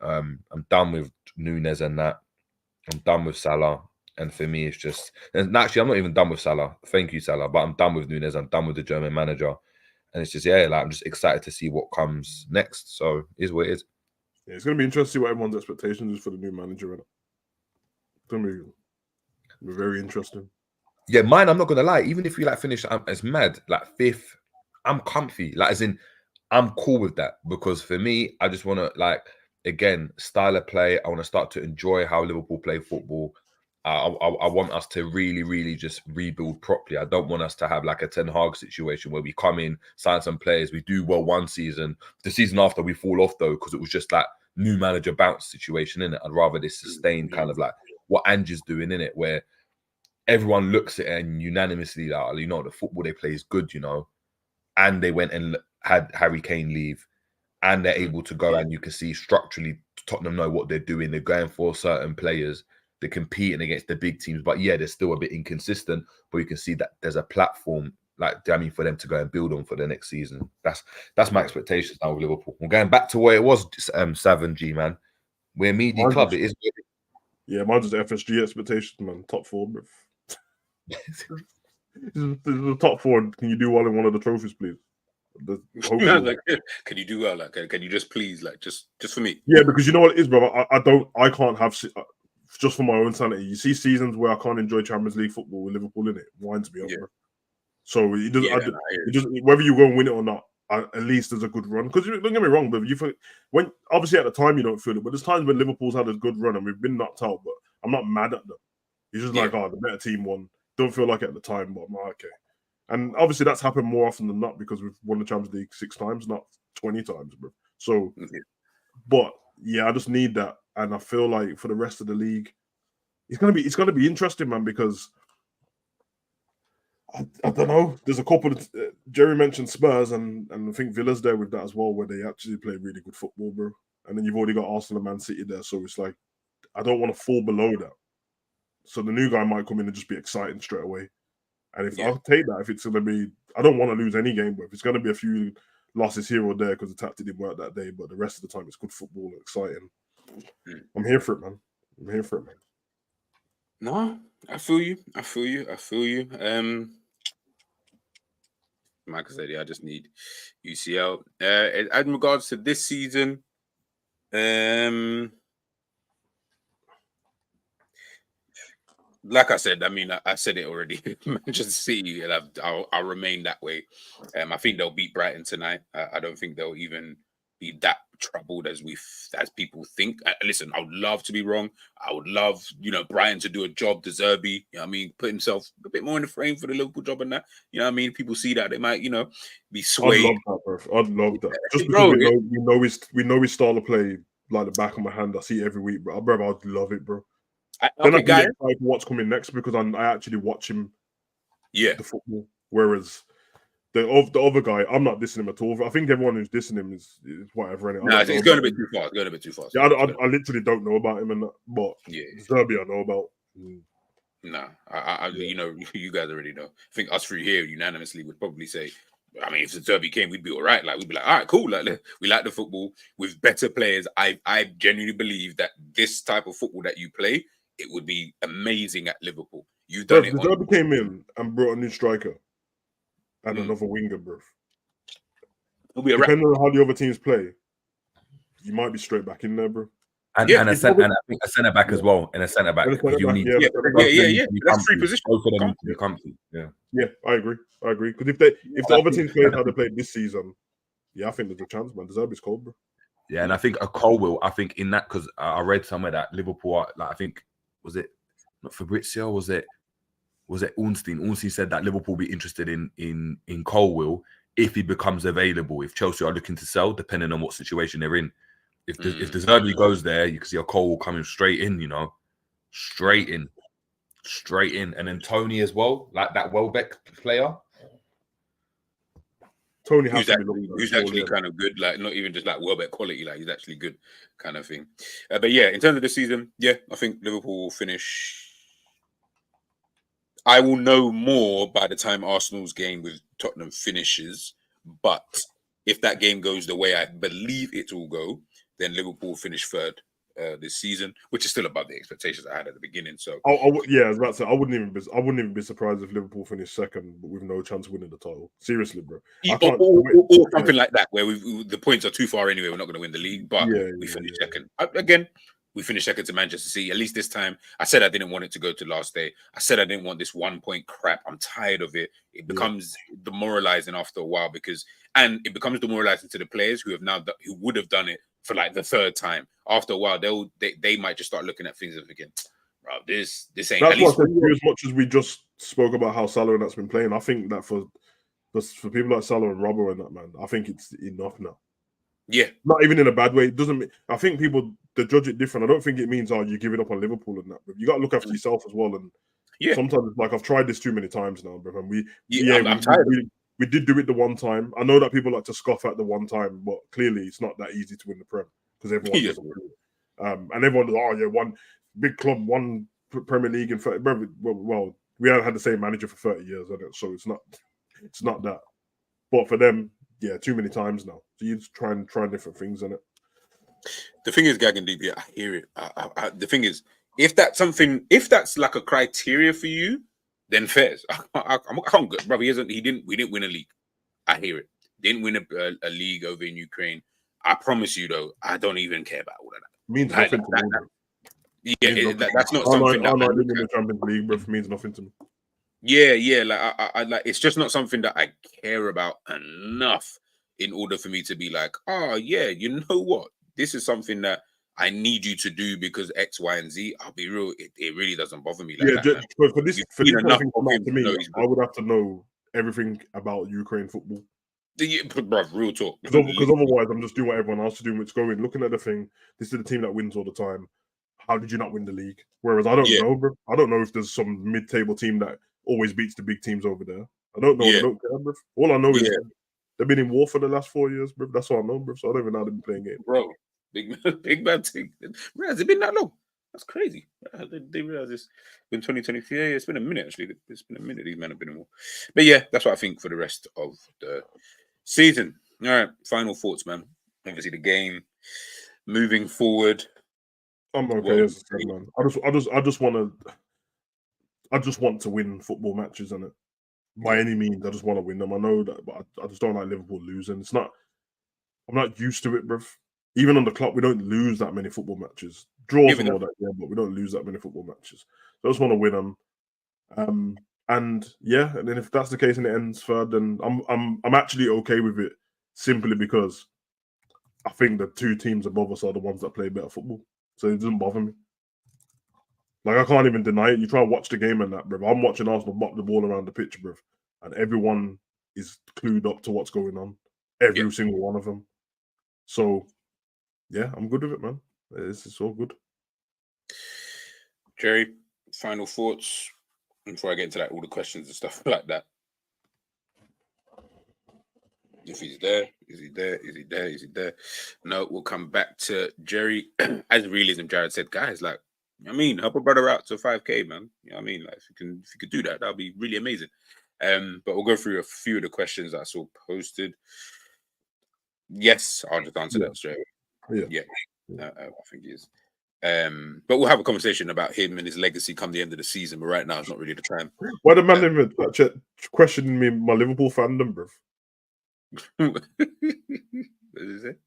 I'm done with Nunez and that. I'm done with Salah. And for me, it's just... And actually, I'm not even done with Salah. Thank you, Salah. But I'm done with Nunez. I'm done with the German manager. And it's just, I'm just excited to see what comes next. So, it is what it is. Yeah, it's going to be interesting to see what everyone's expectations is for the new manager. It's going to be very interesting. Yeah, mine, I'm not going to lie. Even if we finish, it's mad. Like 5th, I'm comfy. Like, as in, I'm cool with that. Because for me, I just want to, again, style of play. I want to start to enjoy how Liverpool play football. I want us to really, really just rebuild properly. I don't want us to have a Ten Hag situation where we come in, sign some players, we do well one season. The season after, we fall off, though, because it was just new manager bounce situation, innit? I'd rather this sustained kind of what Ange's doing, innit? Where everyone looks at it and unanimously, the football they play is good, and they went and had Harry Kane leave, and they're able to go and you can see structurally Tottenham know what they're doing. They're going for certain players. They're competing against the big teams, but they're still a bit inconsistent. But you can see that there's a platform, for them to go and build on for the next season. That's my expectations now with Liverpool. We're going back to where it was, 7G, man. We're a media club. It is. Yeah, mine's just FSG expectations, man. Top 4, bro. This is the top 4. Can you do well in one of the trophies, please? Can you do well? Can you just please, just for me? Yeah, because you know what it is, bro. I can't have just for my own sanity. You see seasons where I can't enjoy Champions League football with Liverpool in it. Winds me up, bro. So it doesn't. Whether you go and win it or not, at least there's a good run. Because don't get me wrong, but when obviously at the time you don't feel it, but there's times when Liverpool's had a good run and we've been knocked out. But I'm not mad at them. It's just the better team won. Don't feel like it at the time, but I'm like, okay. And obviously that's happened more often than not because we've won the Champions League 6 times, not 20 times, bro. So, but I just need that, and I feel like for the rest of the league, it's gonna be interesting, man. Because I don't know. There's a couple of Jerry mentioned Spurs, and I think Villa's there with that as well, where they actually play really good football, bro. And then you've already got Arsenal and Man City there, so it's like I don't want to fall below that. So the new guy might come in and just be exciting straight away. And if I'll take that, if it's going to be, I don't want to lose any game, but if it's going to be a few losses here or there because the tactic didn't work that day, but the rest of the time it's good football and exciting. I'm here for it, man. No, I feel you. Like I said, I just need UCL. In regards to this season, like I said, I said it already. Manchester City, and I'll remain that way. I think they'll beat Brighton tonight. I don't think they'll even be that troubled as people think. Listen, I would love to be wrong. I would love, Brighton to do a job, De Zerbi, put himself a bit more in the frame for the Liverpool job and that. People see that they might, be swayed. I'd love that, bro. I'd love that. Just because we know his style of play like the back of my hand. I see it every week, bro. I'd love it, bro. Then I can get excited for what's coming next because I actually watch him. Yeah, the football. Whereas the other guy, I'm not dissing him at all. I think everyone who's dissing him is whatever. No, it's going a bit too far. It's going a bit too far. Yeah, I literally don't know about him, and but Zerbi I know about. No, you guys already know. I think us three here unanimously would probably say, if the Derby came, we'd be all right. We'd be like, all right, cool. We like the football with better players. I genuinely believe that this type of football that you play, it would be amazing at Liverpool. You've done it. The Derby came in and brought a new striker and another winger, bro. Depending on how the other teams play, you might be straight back in there, bro. And Yeah. and a centre, and I think a centre back as well, and a centre back And a because you centre-back, need yeah, both of them need to be That's three comfy. positions. Both of them need to be Comfy. comfy. Yeah. Yeah, I agree. Because if the other teams played how they played this season, yeah, I think there's a chance, man. Deserve is cold, bro. Yeah, and I think a Colwill, I think in that, because I read somewhere that Liverpool are, like, I think, was it not Fabrizio? Was it Ornstein? Ornstein said that Liverpool will be interested in Colwill if he becomes available. If Chelsea are looking to sell, depending on what situation they're in. If the Zerbi goes there, you can see a Colwill coming straight in. You know, straight in, and then Tony as well, like that Welbeck player. Tony has to be looked at. Who's actually kind of good, like not even just like Welbeck quality, like he's actually good kind of thing. But yeah, in terms of the season, yeah, I think Liverpool will finish. I will know more by the time Arsenal's game with Tottenham finishes. But if that game goes the way I believe it will go, then Liverpool will finish third this season, which is still above the expectations I had at the beginning. So I was about to say I wouldn't even be surprised if Liverpool finished second, but with no chance of winning the title. Seriously, bro. Or something like that, where the points are too far anyway. We're not going to win the league, but we finish second again. We finished second to Manchester City. At least this time, I said I didn't want it to go to last day. I said I didn't want this 1 point crap. I'm tired of it. It becomes demoralizing after a while and it becomes demoralizing to the players who would have done it for like the third time. After a while, they might just start looking at things and thinking, bro, this ain't. That's what I said. As much as we just spoke about how Salah and that's been playing, I think that for people like Salah and Robbo and that, man, I think it's enough now. Yeah, not even in a bad way. It doesn't. I think people they judge it different. I don't think it means you give it up on Liverpool and that. But you got to look after yourself as well. And sometimes it's like I've tried this too many times now, bro. And I'm tired. We did do it the one time. I know that people like to scoff at the one time, but clearly it's not that easy to win the Prem because everyone doesn't do it. And everyone does. One big club, one Premier League, and well, we haven't had the same manager for 30 years, so it's not that. But for them. Yeah, too many times now. So you just try different things in it. The thing is, Gagan DB, I hear it. The thing is, if that's like a criteria for you, then fairs. I can't go, bro. We didn't win a league. I hear it. Didn't win a league over in Ukraine. I promise you, though, I don't even care about all of that. Means nothing to me. That's not something that I didn't win the Champions League, bro. Means nothing to me. Yeah. Like I like. It's just not something that I care about enough in order for me to be like, oh yeah, you know what? This is something that I need you to do because X, Y, and Z. I'll be real. It really doesn't bother me like that. For this kind of thing to me, I would have to know everything about Ukraine football. Bro, real talk. Because otherwise, I'm just doing what everyone else is doing. It's going, looking at the thing. This is the team that wins all the time. How did you not win the league? Whereas I don't know, bro. I don't know if there's some mid-table team that always beats the big teams over there. I don't know. I don't care, bro. All I know is they've been in war for the last 4 years, bro. That's all I know, bro. So I don't even know how they've been playing games. Bro, big man thing. Has it been that long? That's crazy. They realize it's been 2023. Yeah, it's been a minute, actually. It's been a minute. These men have been in war. But yeah, that's what I think for the rest of the season. All right, final thoughts, man. Obviously, the game moving forward. I'm okay as I said, man. I just want to win football matches, and by any means, I just want to win them. I know that, but I just don't like Liverpool losing. I'm not used to it, bruv. Even on the clock, we don't lose that many football matches. Draws and all that, but we don't lose that many football matches. So I just want to win them. And then if that's the case and it ends third, then I'm actually okay with it, simply because I think the two teams above us are the ones that play better football. So it doesn't bother me. Like, I can't even deny it. You try and watch the game and that, bruv. I'm watching Arsenal bop the ball around the pitch, bruv. And everyone is clued up to what's going on. Every single one of them. So, yeah, I'm good with it, man. It's all good. Jerry, final thoughts before I get into all the questions and stuff like that. If he's there, is he there? Is he there? Is he there? No, we'll come back to Jerry. As realism, Jared said, guys, like, I mean, help a brother out to 5K, man. You know what I mean? Like, if you could do that, that'll be really amazing. But we'll go through a few of the questions that I saw posted. Yes, I'll just answer that straight away. Yeah. I think he is. But we'll have a conversation about him and his legacy come the end of the season. But right now, it's not really the time. Why the man even questioning me my Liverpool fandom, bro? What is it?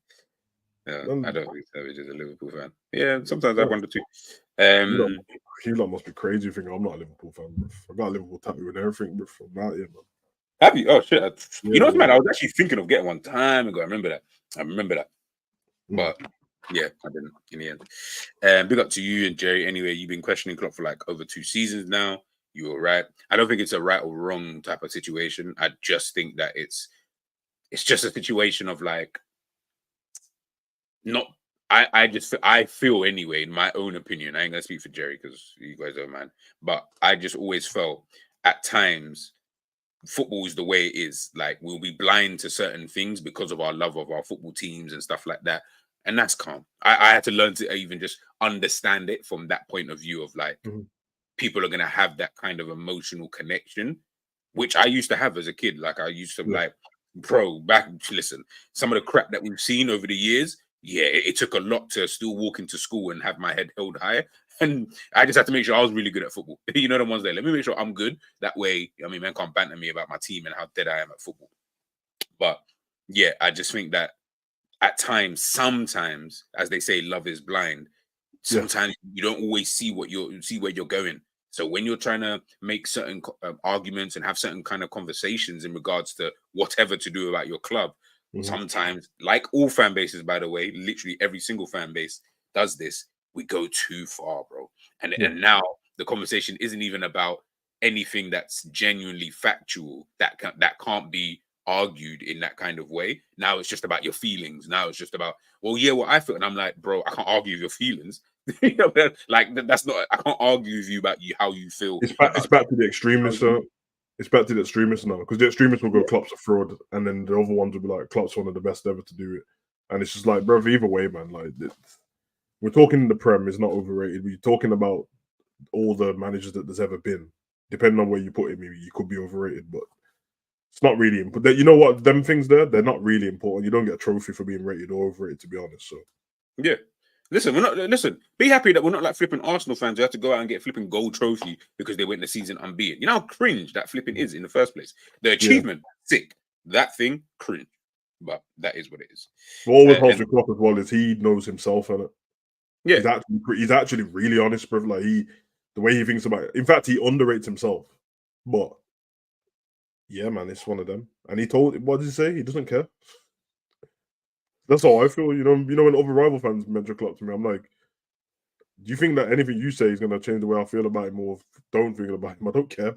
I don't think Savage is a Liverpool fan. Yeah, sometimes I wonder too. You lot must be crazy thinking I'm not a Liverpool fan, bro. I got a Liverpool tattoo and everything, bro, from out here, man. Have you? Oh shit! You know what's mad? Yeah. I was actually thinking of getting one time ago. I remember that. But yeah, I didn't in the end. Big up to you and Jerry. Anyway, you've been questioning Klopp for like over 2 seasons now. You were right. I don't think it's a right or wrong type of situation. I just think that it's just a situation of like not. I feel anyway, in my own opinion. I ain't gonna speak for Jerry because you guys are man. But I just always felt at times football is the way it is. Like we'll be blind to certain things because of our love of our football teams and stuff like that. And that's calm. I had to learn to even just understand it from that point of view of like people are gonna have that kind of emotional connection, which I used to have as a kid. Like I used to like, bro, listen, some of the crap that we've seen over the years, it took a lot to still walk into school and have my head held high. And I just had to make sure I was really good at football. You know the ones there. Let me make sure I'm good. That way, I mean, man can't banter me about my team and how dead I am at football. But yeah, I just think that at times, sometimes, as they say, love is blind. Sometimes you don't always see where you're going. So when you're trying to make certain arguments and have certain kind of conversations in regards to whatever to do about your club, sometimes, like all fan bases, by the way, literally every single fan base does this. We go too far, bro. And now the conversation isn't even about anything that's genuinely factual that can't be argued in that kind of way. Now it's just about your feelings. Now it's just about, well, yeah, what I feel. And I'm like, bro, I can't argue with your feelings. You know, like that's not. I can't argue with you about how you feel. It's back to the extremists. It's back to the extremists now because the extremists will go Klopp's a fraud, and then the other ones will be like Klopp's one of the best ever to do it. And it's just like, bro, either way, man. Like we're talking the Prem is not overrated. We're talking about all the managers that there's ever been. Depending on where you put him, you could be overrated, but it's not really important. You know what? Them things there, they're not really important. You don't get a trophy for being rated or overrated, to be honest. So yeah. Listen, be happy that we're not like flipping Arsenal fans who have to go out and get flipping gold trophy because they went the season unbeaten. You know how cringe that flipping is in the first place. The achievement, sick. That thing, cringe. But that is what it is. What always helps with Klopp as well is he knows himself, innit? Yeah. He's actually really honest, bro. Like the way he thinks about it. In fact, he underrates himself. But yeah, man, it's one of them. And what did he say? He doesn't care. That's how I feel, you know. When other rival fans mention Klopp to me, I'm like, do you think that anything you say is going to change the way I feel about him or don't think about him? I don't care.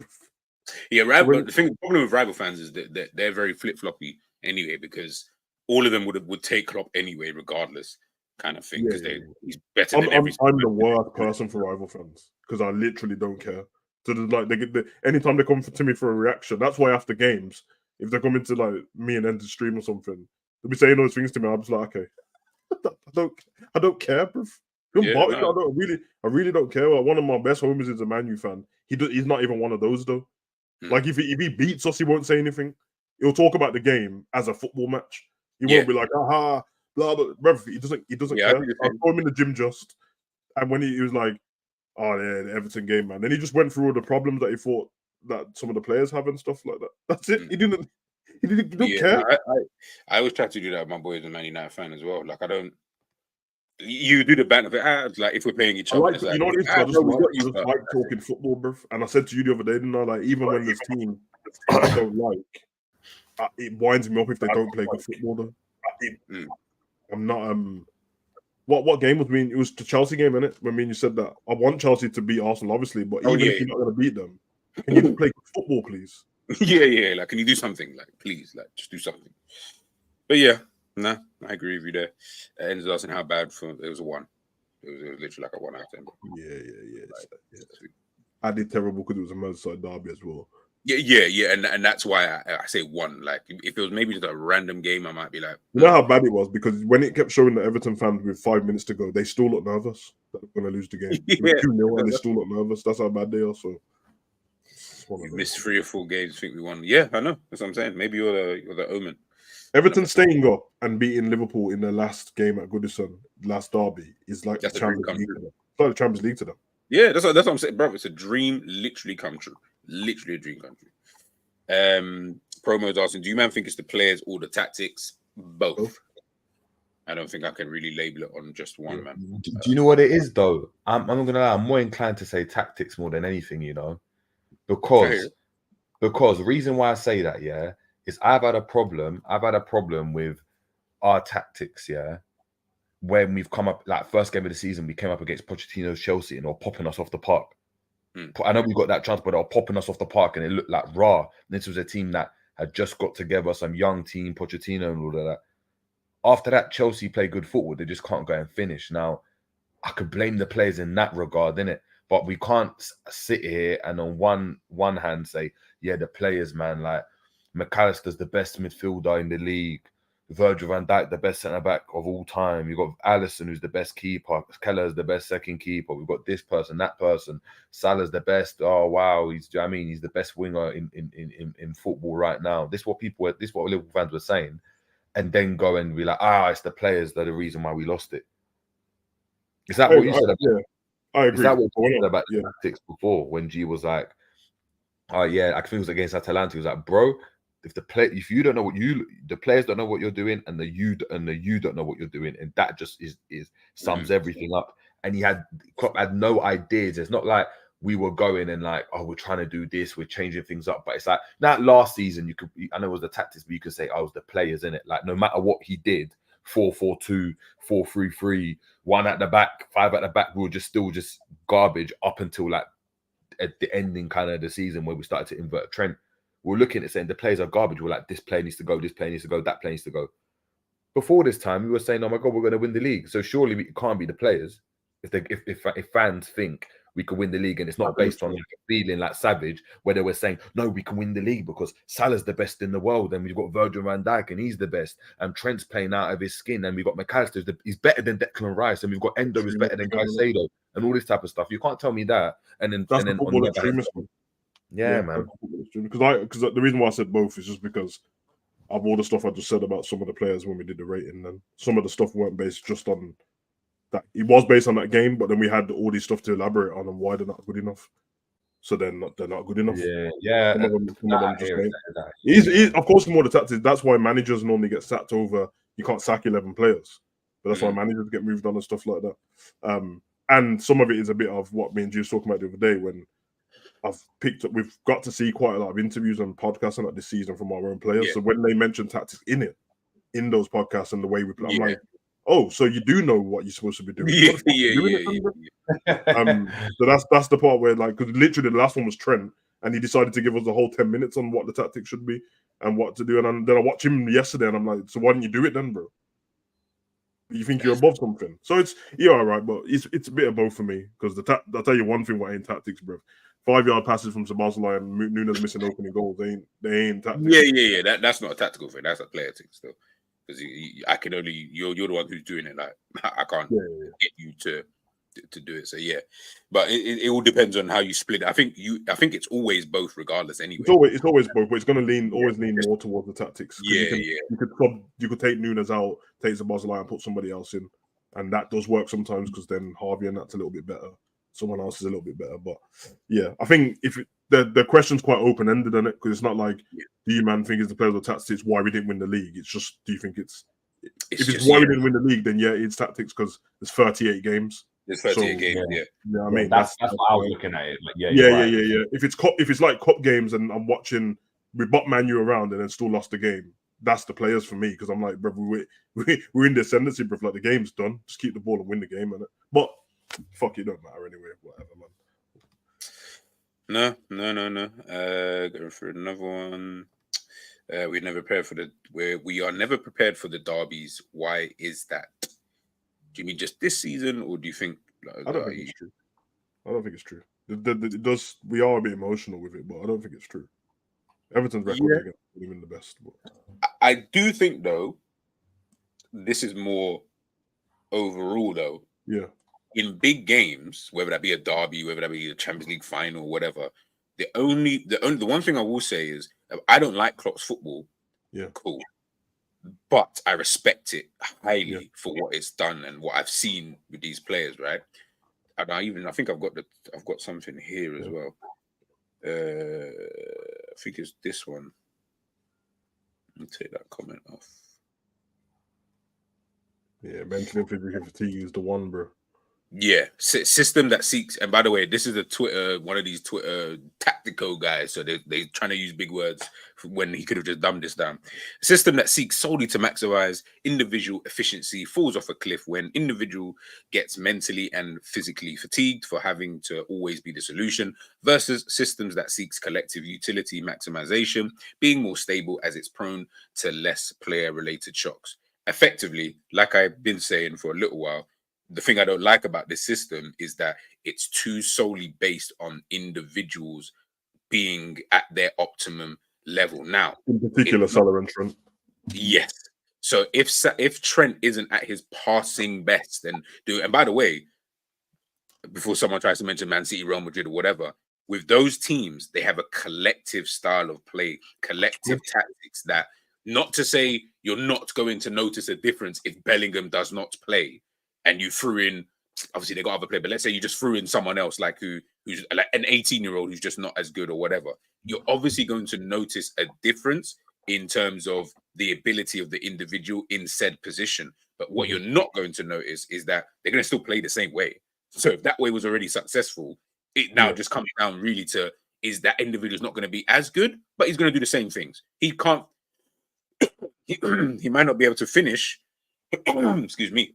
Yeah, but the problem with rival fans is that they're very flip-floppy anyway, because all of them would take Klopp anyway, regardless, kind of thing, because he's better than every. I'm the worst person for rival fans because I literally don't care. So like anytime they come to me for a reaction, that's why after games, if they're coming to like me and enter stream or something, they'll be saying those things to me. I'm just like, okay, I don't care, bro. I really don't care. Like, one of my best homies is a Man U fan. He's not even one of those though. Like if he beats us, he won't say anything. He'll talk about the game as a football match. He won't be like, aha, blah blah. Bro, he doesn't care. I saw him in the gym and when he was like, oh yeah, the Everton game, man. Then he just went through all the problems that he thought that some of the players have and stuff like that. That's it. He didn't care. I always try to do that with my boys and Man United fan as well. Like I don't. You do the benefit like if we're playing each other. I just like talking football, bro. And I said to you the other day, didn't I? Like even when there's team I don't like, it winds me up if they don't play good football. Though I'm not. What game was mean? It was the Chelsea game, innit? When me and you said that I want Chelsea to beat Arsenal, obviously, but if you're not going to beat them, can you just play football, please? Yeah. Like, can you do something? Like, please, like, just do something. But yeah. Nah, I agree with you there. It ends up asking how bad it was a 1. It was literally like a 1 out of 10. Yeah. I did terrible because it was a Merseyside derby as well. Yeah, and that's why I say 1. Like, if it was maybe just a random game, I might be like, you know how bad it was because when it kept showing the Everton fans with 5 minutes to go, they still look nervous that they're going to lose the game. It was 2-0 and they still look nervous. That's how bad they are. So we missed 3 or 4 games. Think we won. Yeah, I know. That's what I'm saying. Maybe you're the omen. Everton staying up and beating Liverpool in their last game at Goodison, last derby, is like the Champions League to them. It's like the Champions League to them. Yeah, that's what I'm saying, bro. It's a dream literally come true. Literally a dream come true. Promo's asking, do you man think it's the players or the tactics? Both. I don't think I can really label it on just one, man. Do you know what it is though? I'm not gonna lie. I'm more inclined to say tactics more than anything, you know, because the reason why I say that, yeah, is I've had a problem with our tactics, yeah. When we've come up, like first game of the season, we came up against Pochettino's Chelsea and they were popping us off the park. I know we got that chance, but they were popping us off the park and it looked like raw. This was a team that had just got together, some young team, Pochettino and all of that. After that, Chelsea play good football. They just can't go and finish. Now, I could blame the players in that regard, innit? But we can't sit here and on one hand say, yeah, the players, man, like McAllister's the best midfielder in the league. Virgil van Dijk, the best centre-back of all time. You've got Alisson, who's the best keeper. Keller's the best second keeper. We've got this person, that person. Salah's the best. Oh, wow. He's the best winger in football right now. This is what Liverpool fans were saying. And then go and be like, it's the players that are the reason why we lost it. Is that what you said? Yeah, I agree. Is that what you said about the tactics before when G was like, oh yeah, I think it was against Atalanta. He was like, bro, if you don't know the players don't know what you're doing, and you don't know what you're doing, and that just sums everything up. And Klopp had no ideas. It's not like we were going and like, oh, we're trying to do this, we're changing things up. But it's like that last season, I know it was the tactics, but you could say, it was the players in it. Like no matter what he did, 4-4-2, 4-3-3, 1 at the back, 5 at the back, we were still garbage up until like at the ending kind of the season where we started to invert Trent. We're looking at saying the players are garbage. We're like, this player needs to go, this player needs to go, that player needs to go. Before this time, we were saying, oh my God, we're going to win the league. So surely it can't be the players. If fans think we can win the league and it's not based on like a feeling like Savage, where they were saying, no, we can win the league because Salah's the best in the world and we've got Virgil van Dijk and he's the best and Trent's playing out of his skin and we've got McAllister, he's better than Declan Rice and we've got Endo is better than Caicedo and all this type of stuff. You can't tell me that. And then that's and then the football extremism. Yeah, man. Because the reason why I said both is just because of all the stuff I just said about some of the players when we did the rating, and some of the stuff weren't based just on that. It was based on that game, but then we had all these stuff to elaborate on and why they're not good enough. So they're not good enough. Yeah. Some of them just of course, more the tactics. That's why managers normally get sacked over. You can't sack 11 players, but that's why managers get moved on and stuff like that. And some of it is a bit of what me and G was talking about the other day when we've got to see quite a lot of interviews and podcasts and this season from our own players. Yeah. So when they mention tactics in those podcasts and the way we play, I'm like, oh, so you do know what you're supposed to be doing. So that's the part where, like, because literally the last one was Trent, and he decided to give us a whole 10 minutes on what the tactics should be and what to do. And then I watched him yesterday, and I'm like, so why didn't you do it then, bro? You think you're above something? So you're all right, but it's a bit of both for me because I'll tell you one thing: what ain't tactics, bro. 5-yard passes from Sabazala and Nunez missing opening goals. They ain't tactics. Yeah. That's not a tactical thing. That's a player thing still. Because I can only you're the one who's doing it. Like I can't get you to do it. So yeah, but it all depends on how you split it. I think it's always both, regardless. Anyway, it's always both, but it's going to always lean more towards the tactics. You could take Nunez out, take Sabazala and put somebody else in, and that does work sometimes because then Harvey and that's a little bit better. Someone else is a little bit better, but yeah, I think if the question's quite open ended on it because it's not like do you man think it's the players or tactics? It's why we didn't win the league. It's just do you think if it's why we didn't win the league? Then yeah, it's tactics because there's 38 games. There's 38 games. Yeah, I mean that's what I was looking at it. Like, yeah. If it's like cup games and I'm watching we bought Man U around and then still lost the game. That's the players for me because I'm like, bro, we're in the ascendancy, bro. Like the game's done, just keep the ball and win the game, innit? But fuck, it don't matter anyway. Whatever, man. No. Going for another one. We are never prepared for the derbies. Why is that? Do you mean just this season, or do you think? I don't think it's true. I don't think it's true. It does. We are a bit emotional with it, but I don't think it's true. Everton's record against even the best. But I do think though, this is more overall though. Yeah. In big games, whether that be a derby, whether that be a Champions League final, whatever, the one thing I will say is I don't like Klopp's football. Yeah, cool, but I respect it highly for what it's done and what I've seen with these players. Right, and I think I've got something here as well. I think it's this one. Let me take that comment off. Yeah, mentally and physically fatigue is the one, bro. Yeah, system that seeks. And by the way, this is a Twitter, one of these Twitter tactical guys. So they trying to use big words when he could have just dumbed this down. A system that seeks solely to maximize individual efficiency falls off a cliff when individual gets mentally and physically fatigued for having to always be the solution, versus systems that seeks collective utility maximization, being more stable as it's prone to less player-related shocks. Effectively, like I've been saying for a little while, the thing I don't like about this system is that it's too solely based on individuals being at their optimum level. Now, In particular, Salah and Trent. yes. So if Trent isn't at his passing best, then do. And by the way, before someone tries to mention Man City, Real Madrid, or whatever, with those teams, they have a collective style of play, collective tactics that, not to say you're not going to notice a difference if Bellingham does not play and you threw in, obviously they got other play, but let's say you just threw in someone else like who's like an 18-year-old who's just not as good or whatever. You're obviously going to notice a difference in terms of the ability of the individual in said position. But what you're not going to notice is that they're going to still play the same way. So if that way was already successful, it now just comes down really to, is that individual's not going to be as good, but he's going to do the same things. He can't, he might not be able to finish, excuse me,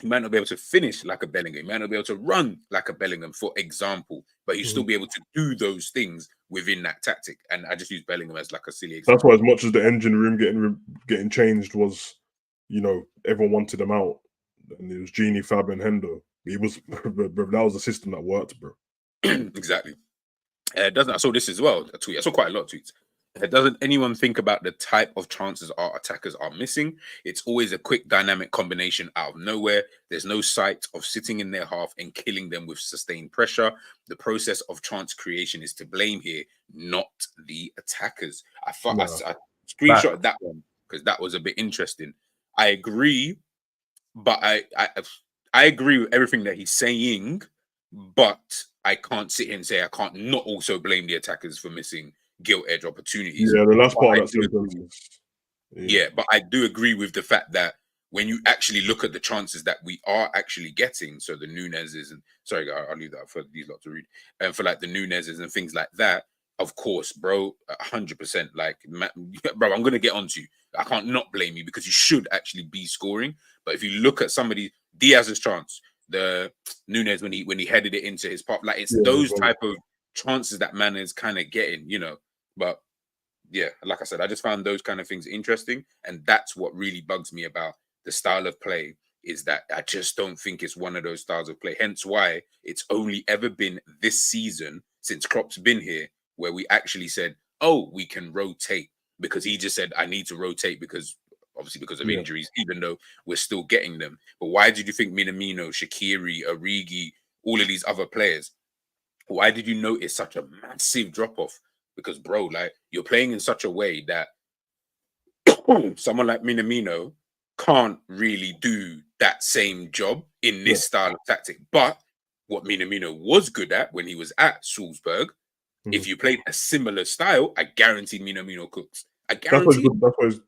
he might not be able to finish like a Bellingham. He might not be able to run like a Bellingham, for example, but he'll still be able to do those things within that tactic. And I just use Bellingham as like a silly example. That's why, as much as the engine room getting changed was, you know, everyone wanted him out, and it was Genie, Fab, and Hendo. He was, that was a system that worked, bro. Exactly. Doesn't I saw this as well? A tweet. I saw quite a lot of tweets. Doesn't anyone think about the type of chances our attackers are missing? It's always a quick dynamic combination out of nowhere. There's no sight of sitting in their half and killing them with sustained pressure. The process of chance creation is to blame here, not the attackers. I screenshot that one because that was a bit interesting. I agree, but I agree with everything that he's saying, but I can't sit here and say I can't not also blame the attackers for missing gilt edge opportunities. Yeah, the last part of that sentence. Yeah, but I do agree with the fact that when you actually look at the chances that we are actually getting, so the Nunez's and sorry, I'll leave that for these lot to read, and for like the Nunez's and things like that, of course, bro, 100%. Like, bro, I'm gonna get onto you. I can't not blame you because you should actually be scoring. But if you look at somebody, Diaz's chance, the Nunez when he headed it into his pop, like it's those type of chances that man is kind of getting, you know. But yeah, like I said, I just found those kind of things interesting, and that's what really bugs me about the style of play, is that I just don't think it's one of those styles of play. Hence why it's only ever been this season since Klopp's been here where we actually said, oh, we can rotate, because he just said, I need to rotate because obviously because of injuries, even though we're still getting them. But why did you think Minamino, Shaqiri, Origi, all of these other players, why did you notice such a massive drop-off? Because, bro, like, you're playing in such a way that someone like Minamino can't really do that same job in this style of tactic. But what Minamino was good at when he was at Salzburg, if you played a similar style, I guarantee Minamino cooks. I guarantee.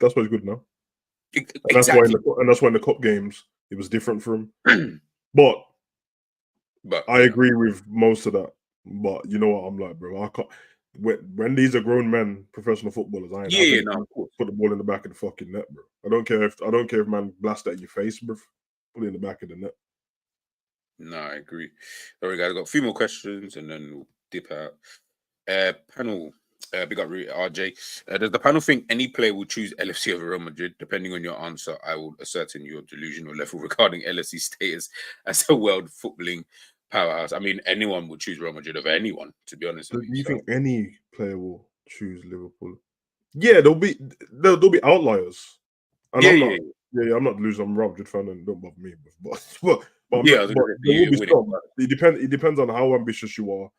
That's why he's good now. Exactly. And that's why in the cup games it was different for him. but I agree with most of that. But you know what I'm like, bro? I can't. When these are grown men, professional footballers, I put the ball in the back of the fucking net, bro. I don't care if man blast that in your face, bro. Put it in the back of the net. No, I agree. All right, guys, I've got a few more questions and then we'll dip out. Panel, big up RJ. Does the panel think any player will choose LFC over Real Madrid? Depending on your answer, I will ascertain your delusional level regarding LFC status as a world footballing powerhouse. I mean, anyone would choose Real Madrid over anyone, to be honest. Do you think any player will choose Liverpool? Yeah, there'll be outliers. And I'm not delusional. I'm a Real Madrid fan, and don't bother me. But there will be some. It depends on how ambitious you are,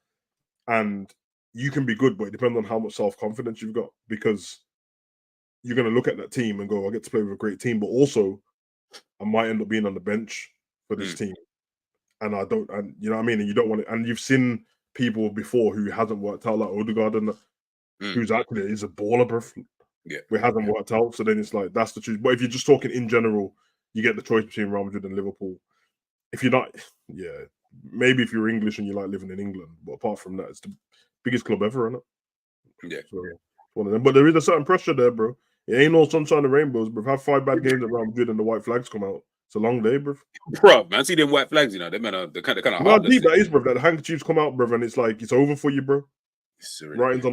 and you can be good, but it depends on how much self-confidence you've got, because you're going to look at that team and go, I get to play with a great team, but also I might end up being on the bench for this team. And I don't, and you know what I mean? And you don't want it. And you've seen people before who hasn't worked out, like Odegaard, and who's actually is a baller, bro. Yeah. It hasn't worked out. So then it's like, that's the truth. But if you're just talking in general, you get the choice between Real Madrid and Liverpool. If you're not, yeah, maybe if you're English and you like living in England, but apart from that, it's the biggest club ever, isn't it? Yeah. So, one of them. But there is a certain pressure there, bro. It ain't all sunshine and rainbows, bro. Have 5 bad games at Real Madrid and the white flags come out. It's a long day, bro. Bro, man, see them white flags, you know, they man are the kind of You know how heartless. deep that is, bro. That the handkerchiefs come out, bro, and it's like it's over for you, bro. Right.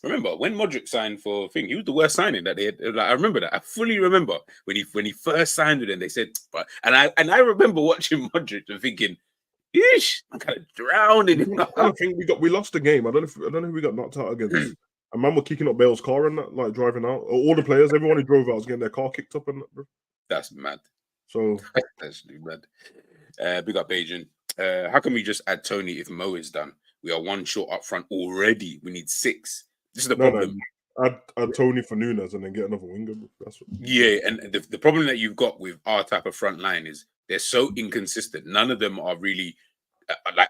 Remember when Modric signed for thing? He was the worst signing that they had. Like, I remember that. I fully remember when he first signed with them. They said, and I remember watching Modric and thinking, "Yeesh, I'm kind of drowning." I think we lost the game. I don't know who we got knocked out against. A man were kicking up Bale's car and that, like driving out. All the players, everyone who drove out was getting their car kicked up and that, bro. That's mad. So that's mad. Big up Adrian. How can we just add Tony if Mo is done? We are 1 short up front already. We need 6. This is the problem. No. Add Tony for Nunez and then get another winger. That's what... Yeah, and the problem that you've got with our type of front line is they're so inconsistent. None of them are really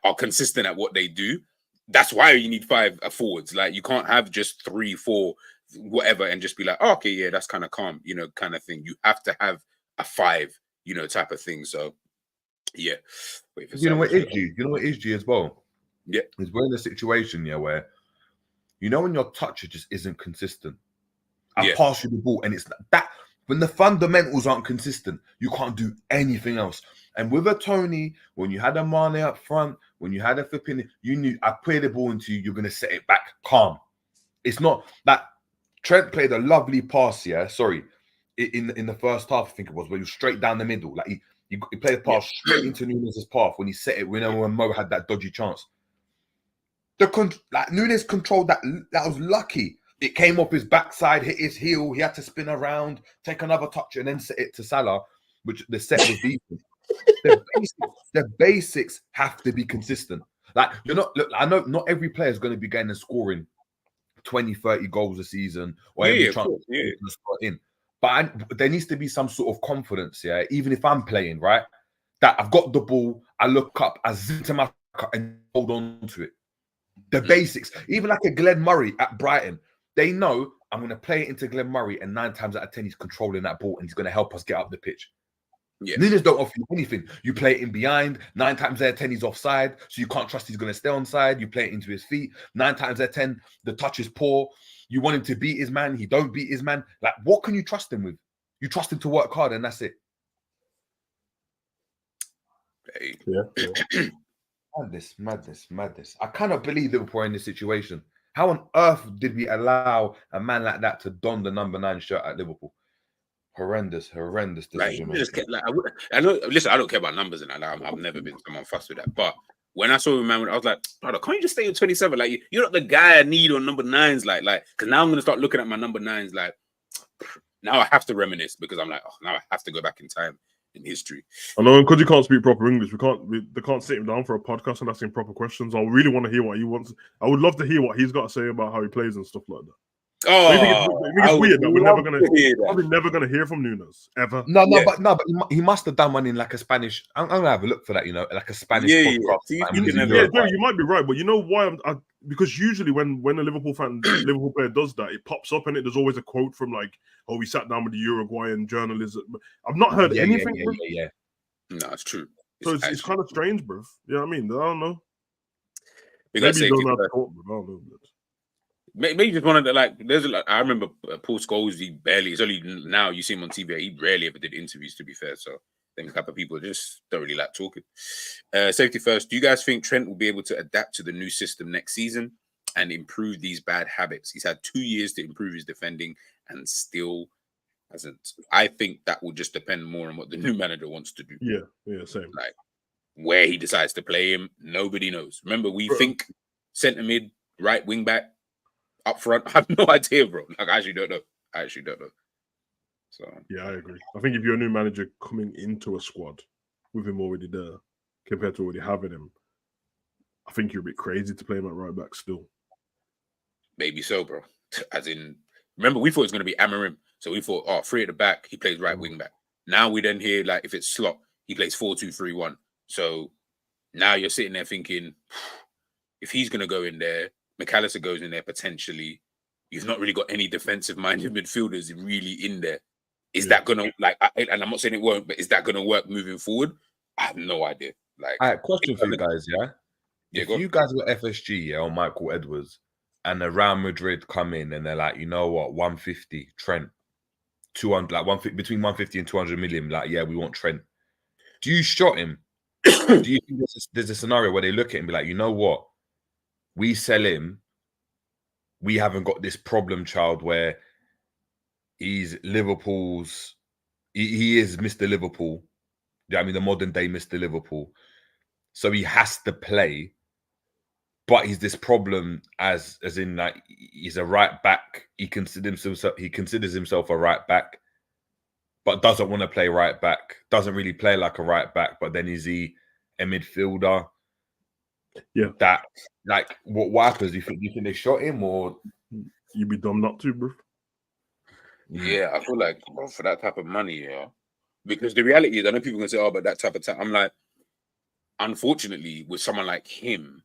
are consistent at what they do. That's why you need 5 forwards. Like you can't have just 3, 4, whatever, and just be like, oh, okay, yeah, that's kind of calm, kind of thing. You have to have a 5, type of thing. So, yeah. Wait for you know what is G as well? Yeah, is we're in a situation where when your touch just isn't consistent. I pass you the ball, and it's that when the fundamentals aren't consistent, you can't do anything else. And with a Tony, when you had a Mane up front, when you had a flipping, you knew I play the ball into you, you're gonna set it back calm. It's not that Trent played a lovely pass, in the first half, I think it was, where he was straight down the middle. Like he played a pass straight into Nunez's path when he set it, when Mo had that dodgy chance. Nunez controlled that. That was lucky. It came off his backside, hit his heel. He had to spin around, take another touch, and then set it to Salah, which the set was decent. The basics have to be consistent. Like I know not every player is going to be getting and scoring 20, 30 goals a season or every chance to start in. But there needs to be some sort of confidence, even if I'm playing, right? That I've got the ball, I look up, I zip to my and hold on to it. The basics, even like a Glenn Murray at Brighton, they know I'm going to play it into Glenn Murray, and 9 times out of 10 he's controlling that ball and he's going to help us get up the pitch. Yeah. Nunez don't offer you anything. You play it in behind, 9 times out of 10 he's offside, so you can't trust he's going to stay onside. You play it into his feet, 9 times out of 10 the touch is poor. You want him to beat his man, he don't beat his man. Like, what can you trust him with? You trust him to work hard, and that's it. Yeah. Madness. I cannot believe Liverpool are in this situation. How on earth did we allow a man like that to don the number 9 shirt at Liverpool? Horrendous decision. I know. Listen, I don't care about numbers, and I've never been someone fussed with that. But when I saw him, man, I was like, brother, can't you just stay at 27? Like, you're not the guy I need on number 9s. Like, because now I'm gonna start looking at my number 9s. Like, now I have to reminisce because I'm like, now I have to go back in time. In history, I know, because you can't speak proper English. They can't sit him down for a podcast and ask him proper questions. I really want to hear what he wants. I would love to hear what he's got to say about how he plays and stuff like that. Oh, I think it's weird that we're never gonna hear from Nunez ever. But he must have done one in like a Spanish. I'm gonna have a look for that. Like a Spanish podcast. You might be right, but you know why? Because usually when a Liverpool player does that, it pops up and there's always a quote from like, "Oh, we sat down with the Uruguayan journalist." I've not heard anything. No, it's true. It's kind of strange, bro. You know what I mean? I don't know. Maybe you don't have to talk, but I don't know. Maybe just one of the I remember Paul Scholes. He barely. It's only now you see him on TV. He rarely ever did interviews. To be fair, so I think a couple of people just don't really like talking. Safety first. Do you guys think Trent will be able to adapt to the new system next season and improve these bad habits? He's had 2 years to improve his defending and still hasn't. I think that will just depend more on what the new manager wants to do. Yeah, same. Like where he decides to play him, nobody knows. Remember, we think centre mid, right wing back. Up front, I have no idea, bro. Like, I actually don't know. So yeah, I agree. I think if you're a new manager coming into a squad with him already there, compared to already having him, I think you're a bit crazy to play him at right back still. Maybe so, bro. As in, remember, we thought it was going to be Amorim. So we thought, 3 at the back, he plays right wing back. Now we then hear, like, if it's slot, he plays 4-2-3-1. So now you're sitting there thinking, if he's going to go in there, McAllister goes in there potentially. You've not really got any defensive-minded midfielders really in there. Is that gonna and I'm not saying it won't, but is that gonna work moving forward? I have no idea. Like, all right, question for you guys, yeah? If go you guys were FSG, or Michael Edwards, and the Real Madrid come in and they're like, you know what, 150, Trent, 200, like between 150 and 200 million, like, yeah, we want Trent. Do you shot him? Do you think there's a scenario where they look at him and be like, you know what, we sell him, we haven't got this problem child where he's Liverpool's, he is Mr. Liverpool. I mean, the modern day Mr. Liverpool. So he has to play, but he's this problem as in like he's a right back. He considers himself a right back, but doesn't want to play right back. Doesn't really play like a right back. But then is he a midfielder? Yeah. That like what happens? Do you think they shot him, or you'd be dumb not to, bro? Yeah, I feel like for that type of money, yeah. Because the reality is, I know people can say, "Oh, but that type of time." I'm like, unfortunately, with someone like him,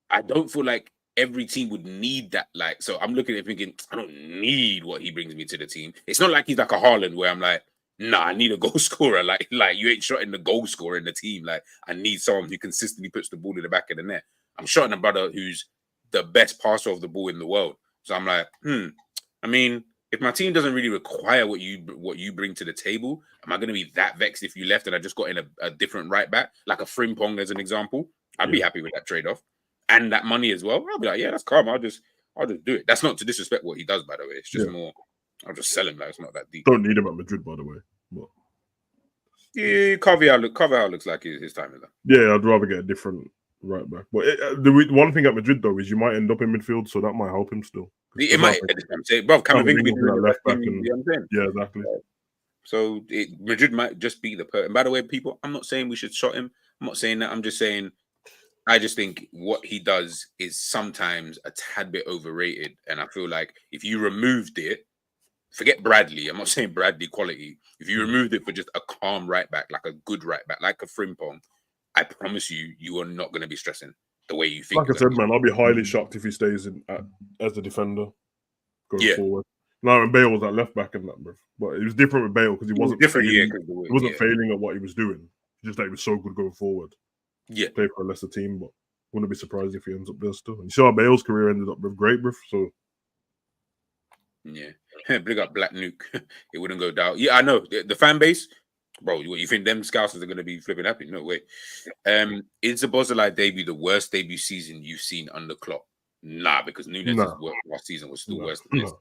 I don't feel like every team would need that. Like, so I'm looking at it thinking, I don't need what he brings me to the team. It's not like he's like a Haaland where I'm like, nah, I need a goal scorer. Like you ain't shotting the goal scorer in the team. Like, I need someone who consistently puts the ball in the back of the net. I'm shotting a brother who's the best passer of the ball in the world. So I'm like, I mean, if my team doesn't really require what you bring to the table, am I going to be that vexed if you left and I just got in a different right back, like a Frimpong as an example? I'd be happy with that trade-off and that money as well. I'll be like, yeah, that's calm. I'll just do it. That's not to disrespect what he does, by the way. It's just more, I'll just sell him. Like, it's not that deep. Don't need him at Madrid, by the way. But... yeah, Carvajal looks like his time is up. Yeah, I'd rather get a different right back. But the one thing at Madrid though is you might end up in midfield, so that might help him still. It might. I'm saying, bro, Camavinga left back, yeah, exactly. So Madrid might just be the person. By the way, people, I'm not saying we should shot him. I'm not saying that. I'm just saying, I just think what he does is sometimes a tad bit overrated, and I feel like if you removed it, forget Bradley. I'm not saying Bradley quality. If you removed it for just a calm right back, like a good right back, like a Frimpong, I promise you are not going to be stressing the way you think. Like I said, man, I'll be highly shocked if he stays as a defender going forward. No, and Bale was at left back in that, bro. But it was different with Bale because he wasn't different. He wasn't failing at what he was doing. Just that he was so good going forward. Yeah, play for a lesser team, but wouldn't be surprised if he ends up there still. And you saw how Bale's career ended up with great, bro. So yeah, big up Black Nuke. It wouldn't go down. Yeah, I know the fan base. Bro, what you think them Scousers are going to be flipping happy? No way. Is the Bozolai debut the worst debut season you've seen under Klopp? Nah, because Nunez's last season was still worse than this.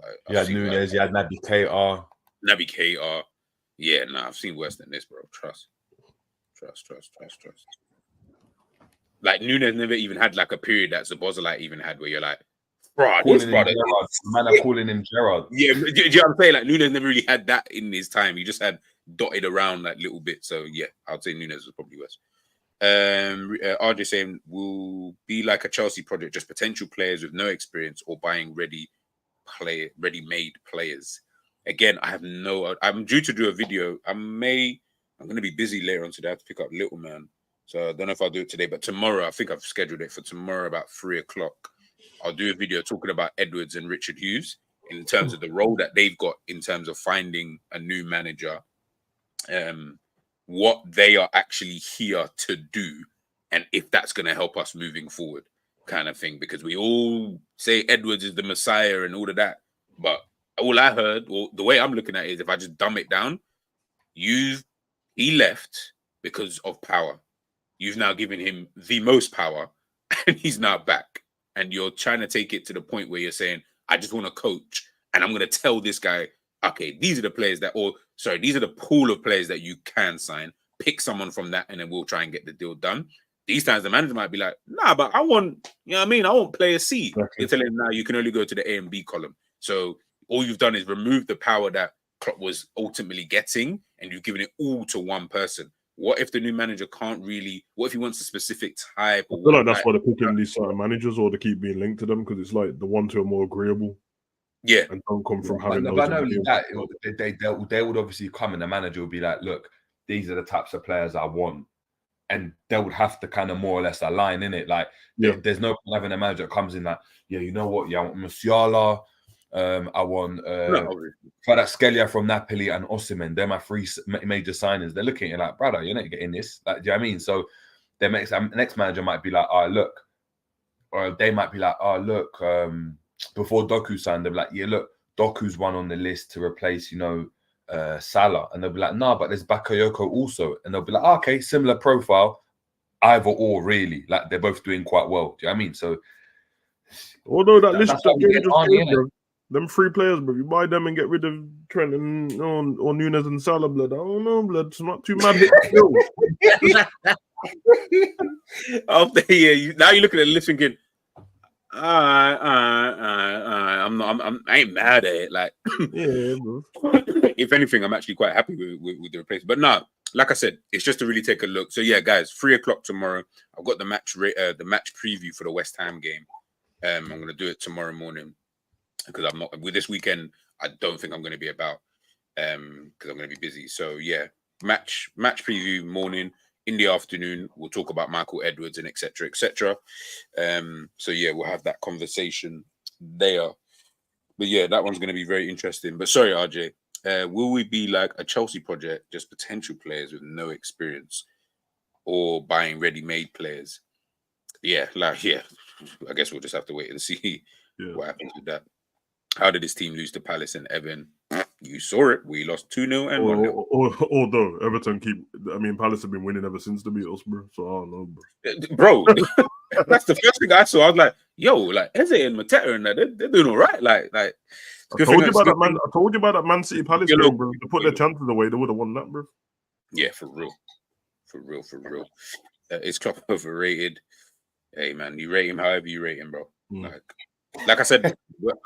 Like, you had Nunez, you had Naby Keita. Yeah, nah, I've seen worse than this, bro. Trust. Like Nunez never even had like a period that Bozolai even had where you're like, bro, this brother. Man are calling him Gerrard. Yeah, do you know what I'm saying? Like Nunez never really had that in his time. He just had dotted around like little bits. So yeah, I'd say Nunez was probably worse. RJ saying will be like a Chelsea project, just potential players with no experience or buying ready-made players. Again, I have no. I'm due to do a video. I'm going to be busy later on today. I have to pick up Little Man, so I don't know if I'll do it today. But tomorrow, I think I've scheduled it for tomorrow about 3:00. I'll do a video talking about Edwards and Richard Hughes in terms of the role that they've got in terms of finding a new manager, what they are actually here to do, and if that's going to help us moving forward, kind of thing. Because we all say Edwards is the Messiah and all of that, but all I heard, or the way I'm looking at it is, if I just dumb it down, he left because of power. You've now given him the most power, and he's now back. And you're trying to take it to the point where you're saying, I just want to coach, and I'm going to tell this guy, okay, these are the players these are the pool of players that you can sign. Pick someone from that, and then we'll try and get the deal done. These times the manager might be like, nah, but I want, you know what I mean? I want player C. Okay. You're telling him now you can only go to the A and B column. So all you've done is remove the power that Klopp was ultimately getting, and you've given it all to one person. What if the new manager can't really? What if he wants a specific type? I feel like that's why they're picking these certain managers, or they keep being linked to them, because it's like the one two are more agreeable. Yeah, and don't come from having. But not only that, they would obviously come, and the manager would be like, "Look, these are the types of players I want," and they would have to kind of more or less align in it. Like, there's no point having a manager that comes in like, "Yeah, you know what? Yeah, I want Musiala. I want No, obviously. Kvaratskhelia from Napoli and Osimhen. They're my three major signings. They're looking at it like, brother, you're not getting this. Like, do you know what I mean? So their next manager might be like, oh, look. Or they might be like, oh, look, before Doku signed, they'll be like, yeah, look, Doku's one on the list to replace, Salah. And they'll be like, no, but there's Bakayoko also. And they'll be like, oh, okay, similar profile, either or, really. Like, they're both doing quite well. Do you know what I mean? So, although that list that's what we get on, gave, bro. Them 3 players, bro. You buy them and get rid of Trent and or Nunez and Salah, blood. I don't know, blood. It's not too mad. After now you're looking at the list thinking, I ain't mad at it. Like, yeah, bro. If anything, I'm actually quite happy with the replacement. But no, like I said, it's just to really take a look. So yeah, guys, 3:00 tomorrow. I've got the match preview for the West Ham game. I'm going to do it tomorrow morning because I'm not with this weekend. I don't think I'm going to be about because I'm going to be busy. So yeah, match preview morning. In the afternoon, we'll talk about Michael Edwards and etc. etc. So yeah, we'll have that conversation there. But yeah, that one's going to be very interesting. But sorry, RJ, will we be like a Chelsea project, just potential players with no experience, or buying ready-made players? Yeah, I guess we'll just have to wait and see what happens with that. How did this team lose to Palace and Everton? You saw it. We lost 2-0 and 1-0. Although Everton Palace have been winning ever since the Beatles, bro. So I don't know, bro. That's the first thing I saw. I was like, yo, like Eze and Mateta and that, they're doing all right. Like I told you about that Man City Palace game, bro. To put their chances away, they would have won that, bro. Yeah, for real. Is Klopp overrated? Hey man, you rate him however you rate him, bro. Like I said,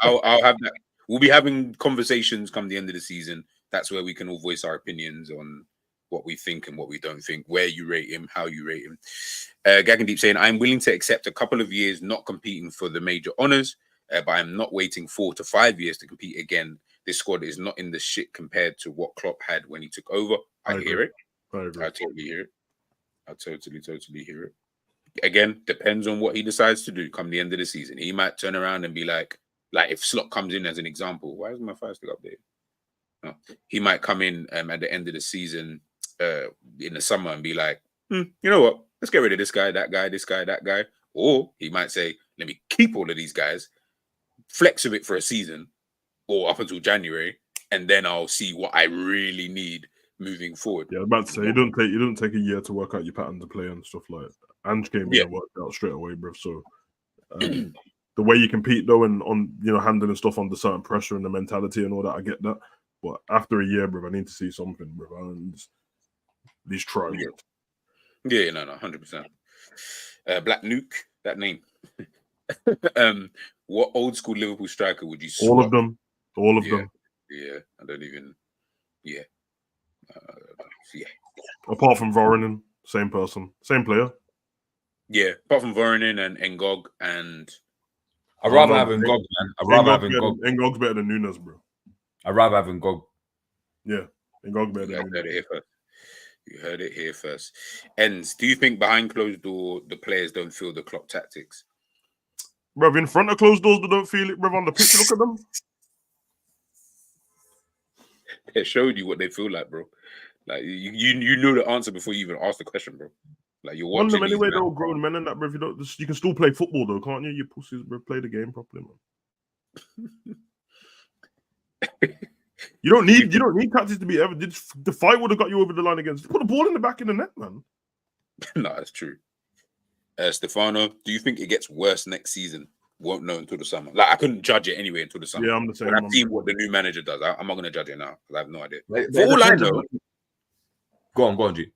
I'll have that. We'll be having conversations come the end of the season. That's where we can all voice our opinions on what we think and what we don't think, where you rate him, how you rate him. Gagandeep saying, I'm willing to accept a couple of years not competing for the major honours, but I'm not waiting 4 to 5 years to compete again. This squad is not in the shit compared to what Klopp had when he took over. I hear it. I totally hear it. I totally hear it. Again, depends on what he decides to do come the end of the season. He might turn around and be like if Slot comes in as an example, why is my fire still up there? No. He might come in at the end of the season in the summer and be like, you know what? Let's get rid of this guy, that guy, this guy, that guy. Or he might say, let me keep all of these guys, flex with it for a season or up until January, and then I'll see what I really need moving forward. Yeah, I was about to say, you don't take a year to work out your pattern to play and stuff like that. Ange came in and worked out straight away, bro. So the way you compete though, and on handling stuff under certain pressure and the mentality and all that, I get that. But after a year, bro, I need to see something, bro. And at least try. Yeah, no, 100%. Black Nuke, that name. What old school Liverpool striker would you swap? All of them. Yeah, I don't even. Yeah. Apart from Voronin, same person, same player. Yeah, apart from Voronin and Ngog and. I'd rather have Ngog, man. Ngog's better than Nunez, bro. I'd rather have Ngog. Yeah, Ngog better than Nunez. You heard it here first. Ends, do you think behind closed door the players don't feel the Klopp tactics? Bro, in front of closed doors they don't feel it, bro. On the pitch, look at them. They showed you what they feel like, bro. Like you knew the answer before you even asked the question, bro. Like you're watching them anyway. They're all grown men and that, bro. If you can still play football though, can't you? You pussies, bro. Play the game properly, man. You don't need tactics to be ever. The fight would have got you over the line against. Put the ball in the back of the net, man. No, that's true. Stefano, do you think it gets worse next season? Won't know until the summer. Like I couldn't judge it anyway until the summer. Yeah, I'm the same. When I see what the new manager does, I'm not going to judge it now because I have no idea. For all I know, go on, G.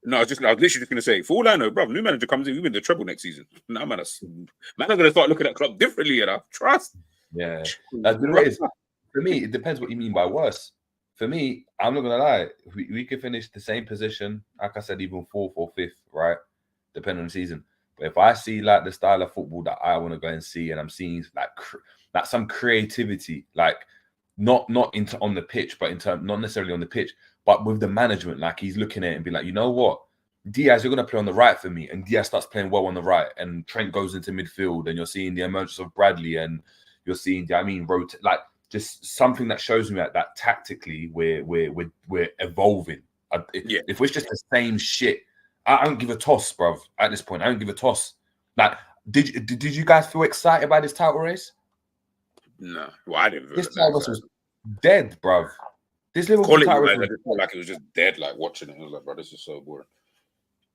No, I was literally just going to say, for all I know, bro, new manager comes in, we win the treble next season. Now, man, I'm going to start looking at club differently, and I trust. Yeah, that's the way. For me, it depends what you mean by worse. For me, I'm not going to lie. We could finish the same position, like I said, even 4th or 5th, right? Depending on the season. But if I see like the style of football that I want to go and see, and I'm seeing like some creativity, like not on the pitch, but not necessarily on the pitch, but with the management, like he's looking at it and be like, you know what, Diaz, you're going to play on the right for me, and Diaz starts playing well on the right, and Trent goes into midfield, and you're seeing the emergence of Bradley, and you're seeing, like just something that shows me that tactically we're evolving. If it's just the same shit, I don't give a toss, bruv. At this point, I don't give a toss. Like, did you guys feel excited by this title race? No, well, I didn't feel this title race was dead, bruv. This Liverpool quality title wise, race I just felt like it was just dead. Like watching it, I was like, bro, this is so boring.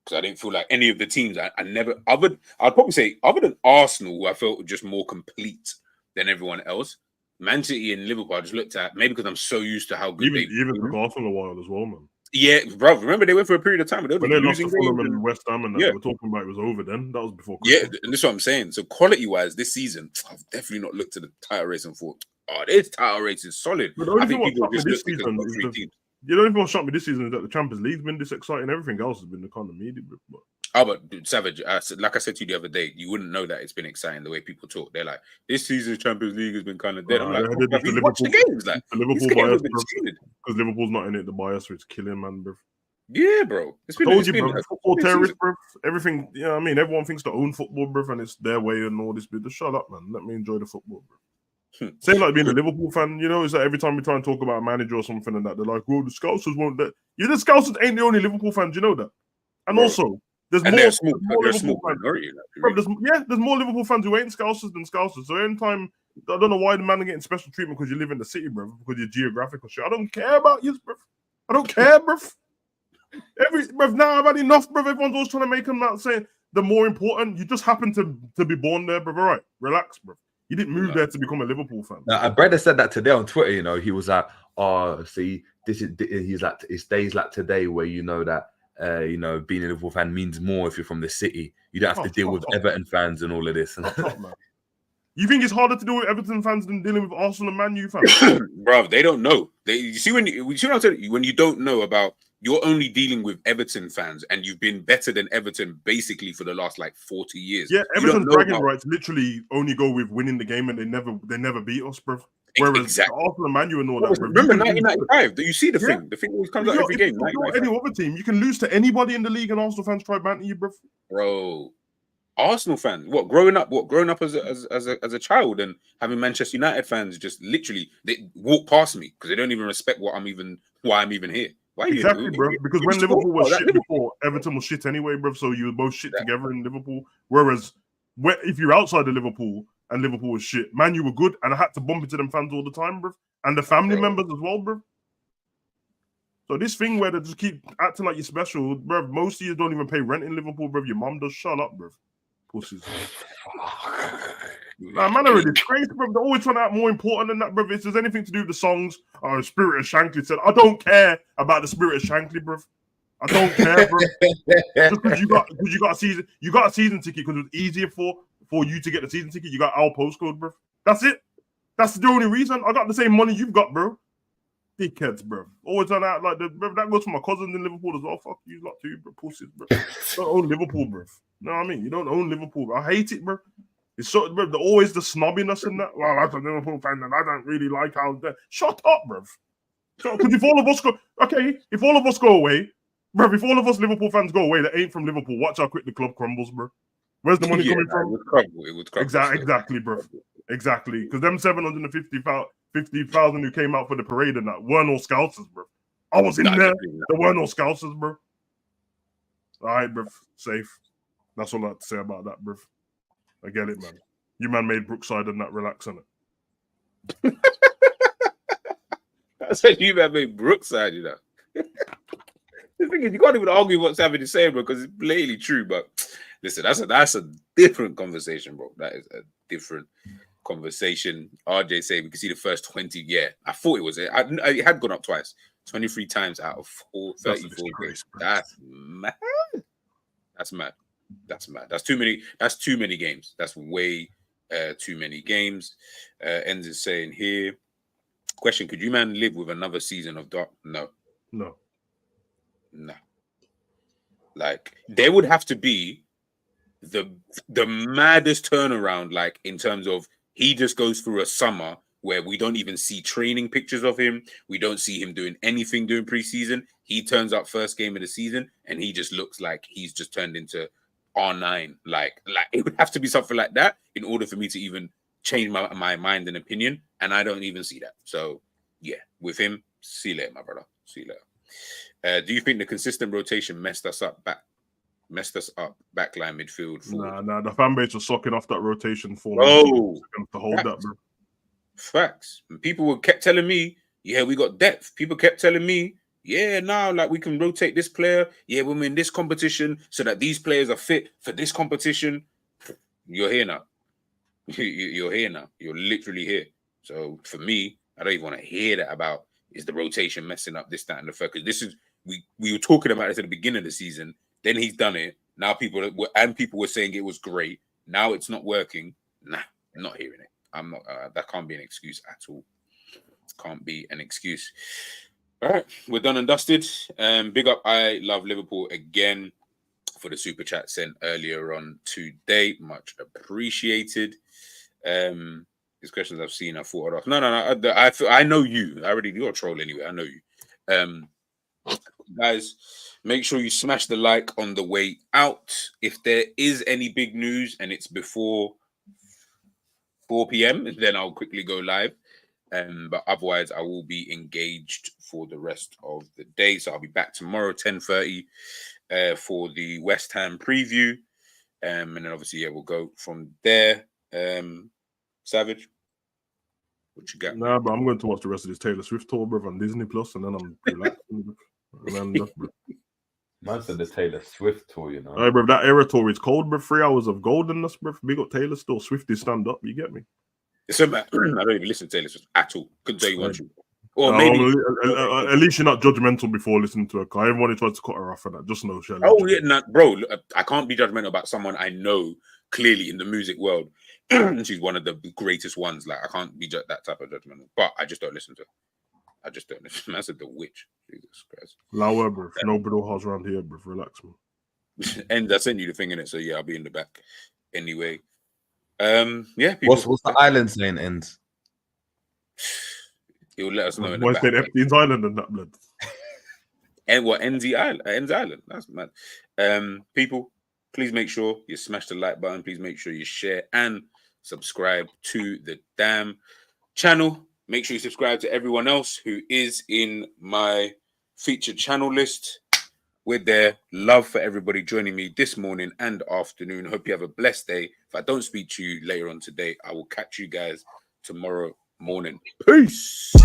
Because I didn't feel like any of the teams. I never. I'd probably say other than Arsenal, who I felt were just more complete than everyone else. Man City and Liverpool, I just looked at maybe because I'm so used to how good even took Arsenal a while as well, man. Yeah, bro. Remember they went for a period of time where when they lost to Fulham and West Ham, and they were talking about it was over. Then that was before Christmas. Yeah, and that's what I'm saying. So quality wise, this season, I've definitely not looked at the title race and thought, "Oh, this title race is solid." But the only I think thing people what just shocked me looked this season at is the only thing what shocked me this season is that the Champions League's been this exciting. Everything else has been the kind of media. But... Oh, but dude, Savage, like I said to you the other day, you wouldn't know that it's been exciting the way people talk. They're like, "This season's Champions League has been kind of dead." I'm like, "Have you watched the games? Like, the Liverpool bias, because Liverpool's not in it. The bias, so it's killing, man, bro. Yeah, bro. It's been, bro. Football terrorists, bro. Everything, you know what I mean? Everyone thinks to own football, bro, and it's their way and all this bit. Just shut up, man. Let me enjoy the football, bro. Same like being a Liverpool fan, you know, it's like every time we try and talk about a manager or something and that, they're like, well, the Scousers won't let you. The Scousers ain't the only Liverpool fans, you know that. And bro, also, there's more Liverpool fans. Bro, there's more Liverpool fans who ain't Scousers than Scousers. So every time, I don't know why the man are getting special treatment because you live in the city, bro, because you're geographical shit. I don't care about you, bro. I don't care, bro. Now I've had enough, bro. Everyone's always trying to make them out saying the more important. You just happen to be born there, bro. All right, relax, bro. You didn't move there to become a Liverpool fan. Now, a brother said that today on Twitter. You know, he was like, "Oh, see, he's like, it's days like today where you know that, you know, being a Liverpool fan means more if you're from the city. You don't have to deal with Everton fans and all of this." You think it's harder to deal with Everton fans than dealing with Arsenal and Man U fans? Bro, they don't know. You see when you don't know about. You're only dealing with Everton fans, and you've been better than Everton basically for the last like 40 years. Yeah, Everton's bragging rights literally only go with winning the game, and they never beat us, bro. Whereas Arsenal and Man U and all that. Bro, remember 1995? Do you see the thing? The thing always comes out every game. Any other team, you can lose to anybody in the league, and Arsenal fans try banter you, bro. Bro, Arsenal fans, growing up as a child and having Manchester United fans just literally they walk past me because they don't even respect why I'm even here. Exactly, bro. Because when Liverpool was shit before, Everton was shit anyway, bro. So you were both shit together in Liverpool. Whereas, if you're outside of Liverpool and Liverpool was shit, Man, you were good, and I had to bump into them fans all the time, bro, and the family members as well, bro. So this thing where they just keep acting like you're special, bro. Most of you don't even pay rent in Liverpool, bro. Your mom does. Shut up, bro. Pussies. Nah, man, are disgraced, bro. They're always trying to act more important than that, bro. If there's anything to do with the songs, Spirit of Shankly said, I don't care about the Spirit of Shankly, bro. I don't care, bro. Just because you got a season ticket because it was easier for you to get the season ticket. You got our postcode, bro. That's it. That's the only reason. I got the same money you've got, bro. Dickheads, bro. Always on that like bro, that goes for my cousins in Liverpool as well. Fuck you lot too, bro. Pussies, bro. You don't own Liverpool, bro. You know what I mean? You don't own Liverpool. Bro. I hate it, bro. It's so, bro, always the snobbiness and that. Well, I'm a Liverpool fan and I don't really like how that. Shut up, bro. Because if all of us go away, bro, if all of us Liverpool fans go away that ain't from Liverpool, watch how quick the club crumbles, bro. Where's the money coming from? It would crumble. Exactly, bro. Exactly. Because them 750,000 who came out for the parade and that weren't all Scousers, bro. I was in there. There weren't all Scousers, bro. All right, bro. Safe. That's all I have to say about that, bro. I get it, man. You man made Brookside and that relax on it. I said you man made Brookside, you know. The thing is, you can't even argue what's having to say, bro, because it's blatantly true. But listen, that's a different conversation, bro. That is a different conversation. RJ said we can see the first 20. Yeah, I thought it was it. It had gone up twice. 23 times out of 34 games. That's mad. That's mad. That's mad. That's too many. That's too many games. That's way too many games. Ends is saying here. Question: could you man live with another season of dark? No. Like there would have to be the maddest turnaround. Like in terms of he just goes through a summer where we don't even see training pictures of him. We don't see him doing anything during preseason. He turns up first game of the season and he just looks like he's just turned into R9. Like it would have to be something like that in order for me to even change my mind and opinion. and I don't even see that. So yeah, with him, see you later, my brother. See you later. Do you think the consistent rotation messed us up backline midfield forward? Nah, the fan base was sucking off that rotation form. Oh, To hold that, bro. Facts. People kept telling me, yeah, we got depth. People kept telling me, yeah, now like we can rotate this player. Yeah, we're in this competition so that these players are fit for this competition. You're here now. You're here now. You're literally here. So for me, I don't even want to hear that about is the rotation messing up this, that, and the third. Because this is we were talking about this at the beginning of the season. Then he's done it. Now people were saying it was great. Now it's not working. Nah, I'm not hearing it. I'm not. That can't be an excuse at all. Can't be an excuse. All right, we're done and dusted. Big up, I love Liverpool again for the super chat sent earlier on today. Much appreciated. These questions I've seen, I thought it off. No. I know you. You're a troll anyway. I know you. Guys, make sure you smash the like on the way out. If there is any big news and it's before 4 p.m., then I'll quickly go live. But otherwise, I will be engaged for the rest of the day. So I'll be back tomorrow, 10:30, for the West Ham preview. And then obviously, yeah, we'll go from there. Savage, what you got? Nah, but I'm going to watch the rest of this Taylor Swift tour, bro, on Disney Plus, and then I'm relaxing. Man said the Taylor Swift tour, you know. Hey, bro, that era tour is cold, bro. 3 hours of goldenness, bro. Big up Taylor still. Swifty stand up, you get me? So, I don't even listen to Taylor Swift at all. Couldn't tell you one truth. Or maybe at least you're not judgmental before listening to her. Cause everyone tries to cut her off for that. Just know, Shelley. Oh yeah, bro. I can't be judgmental about someone I know clearly in the music world. She's one of the greatest ones. Like I can't be that type of judgmental. But I just don't listen to her. I just don't listen. I said the witch. Jesus Christ. Lower, bro. No bro house around here, bro. Relax, man. And I sent you the thing in it, so yeah, I'll be in the back anyway. Yeah. What's the island saying ends? He'll let us know. Why stayed Epstein's Island and that blood? And what NZ Island? That's mad. People, please make sure you smash the like button. Please make sure you share and subscribe to the damn channel. Make sure you subscribe to everyone else who is in my featured channel list. We're there. Love for everybody joining me this morning and afternoon. Hope you have a blessed day. If I don't speak to you later on today, I will catch you guys tomorrow morning. Peace.